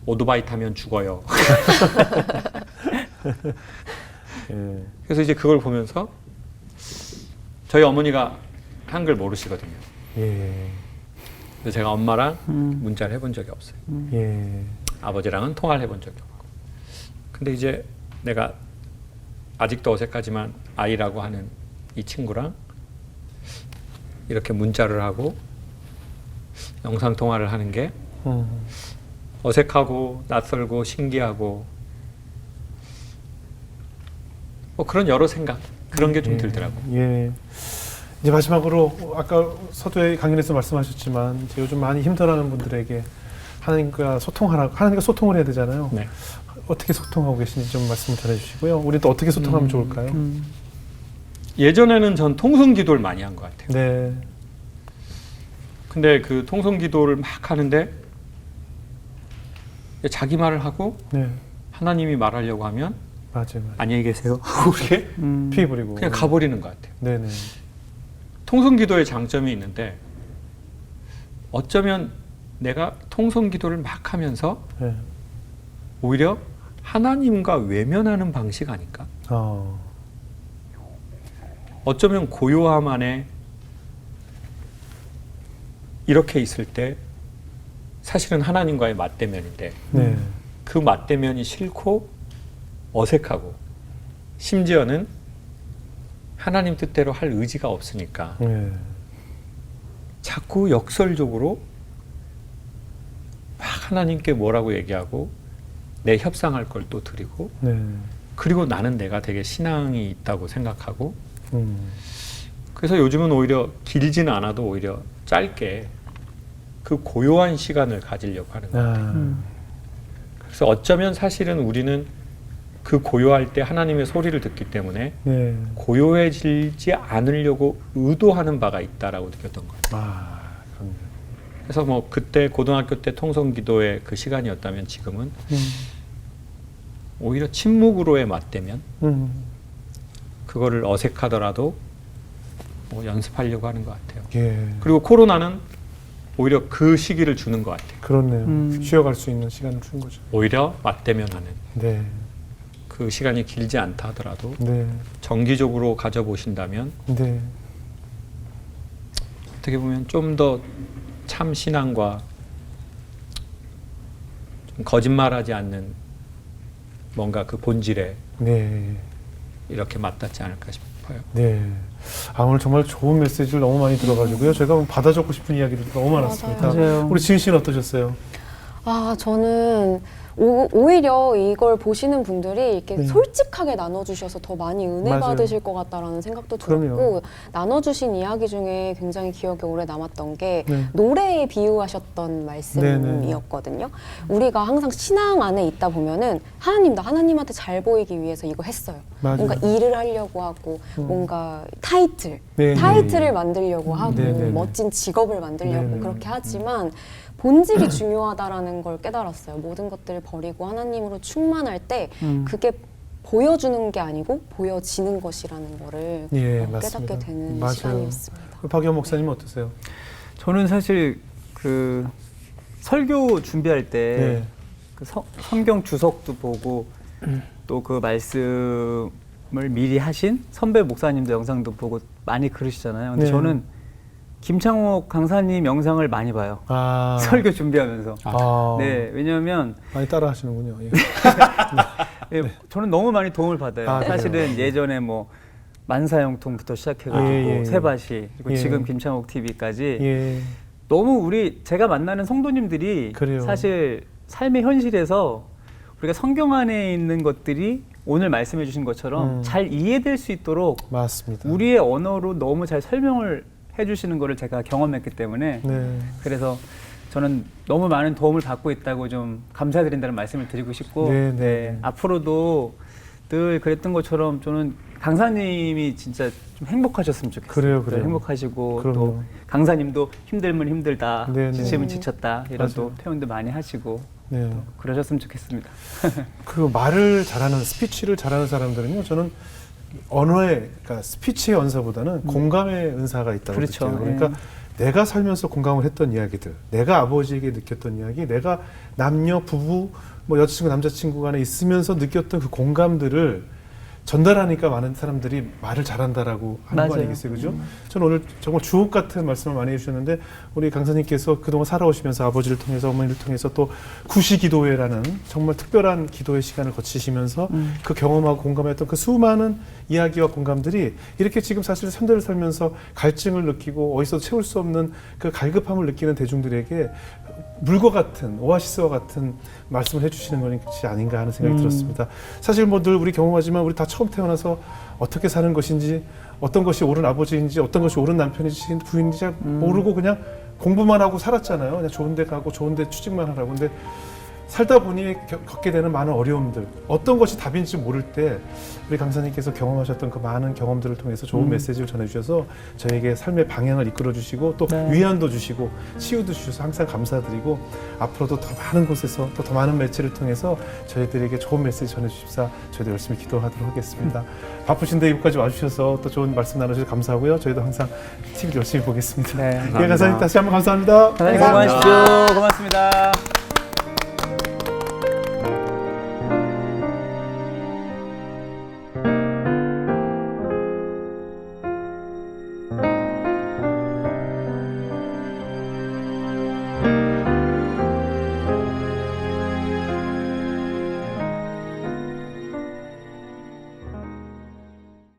[SPEAKER 1] 오토바이 타면 죽어요.
[SPEAKER 2] 예.
[SPEAKER 1] 그래서 이제 그걸 보면서 저희 어머니가 한글 모르시거든요.
[SPEAKER 2] 예.
[SPEAKER 1] 그래서 제가 엄마랑 문자를 해본 적이 없어요.
[SPEAKER 2] 예.
[SPEAKER 1] 아버지랑은 통화를 해본 적이 없고. 근데 이제 내가 아직도 어색하지만 아이라고 하는 이 친구랑 이렇게 문자를 하고 영상 통화를 하는 게 어색하고 낯설고 신기하고 뭐 그런 여러 생각 그런 게 좀 들더라고요.
[SPEAKER 2] 예. 이제 마지막으로 아까 서두에 강연에서 말씀하셨지만 이제 요즘 많이 힘들어하는 분들에게 하나님과 소통을 해야 되잖아요.
[SPEAKER 1] 네.
[SPEAKER 2] 어떻게 소통하고 계신지 좀 말씀 전해주시고요. 우리 또 어떻게 소통하면 좋을까요?
[SPEAKER 1] 예전에는 전 통성 기도를 많이 한 것 같아요.
[SPEAKER 2] 네.
[SPEAKER 1] 근데 그 통성 기도를 막 하는데 자기 말을 하고
[SPEAKER 2] 네.
[SPEAKER 1] 하나님이 말하려고 하면
[SPEAKER 2] 맞아요.
[SPEAKER 1] 안녕히 계세요 하고 이렇게
[SPEAKER 2] 피해 버리고
[SPEAKER 1] 그냥 가버리는 것 같아요.
[SPEAKER 2] 네네.
[SPEAKER 1] 통성 기도의 장점이 있는데 어쩌면 내가 통성 기도를 막 하면서
[SPEAKER 2] 네.
[SPEAKER 1] 오히려 하나님과 외면하는 방식 아닐까? 어쩌면 고요함 안에 이렇게 있을 때 사실은 하나님과의 맞대면인데
[SPEAKER 2] 네.
[SPEAKER 1] 그 맞대면이 싫고 어색하고 심지어는 하나님 뜻대로 할 의지가 없으니까
[SPEAKER 2] 네.
[SPEAKER 1] 자꾸 역설적으로 막 하나님께 뭐라고 얘기하고 내 협상할 걸 또 드리고
[SPEAKER 2] 네.
[SPEAKER 1] 그리고 나는 내가 되게 신앙이 있다고 생각하고
[SPEAKER 2] 음.
[SPEAKER 1] 그래서 요즘은 오히려 길지는 않아도 오히려 짧게 그 고요한 시간을 가지려고 하는 거예요. 그래서 어쩌면 사실은 우리는 그 고요할 때 하나님의 소리를 듣기 때문에
[SPEAKER 2] 네.
[SPEAKER 1] 고요해지지 않으려고 의도하는 바가 있다라고 느꼈던 거예요.
[SPEAKER 2] 그럼요.
[SPEAKER 1] 그래서 뭐 그때 고등학교 때 통성기도의 그 시간이었다면 지금은 오히려 침묵으로의 맞대면 그거를 어색하더라도 뭐 연습하려고 하는 것 같아요.
[SPEAKER 2] 예.
[SPEAKER 1] 그리고 코로나는 오히려 그 시기를 주는 것 같아요.
[SPEAKER 2] 그렇네요. 쉬어갈 수 있는 시간을 준 거죠.
[SPEAKER 1] 오히려 맞대면하는
[SPEAKER 2] 네.
[SPEAKER 1] 그 시간이 길지 않다 하더라도
[SPEAKER 2] 네.
[SPEAKER 1] 정기적으로 가져보신다면
[SPEAKER 2] 네.
[SPEAKER 1] 어떻게 보면 좀 더 참 신앙과 좀 거짓말하지 않는 뭔가 그 본질에
[SPEAKER 2] 네.
[SPEAKER 1] 이렇게 맞닿지 않을까 싶어요.
[SPEAKER 2] 네. 오늘 정말 좋은 메시지를 너무 많이 들어가지고요. 제가 받아 적고 싶은 이야기들이 너무 많았습니다.
[SPEAKER 5] 맞아요.
[SPEAKER 2] 우리 지은 씨는 어떠셨어요?
[SPEAKER 3] 저는 오히려 이걸 보시는 분들이 이렇게
[SPEAKER 2] 네.
[SPEAKER 3] 솔직하게 나눠주셔서 더 많이 은혜
[SPEAKER 2] 맞아요.
[SPEAKER 3] 받으실 것 같다라는 생각도
[SPEAKER 2] 그럼요.
[SPEAKER 3] 들었고, 나눠주신 이야기 중에 굉장히 기억에 오래 남았던 게
[SPEAKER 2] 네.
[SPEAKER 3] 노래에 비유하셨던 말씀이었거든요. 우리가 항상 신앙 안에 있다 보면은 하나님도 하나님한테 잘 보이기 위해서 이거 했어요.
[SPEAKER 2] 맞아요.
[SPEAKER 3] 뭔가 일을 하려고 하고 뭔가
[SPEAKER 2] 네.
[SPEAKER 3] 타이틀을 만들려고 하고
[SPEAKER 2] 네, 네, 네.
[SPEAKER 3] 멋진 직업을 만들려고
[SPEAKER 2] 네, 네.
[SPEAKER 3] 그렇게 하지만 본질이 중요하다라는 걸 깨달았어요. 모든 것들을 버리고 하나님으로 충만할 때 그게 보여주는 게 아니고 보여지는 것이라는 거를
[SPEAKER 2] 예,
[SPEAKER 3] 깨닫게
[SPEAKER 2] 맞습니다.
[SPEAKER 3] 되는
[SPEAKER 2] 맞아요.
[SPEAKER 3] 시간이었습니다.
[SPEAKER 2] 박영 목사님은 어떠세요?
[SPEAKER 5] 저는 사실 그 설교 준비할 때
[SPEAKER 2] 네.
[SPEAKER 5] 그 성경 주석도 보고 또 그 말씀을 미리 하신 선배 목사님들 영상도 보고 많이 그러시잖아요. 근데
[SPEAKER 2] 네.
[SPEAKER 5] 저는 김창옥 강사님 영상을 많이 봐요. 설교 준비하면서. 네, 왜냐하면
[SPEAKER 2] 많이 따라 하시는군요. 예.
[SPEAKER 5] 예, 저는 너무 많이 도움을 받아요.
[SPEAKER 2] 그래요?
[SPEAKER 5] 사실은 예전에 뭐 만사형통부터 시작해가지고
[SPEAKER 2] 예, 예.
[SPEAKER 5] 세바시 그리고
[SPEAKER 2] 예.
[SPEAKER 5] 지금 김창옥 TV까지
[SPEAKER 2] 예.
[SPEAKER 5] 너무 제가 만나는 성도님들이
[SPEAKER 2] 그래요.
[SPEAKER 5] 사실 삶의 현실에서 우리가 성경 안에 있는 것들이 오늘 말씀해 주신 것처럼 잘 이해될 수 있도록
[SPEAKER 2] 맞습니다.
[SPEAKER 5] 우리의 언어로 너무 잘 설명을 해주시는 거를 제가 경험했기 때문에
[SPEAKER 2] 네.
[SPEAKER 5] 그래서 저는 너무 많은 도움을 받고 있다고 좀 감사드린다는 말씀을 드리고 싶고
[SPEAKER 2] 네.
[SPEAKER 5] 앞으로도 늘 그랬던 것처럼 저는 강사님이 진짜 좀 행복하셨으면 좋겠어요.
[SPEAKER 2] 그래요.
[SPEAKER 5] 행복하시고
[SPEAKER 2] 그럼요.
[SPEAKER 5] 또 강사님도 힘들면 힘들다,
[SPEAKER 2] 네.
[SPEAKER 5] 지치면 지쳤다 이런
[SPEAKER 2] 맞아요.
[SPEAKER 5] 또 표현도 많이 하시고
[SPEAKER 2] 네.
[SPEAKER 5] 그러셨으면 좋겠습니다.
[SPEAKER 2] 그 말을 잘하는 스피치를 잘하는 사람들은요, 저는 언어의 그러니까 스피치의 언사보다는 공감의 은사가 있다고
[SPEAKER 5] 그렇죠.
[SPEAKER 2] 느껴요. 그러니까 내가 살면서 공감을 했던 이야기들, 내가 아버지에게 느꼈던 이야기, 내가 남녀 부부 뭐 여자친구 남자친구 간에 있으면서 느꼈던 그 공감들을 전달하니까 많은 사람들이 말을 잘한다라고 하는 거
[SPEAKER 5] 맞아요.
[SPEAKER 2] 아니겠어요, 그죠? 저는 오늘 정말 주옥 같은 말씀을 많이 해주셨는데 우리 강사님께서 그동안 살아오시면서 아버지를 통해서 어머니를 통해서 또 구시기도회라는 정말 특별한 기도의 시간을 거치시면서 그 경험하고 공감했던 그 수많은 이야기와 공감들이 이렇게 지금 사실 현대를 살면서 갈증을 느끼고 어디서도 채울 수 없는 그 갈급함을 느끼는 대중들에게 물과 같은 오아시스와 같은 말씀을 해주시는 것이 아닌가 하는 생각이 들었습니다. 사실 뭐 늘 우리 경험하지만 우리 다 처음 태어나서 어떻게 사는 것인지 어떤 것이 옳은 아버지인지 어떤 것이 옳은 남편인지 부인인지 잘 모르고 그냥 공부만 하고 살았잖아요. 그냥 좋은 데 가고 좋은 데 취직만 하라고. 근데 살다 보니 겪게 되는 많은 어려움들, 어떤 것이 답인지 모를 때 우리 강사님께서 경험하셨던 그 많은 경험들을 통해서 좋은 메시지를 전해주셔서 저에게 삶의 방향을 이끌어주시고 또 위안도 주시고 치유도 주셔서 항상 감사드리고 앞으로도 더 많은 곳에서 또 더 많은 매체를 통해서 저희들에게 좋은 메시지 전해주십사 저희도 열심히 기도하도록 하겠습니다. 바쁘신데 이곳까지 와주셔서 또 좋은 말씀 나눠주셔서 감사하고요. 저희도 항상 TV 열심히 보겠습니다.
[SPEAKER 5] 네.
[SPEAKER 2] 예, 강사님 다시 한번 감사합니다.
[SPEAKER 5] 강사님 건강하십시오. 고맙습니다.